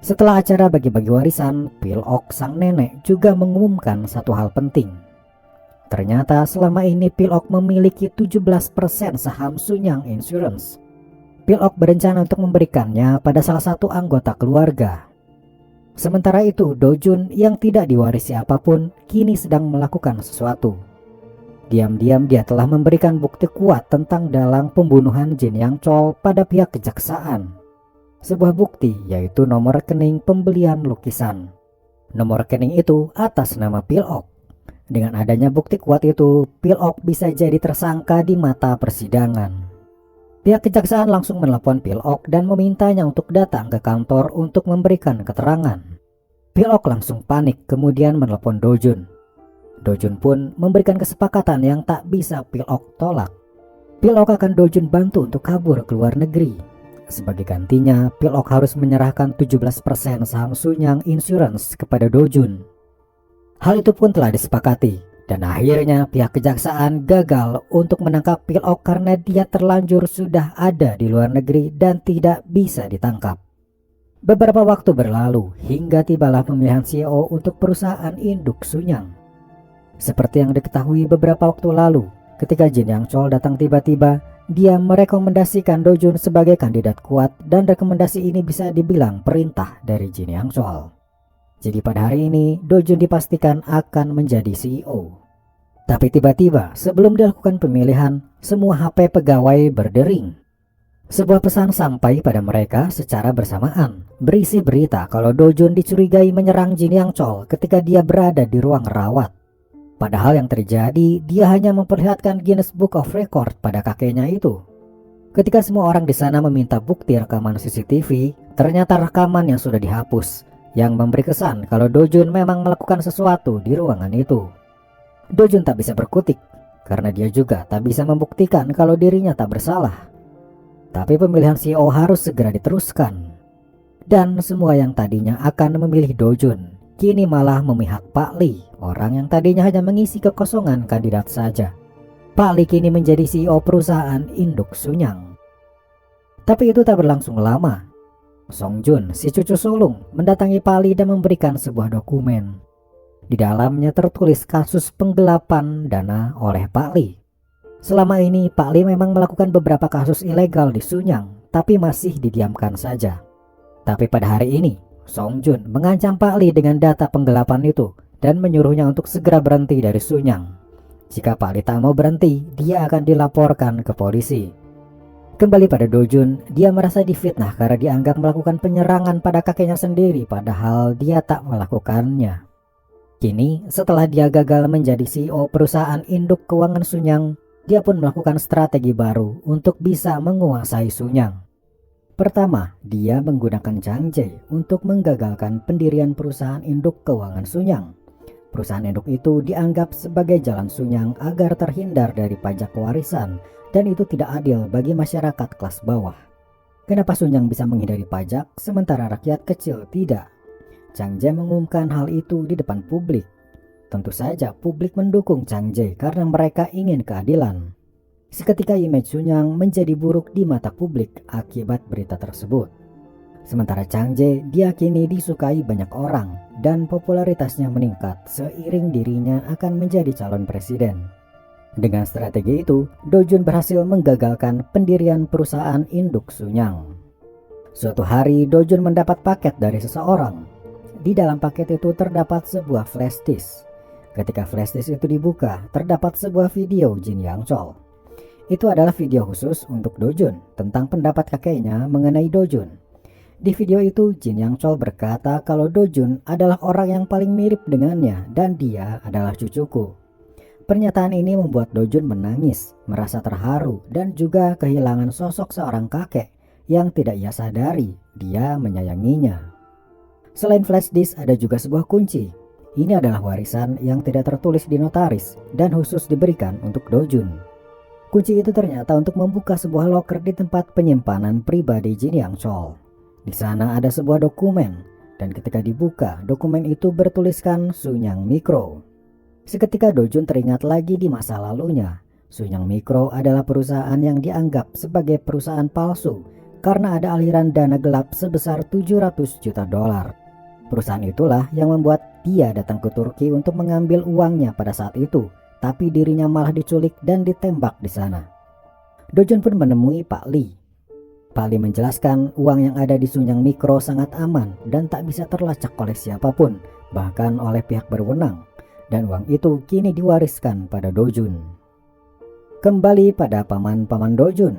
Setelah acara bagi-bagi warisan, Pil-ok sang nenek juga mengumumkan satu hal penting. Ternyata selama ini Pil-ok memiliki 17% saham Sunyang Insurance. Pil-ok berencana untuk memberikannya pada salah satu anggota keluarga. Sementara itu, Dojun yang tidak diwarisi apapun kini sedang melakukan sesuatu. Diam-diam dia telah memberikan bukti kuat tentang dalang pembunuhan Jin Yang Chol pada pihak kejaksaan. Sebuah bukti yaitu nomor rekening pembelian lukisan. Nomor rekening itu atas nama Pil-ok. Dengan adanya bukti kuat itu, Pil-ok bisa jadi tersangka di mata persidangan. Pihak kejaksaan langsung menelepon Pil-ok dan memintanya untuk datang ke kantor untuk memberikan keterangan. Pil-ok langsung panik kemudian menelepon Dojun. Dojun pun memberikan kesepakatan yang tak bisa Pil-ok tolak. Pil-ok akan Dojun bantu untuk kabur ke luar negeri. Sebagai gantinya, Pil-ok harus menyerahkan 17% saham Sunyang Insurance kepada Dojun. Hal itu pun telah disepakati, dan akhirnya pihak kejaksaan gagal untuk menangkap Pil-ok karena dia terlanjur sudah ada di luar negeri dan tidak bisa ditangkap. Beberapa waktu berlalu hingga tibalah pemilihan CEO untuk perusahaan induk Sunyang. Seperti yang diketahui beberapa waktu lalu, ketika Jin Yang Chol datang tiba-tiba, dia merekomendasikan Dojun sebagai kandidat kuat dan rekomendasi ini bisa dibilang perintah dari Jin Yang Chol. Jadi pada hari ini Dojun dipastikan akan menjadi CEO. Tapi tiba-tiba sebelum dilakukan pemilihan, semua HP pegawai berdering. Sebuah pesan sampai pada mereka secara bersamaan, berisi berita kalau Dojun dicurigai menyerang Jin Yang Chol ketika dia berada di ruang rawat. Padahal yang terjadi, dia hanya memperlihatkan Guinness Book of Record pada kakeknya itu. Ketika semua orang di sana meminta bukti rekaman CCTV, ternyata rekaman yang sudah dihapus, yang memberi kesan kalau Dojun memang melakukan sesuatu di ruangan itu. Dojun tak bisa berkutik, karena dia juga tak bisa membuktikan kalau dirinya tak bersalah. Tapi pemilihan CEO harus segera diteruskan. Dan semua yang tadinya akan memilih Dojun, kini malah memihak Pak Lee, orang yang tadinya hanya mengisi kekosongan kandidat saja. Pak Lee kini menjadi CEO perusahaan induk Sunyang. Tapi itu tak berlangsung lama. Song Jun, si cucu sulung, mendatangi Pak Lee dan memberikan sebuah dokumen. Di dalamnya tertulis kasus penggelapan dana oleh Pak Lee. Selama ini Pak Lee memang melakukan beberapa kasus ilegal di Sunyang, tapi masih didiamkan saja. Tapi pada hari ini, Song Jun mengancam Pak Lee dengan data penggelapan itu dan menyuruhnya untuk segera berhenti dari Sunyang. Jika Pak Lee tak mau berhenti, dia akan dilaporkan ke polisi. Kembali pada Dojun, dia merasa difitnah karena dianggap melakukan penyerangan pada kakeknya sendiri padahal dia tak melakukannya. Kini, setelah dia gagal menjadi CEO perusahaan induk keuangan Sunyang, dia pun melakukan strategi baru untuk bisa menguasai Sunyang. Pertama, dia menggunakan Chang Jae untuk menggagalkan pendirian perusahaan induk keuangan Sunyang. Perusahaan induk itu dianggap sebagai jalan Sunyang agar terhindar dari pajak warisan, dan itu tidak adil bagi masyarakat kelas bawah. Kenapa Sunyang bisa menghindari pajak sementara rakyat kecil tidak? Chang Jae mengumumkan hal itu di depan publik. Tentu saja publik mendukung Chang Jae karena mereka ingin keadilan. Seketika image Sunyang menjadi buruk di mata publik akibat berita tersebut. Sementara Chang Jae diyakini disukai banyak orang dan popularitasnya meningkat seiring dirinya akan menjadi calon presiden. Dengan strategi itu, Dojun berhasil menggagalkan pendirian perusahaan induk Sunyang. Suatu hari Dojun mendapat paket dari seseorang. Di dalam paket itu terdapat sebuah flash disk. Ketika flash disk itu dibuka, terdapat sebuah video Jin Yang Chol. Itu adalah video khusus untuk Dojun tentang pendapat kakeknya mengenai Dojun. Di video itu, Jin Yang Chol berkata kalau Dojun adalah orang yang paling mirip dengannya dan dia adalah cucuku. Pernyataan ini membuat Dojun menangis, merasa terharu, dan juga kehilangan sosok seorang kakek yang tidak ia sadari dia menyayanginya. Selain flash disk, ada juga sebuah kunci. Ini adalah warisan yang tidak tertulis di notaris dan khusus diberikan untuk Dojun. Kunci itu ternyata untuk membuka sebuah loker di tempat penyimpanan pribadi Jin Yang Chol. Di sana ada sebuah dokumen, dan ketika dibuka, dokumen itu bertuliskan Sunyang Mikro. Seketika Dojun teringat lagi di masa lalunya. Sunyang Mikro adalah perusahaan yang dianggap sebagai perusahaan palsu karena ada aliran dana gelap sebesar 700 juta dolar. Perusahaan itulah yang membuat dia datang ke Turki untuk mengambil uangnya pada saat itu, tapi dirinya malah diculik dan ditembak di sana. Dojun pun menemui Pak Lee. Pak Lee menjelaskan uang yang ada di Sunyang Mikro sangat aman dan tak bisa terlacak oleh siapapun, bahkan oleh pihak berwenang. Dan uang itu kini diwariskan pada Dojun. Kembali pada paman-paman Dojun.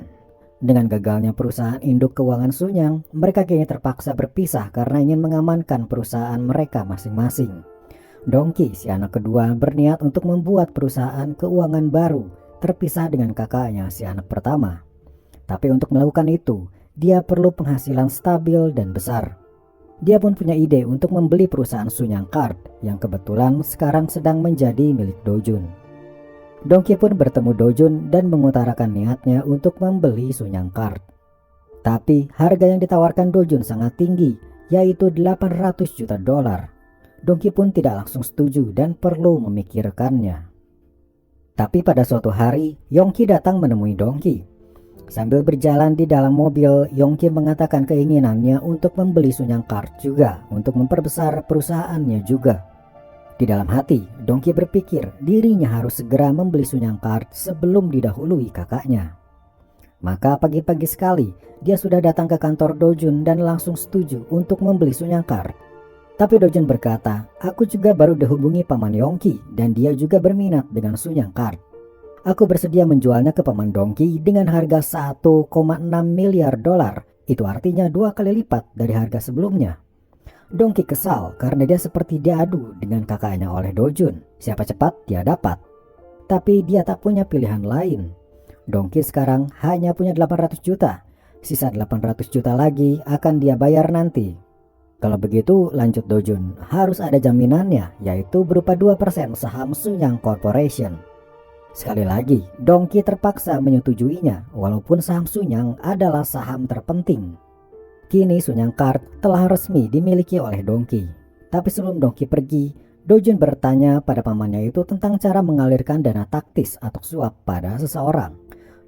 Dengan gagalnya perusahaan induk keuangan Sunyang, mereka kini terpaksa berpisah karena ingin mengamankan perusahaan mereka masing-masing. Dongki, si anak kedua, berniat untuk membuat perusahaan keuangan baru, terpisah dengan kakaknya, si anak pertama. Tapi untuk melakukan itu, dia perlu penghasilan stabil dan besar. Dia pun punya ide untuk membeli perusahaan Sunyang Card yang kebetulan sekarang sedang menjadi milik Dojun. Dongki pun bertemu Dojun dan mengutarakan niatnya untuk membeli Sunyang Card. Tapi harga yang ditawarkan Dojun sangat tinggi, yaitu 800 juta dolar. Dongki pun tidak langsung setuju dan perlu memikirkannya. Tapi pada suatu hari, Yongki datang menemui Dongki. Sambil berjalan di dalam mobil, Yongki mengatakan keinginannya untuk membeli Sunyang Card juga untuk memperbesar perusahaannya juga. Di dalam hati, Dongki berpikir dirinya harus segera membeli Sunyang Card sebelum didahului kakaknya. Maka pagi-pagi sekali, dia sudah datang ke kantor Dojun dan langsung setuju untuk membeli Sunyang Card. Tapi Dojun berkata, aku juga baru dihubungi paman Yongki dan dia juga berminat dengan Sunyang Card. Aku bersedia menjualnya ke paman Dongki dengan harga 1,6 miliar dolar. Itu artinya 2 kali lipat dari harga sebelumnya. Dongki kesal karena dia seperti diadu dengan kakaknya oleh Dojun. Siapa cepat dia dapat. Tapi dia tak punya pilihan lain. Dongki sekarang hanya punya 800 juta. Sisa 800 juta lagi akan dia bayar nanti. Kalau begitu, lanjut Dojun, harus ada jaminannya, yaitu berupa 2% saham Sunyang Corporation. Sekali lagi, Dongki terpaksa menyetujuinya walaupun saham Sunyang adalah saham terpenting. Kini Sunyang Card telah resmi dimiliki oleh Dongki. Tapi sebelum Dongki pergi, Dojun bertanya pada pamannya itu tentang cara mengalirkan dana taktis atau suap pada seseorang.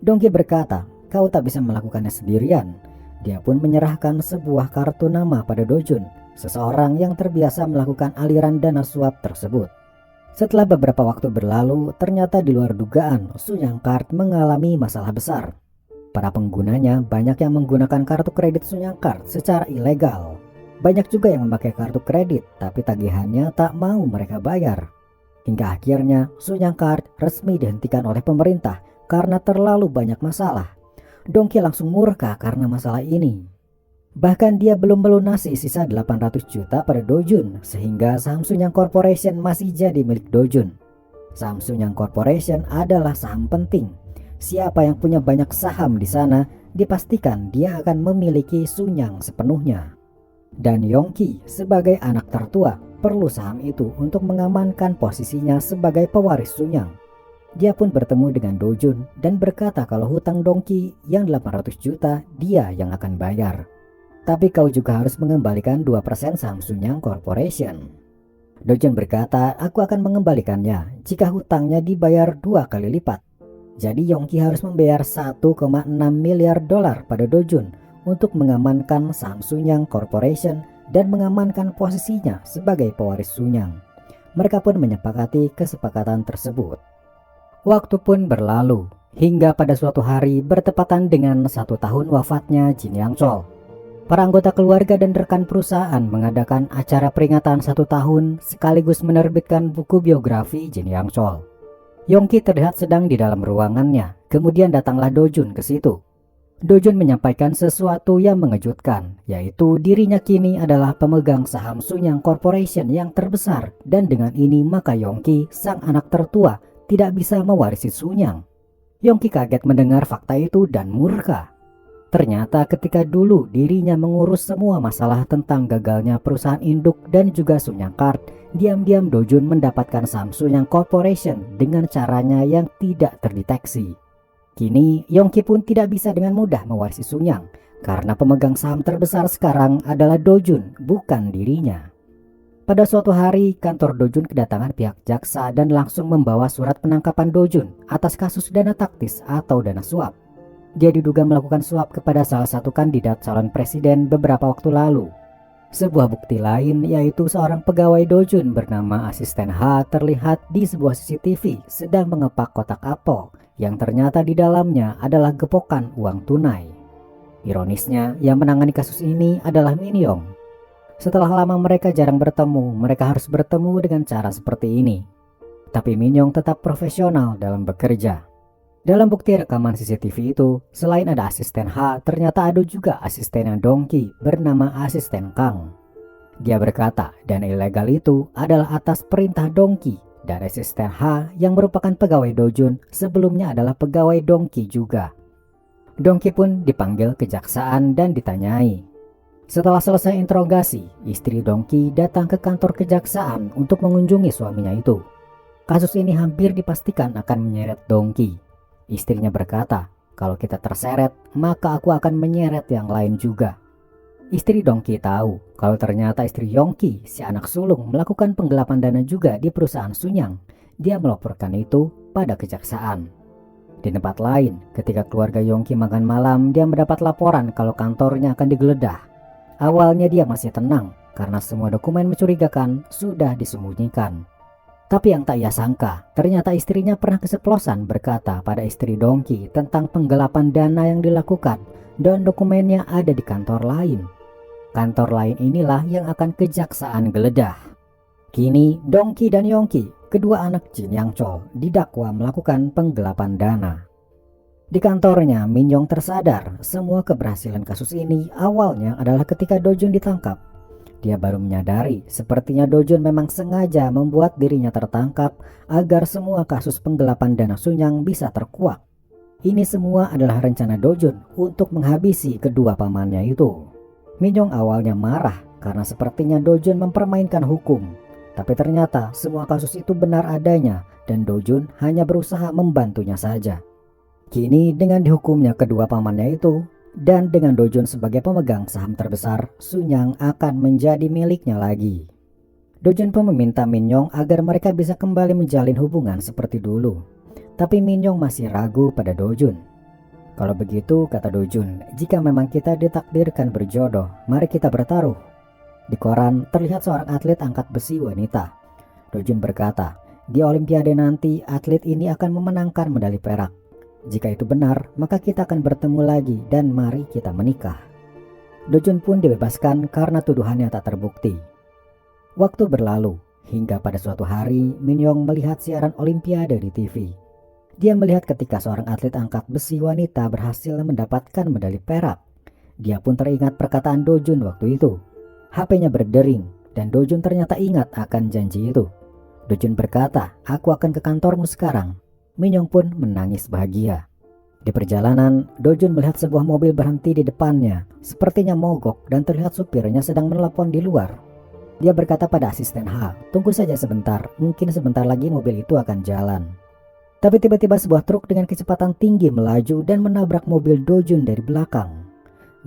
Dongki berkata, kau tak bisa melakukannya sendirian. Dia pun menyerahkan sebuah kartu nama pada Dojun, seseorang yang terbiasa melakukan aliran dana suap tersebut. Setelah beberapa waktu berlalu, ternyata di luar dugaan, Sunyang Card mengalami masalah besar. Para penggunanya banyak yang menggunakan kartu kredit Sunyang Card secara ilegal. Banyak juga yang memakai kartu kredit, tapi tagihannya tak mau mereka bayar. Hingga akhirnya, Sunyang Card resmi dihentikan oleh pemerintah karena terlalu banyak masalah. Dongki langsung murka karena masalah ini. Bahkan dia belum melunasi sisa 800 juta pada Dojun, sehingga saham Sunyang Corporation masih jadi milik Dojun. Saham Sunyang Corporation adalah saham penting. Siapa yang punya banyak saham di sana, dipastikan dia akan memiliki Sunyang sepenuhnya. Dan Yongki sebagai anak tertua perlu saham itu untuk mengamankan posisinya sebagai pewaris Sunyang. Dia pun bertemu dengan Dojun dan berkata kalau hutang Dongki yang 800 juta dia yang akan bayar. Tapi kau juga harus mengembalikan 2% saham Sunyang Corporation. Dojun berkata, aku akan mengembalikannya jika hutangnya dibayar 2 kali lipat. Jadi Yongki harus membayar 1,6 miliar dolar pada Dojun untuk mengamankan saham Sunyang Corporation dan mengamankan posisinya sebagai pewaris Sunyang. Mereka pun menyepakati kesepakatan tersebut. Waktu pun berlalu, hingga pada suatu hari bertepatan dengan 1 tahun wafatnya Jin Yang Chol. Para anggota keluarga dan rekan perusahaan mengadakan acara peringatan 1 tahun sekaligus menerbitkan buku biografi Jin Yang Chol. Yongki terlihat sedang di dalam ruangannya, kemudian datanglah Dojun ke situ. Dojun menyampaikan sesuatu yang mengejutkan, yaitu dirinya kini adalah pemegang saham Sunyang Corporation yang terbesar, dan dengan ini maka Yongki, sang anak tertua, tidak bisa mewarisi Sunyang. Yongki kaget mendengar fakta itu dan murka. Ternyata ketika dulu dirinya mengurus semua masalah tentang gagalnya perusahaan induk dan juga Sunyang Card, diam-diam Dojun mendapatkan saham Sunyang Corporation dengan caranya yang tidak terdeteksi. Kini Yongki pun tidak bisa dengan mudah mewarisi Sunyang karena pemegang saham terbesar sekarang adalah Dojun, bukan dirinya. Pada suatu hari, kantor Dojun kedatangan pihak jaksa dan langsung membawa surat penangkapan Dojun atas kasus dana taktis atau dana suap. Dia diduga melakukan suap kepada salah satu kandidat calon presiden beberapa waktu lalu. Sebuah bukti lain yaitu seorang pegawai Dojun bernama Asisten H terlihat di sebuah CCTV sedang mengepak kotak apel yang ternyata di dalamnya adalah gepokan uang tunai. Ironisnya, yang menangani kasus ini adalah Min Yong. Setelah lama mereka jarang bertemu, mereka harus bertemu dengan cara seperti ini. Tapi Min Yong tetap profesional dalam bekerja. Dalam bukti rekaman CCTV itu, selain ada asisten H, ternyata ada juga asistennya Dongki bernama asisten Kang. Dia berkata, dana ilegal itu adalah atas perintah Dongki, dan asisten H yang merupakan pegawai Dojun sebelumnya adalah pegawai Dongki juga. Dongki pun dipanggil kejaksaan dan ditanyai. Setelah selesai interogasi, istri Dongki datang ke kantor kejaksaan untuk mengunjungi suaminya itu. Kasus ini hampir dipastikan akan menyeret Dongki. Istrinya berkata, kalau kita terseret, maka aku akan menyeret yang lain juga. Istri Dongki tahu kalau ternyata istri Yongki, si anak sulung, melakukan penggelapan dana juga di perusahaan Sunyang. Dia melaporkan itu pada kejaksaan. Di tempat lain, ketika keluarga Yongki makan malam, dia mendapat laporan kalau kantornya akan digeledah. Awalnya dia masih tenang karena semua dokumen mencurigakan sudah disembunyikan. Tapi yang tak ia sangka, ternyata istrinya pernah keceplosan berkata pada istri Dongki tentang penggelapan dana yang dilakukan dan dokumennya ada di kantor lain. Kantor lain inilah yang akan kejaksaan geledah. Kini Dongki dan Yongki, kedua anak Jin Yang Chol, didakwa melakukan penggelapan dana. Di kantornya, Min Yong tersadar semua keberhasilan kasus ini awalnya adalah ketika Dojun ditangkap. Dia baru menyadari sepertinya Dojun memang sengaja membuat dirinya tertangkap agar semua kasus penggelapan dana Sunyang bisa terkuak. Ini semua adalah rencana Dojun untuk menghabisi kedua pamannya itu. Min Yong awalnya marah karena sepertinya Dojun mempermainkan hukum. Tapi ternyata semua kasus itu benar adanya dan Dojun hanya berusaha membantunya saja. Kini dengan dihukumnya kedua pamannya itu dan dengan Dojun sebagai pemegang saham terbesar, Sunyang akan menjadi miliknya lagi. Dojun pun meminta Min Yong agar mereka bisa kembali menjalin hubungan seperti dulu. Tapi Min Yong masih ragu pada Dojun. Kalau begitu, kata Dojun, jika memang kita ditakdirkan berjodoh, mari kita bertaruh. Di koran terlihat seorang atlet angkat besi wanita. Dojun berkata, di Olimpiade nanti atlet ini akan memenangkan medali perak. Jika itu benar, maka kita akan bertemu lagi dan mari kita menikah. Dojun pun dibebaskan karena tuduhannya tak terbukti. Waktu berlalu, hingga pada suatu hari Min Yong melihat siaran Olimpiade di TV. Dia melihat ketika seorang atlet angkat besi wanita berhasil mendapatkan medali perak. Dia pun teringat perkataan Dojun waktu itu. HP-nya berdering dan Dojun ternyata ingat akan janji itu. Dojun berkata, aku akan ke kantormu sekarang. Min Yong pun menangis bahagia. Di perjalanan, Dojun melihat sebuah mobil berhenti di depannya. Sepertinya mogok dan terlihat supirnya sedang menelepon di luar. Dia berkata pada asisten H, tunggu saja sebentar, mungkin sebentar lagi mobil itu akan jalan. Tapi tiba-tiba sebuah truk dengan kecepatan tinggi melaju dan menabrak mobil Dojun dari belakang.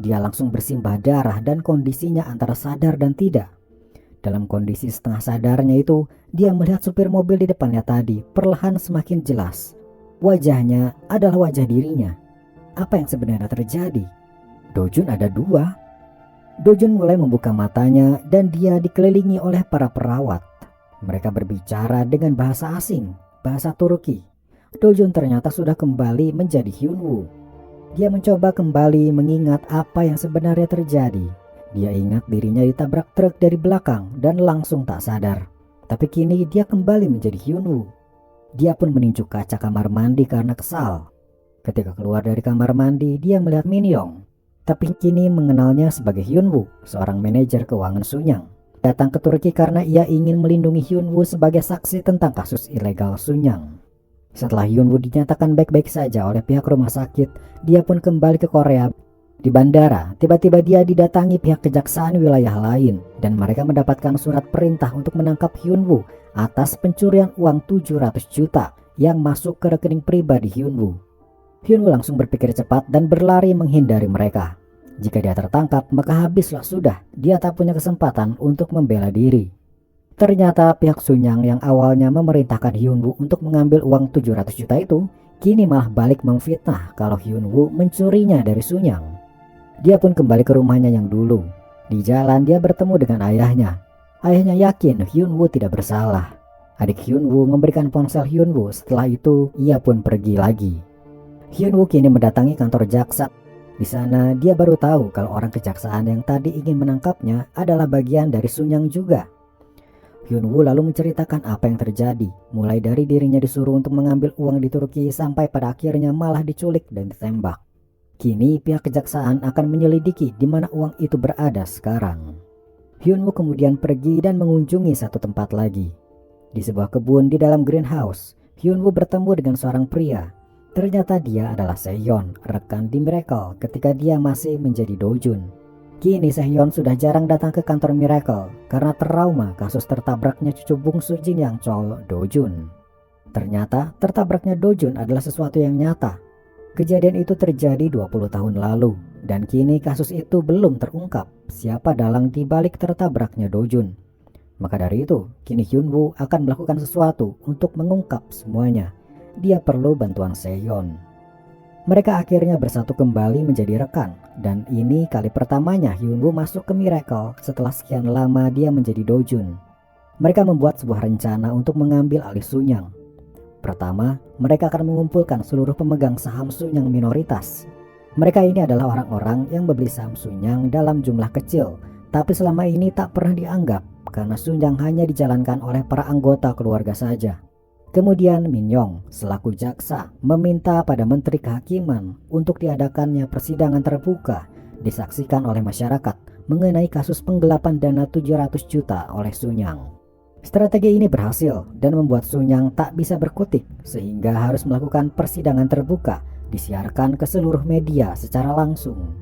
Dia langsung bersimbah darah dan kondisinya antara sadar dan tidak. Dalam kondisi setengah sadarnya itu, dia melihat supir mobil di depannya tadi perlahan semakin jelas. Wajahnya adalah wajah dirinya. Apa yang sebenarnya terjadi? Dojun ada dua. Dojun mulai membuka matanya dan dia dikelilingi oleh para perawat. Mereka berbicara dengan bahasa asing, bahasa Turki. Dojun ternyata sudah kembali menjadi Hyunwoo. Dia mencoba kembali mengingat apa yang sebenarnya terjadi. Dia ingat dirinya ditabrak truk dari belakang dan langsung tak sadar. Tapi kini dia kembali menjadi Hyunwoo. Dia pun meninju kaca kamar mandi karena kesal. Ketika keluar dari kamar mandi, dia melihat Min Yong, tapi kini mengenalnya sebagai Hyun Woo, seorang manajer keuangan Sunyang. Datang ke Turki karena ia ingin melindungi Hyun Woo sebagai saksi tentang kasus ilegal Sunyang. Setelah Hyun Woo dinyatakan baik-baik saja oleh pihak rumah sakit, dia pun kembali ke Korea. Di bandara, tiba-tiba dia didatangi pihak kejaksaan wilayah lain dan mereka mendapatkan surat perintah untuk menangkap Hyun Woo atas pencurian uang 700 juta yang masuk ke rekening pribadi Hyun Woo. Hyun Woo langsung berpikir cepat dan berlari menghindari mereka. Jika dia tertangkap, maka habislah sudah, dia tak punya kesempatan untuk membela diri. Ternyata pihak Sunyang yang awalnya memerintahkan Hyun Woo untuk mengambil uang 700 juta itu, kini malah balik memfitnah kalau Hyun Woo mencurinya dari Sunyang. Dia pun kembali ke rumahnya yang dulu. Di jalan dia bertemu dengan ayahnya. Ayahnya yakin Hyun Woo tidak bersalah. Adik Hyun Woo memberikan ponsel Hyun Woo, setelah itu ia pun pergi lagi. Hyun Woo kini mendatangi kantor jaksa. Di sana dia baru tahu kalau orang kejaksaan yang tadi ingin menangkapnya adalah bagian dari Sunyang juga. Hyun Woo lalu menceritakan apa yang terjadi, mulai dari dirinya disuruh untuk mengambil uang di Turki sampai pada akhirnya malah diculik dan ditembak. Kini pihak kejaksaan akan menyelidiki di mana uang itu berada sekarang. Hyun Woo kemudian pergi dan mengunjungi satu tempat lagi. Di sebuah kebun di dalam greenhouse, Hyun Woo bertemu dengan seorang pria. Ternyata dia adalah Sehyeon, rekan di Miracle ketika dia masih menjadi Dojun. Kini Sehyeon sudah jarang datang ke kantor Miracle karena trauma kasus tertabraknya cucu bungsu Jin Yang Chol, Dojun. Ternyata tertabraknya Dojun adalah sesuatu yang nyata. Kejadian itu terjadi 20 tahun lalu dan kini kasus itu belum terungkap siapa dalang di balik tertabraknya Dojun. Maka dari itu, kini Hyun Woo akan melakukan sesuatu untuk mengungkap semuanya. Dia perlu bantuan Sehyeon. Mereka akhirnya bersatu kembali menjadi rekan, dan ini kali pertamanya Hyun Woo masuk ke Miracle setelah sekian lama dia menjadi Dojun. Mereka membuat sebuah rencana untuk mengambil alih Sunyang. Pertama, mereka akan mengumpulkan seluruh pemegang saham Sunyang minoritas. Mereka ini adalah orang-orang yang membeli saham Sunyang dalam jumlah kecil, tapi selama ini tak pernah dianggap karena Sunyang hanya dijalankan oleh para anggota keluarga saja. Kemudian Min Yong selaku jaksa meminta pada Menteri Kehakiman untuk diadakannya persidangan terbuka disaksikan oleh masyarakat mengenai kasus penggelapan dana 700 juta oleh Sunyang. Strategi ini berhasil dan membuat Sunyang tak bisa berkutik sehingga harus melakukan persidangan terbuka disiarkan ke seluruh media secara langsung.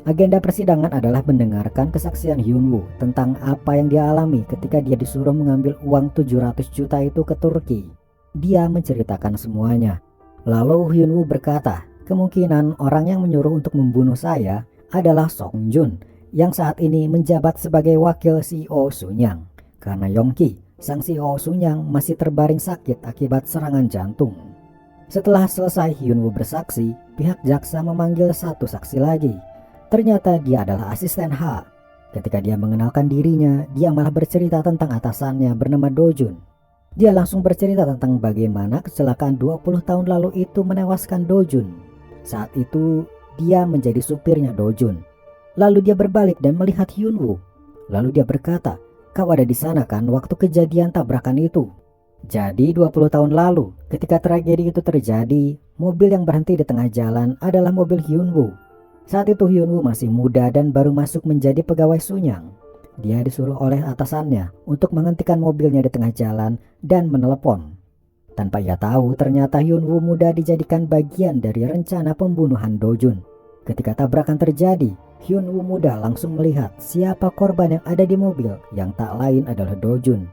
Agenda persidangan adalah mendengarkan kesaksian Hyun Woo tentang apa yang dia alami ketika dia disuruh mengambil uang 700 juta itu ke Turki. Dia menceritakan semuanya. Lalu Hyun Woo berkata, kemungkinan orang yang menyuruh untuk membunuh saya adalah Song Jun yang saat ini menjabat sebagai wakil CEO Sunyang. Karena Yongki, sang CEO Sunyang masih terbaring sakit akibat serangan jantung. Setelah selesai Hyun Woo bersaksi, pihak jaksa memanggil satu saksi lagi. Ternyata dia adalah asisten H. Ketika dia mengenalkan dirinya, dia malah bercerita tentang atasannya bernama Dojun. Dia langsung bercerita tentang bagaimana kecelakaan 20 tahun lalu itu menewaskan Dojun. Saat itu dia menjadi supirnya Dojun. Lalu dia berbalik dan melihat Hyun Woo. Lalu dia berkata, kau ada di sana kan waktu kejadian tabrakan itu? Jadi 20 tahun lalu ketika tragedi itu terjadi, mobil yang berhenti di tengah jalan adalah mobil Hyun Woo. Saat itu Hyun Woo masih muda dan baru masuk menjadi pegawai Sunyang. Dia disuruh oleh atasannya untuk menghentikan mobilnya di tengah jalan dan menelepon. Tanpa ia tahu, ternyata Hyun Woo muda dijadikan bagian dari rencana pembunuhan Dojun. Ketika tabrakan terjadi, Hyun Woo muda langsung melihat siapa korban yang ada di mobil yang tak lain adalah Dojun.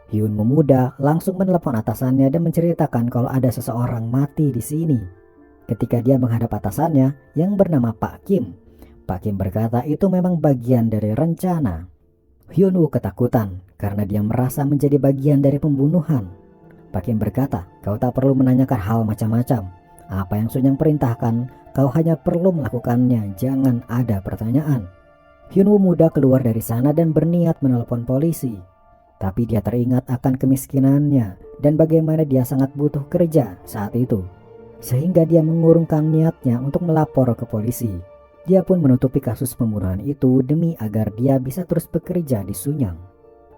Hyun Woo muda langsung menelepon atasannya dan menceritakan kalau ada seseorang mati di sini. Ketika dia menghadap atasannya yang bernama Pak Kim, Pak Kim berkata itu memang bagian dari rencana. Hyun Woo ketakutan karena dia merasa menjadi bagian dari pembunuhan. Pak Kim berkata, kau tak perlu menanyakan hal macam-macam. Apa yang Sunyang perintahkan, kau hanya perlu melakukannya, jangan ada pertanyaan. Hyun Woo muda keluar dari sana dan berniat menelpon polisi. Tapi dia teringat akan kemiskinannya dan bagaimana dia sangat butuh kerja saat itu. Sehingga dia mengurungkan niatnya untuk melapor ke polisi. Dia pun menutupi kasus pembunuhan itu demi agar dia bisa terus bekerja di Sunyang.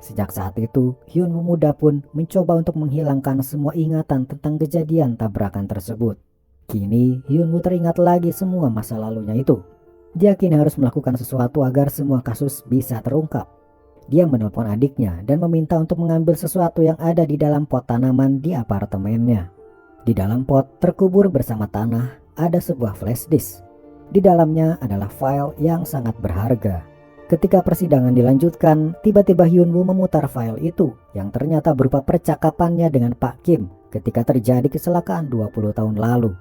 Sejak saat itu, Hyun Woo muda pun mencoba untuk menghilangkan semua ingatan tentang kejadian tabrakan tersebut. Kini Hyunwoo teringat lagi semua masa lalunya itu. Dia kini harus melakukan sesuatu agar semua kasus bisa terungkap. Dia menelpon adiknya dan meminta untuk mengambil sesuatu yang ada di dalam pot tanaman di apartemennya. Di dalam pot terkubur bersama tanah ada sebuah flash disk. Di dalamnya adalah file yang sangat berharga. Ketika persidangan dilanjutkan, tiba-tiba Hyunwoo memutar file itu yang ternyata berupa percakapannya dengan Pak Kim ketika terjadi kecelakaan 20 tahun lalu.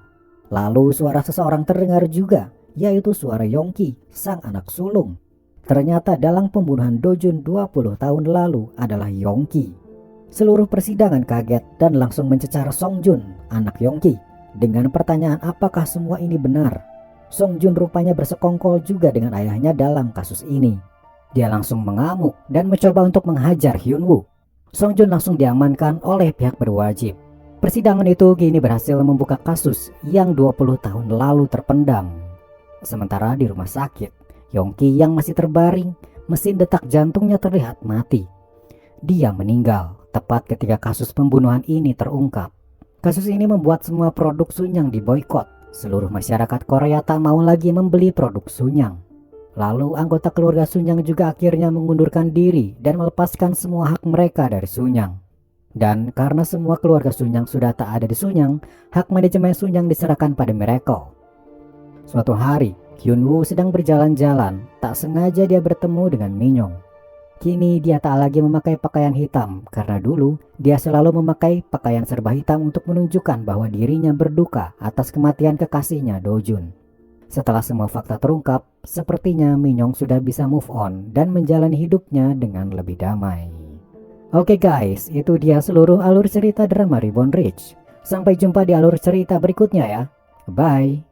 Lalu suara seseorang terdengar juga, yaitu suara Yongki, sang anak sulung. Ternyata dalam pembunuhan Dojun 20 tahun lalu adalah Yongki. Seluruh persidangan kaget dan langsung mencecar Songjun, anak Yongki, dengan pertanyaan apakah semua ini benar. Songjun rupanya bersekongkol juga dengan ayahnya dalam kasus ini. Dia langsung mengamuk dan mencoba untuk menghajar Hyunwoo. Songjun langsung diamankan oleh pihak berwajib. Persidangan itu kini berhasil membuka kasus yang 20 tahun lalu terpendam. Sementara di rumah sakit, Yongki yang masih terbaring, mesin detak jantungnya terlihat mati. Dia meninggal tepat ketika kasus pembunuhan ini terungkap. Kasus ini membuat semua produk Sunyang diboikot. Seluruh masyarakat Korea tak mau lagi membeli produk Sunyang. Lalu anggota keluarga Sunyang juga akhirnya mengundurkan diri dan melepaskan semua hak mereka dari Sunyang. Dan karena semua keluarga Sunyang sudah tak ada di Sunyang, hak manajemen Sunyang diserahkan pada Miracle. Suatu hari, Hyunwoo sedang berjalan-jalan, tak sengaja dia bertemu dengan Minyong. Kini dia tak lagi memakai pakaian hitam karena dulu dia selalu memakai pakaian serba hitam untuk menunjukkan bahwa dirinya berduka atas kematian kekasihnya Dojun. Setelah semua fakta terungkap, sepertinya Minyong sudah bisa move on dan menjalani hidupnya dengan lebih damai. Oke guys, itu dia seluruh alur cerita drama Reborn Rich. Sampai jumpa di alur cerita berikutnya ya. Bye.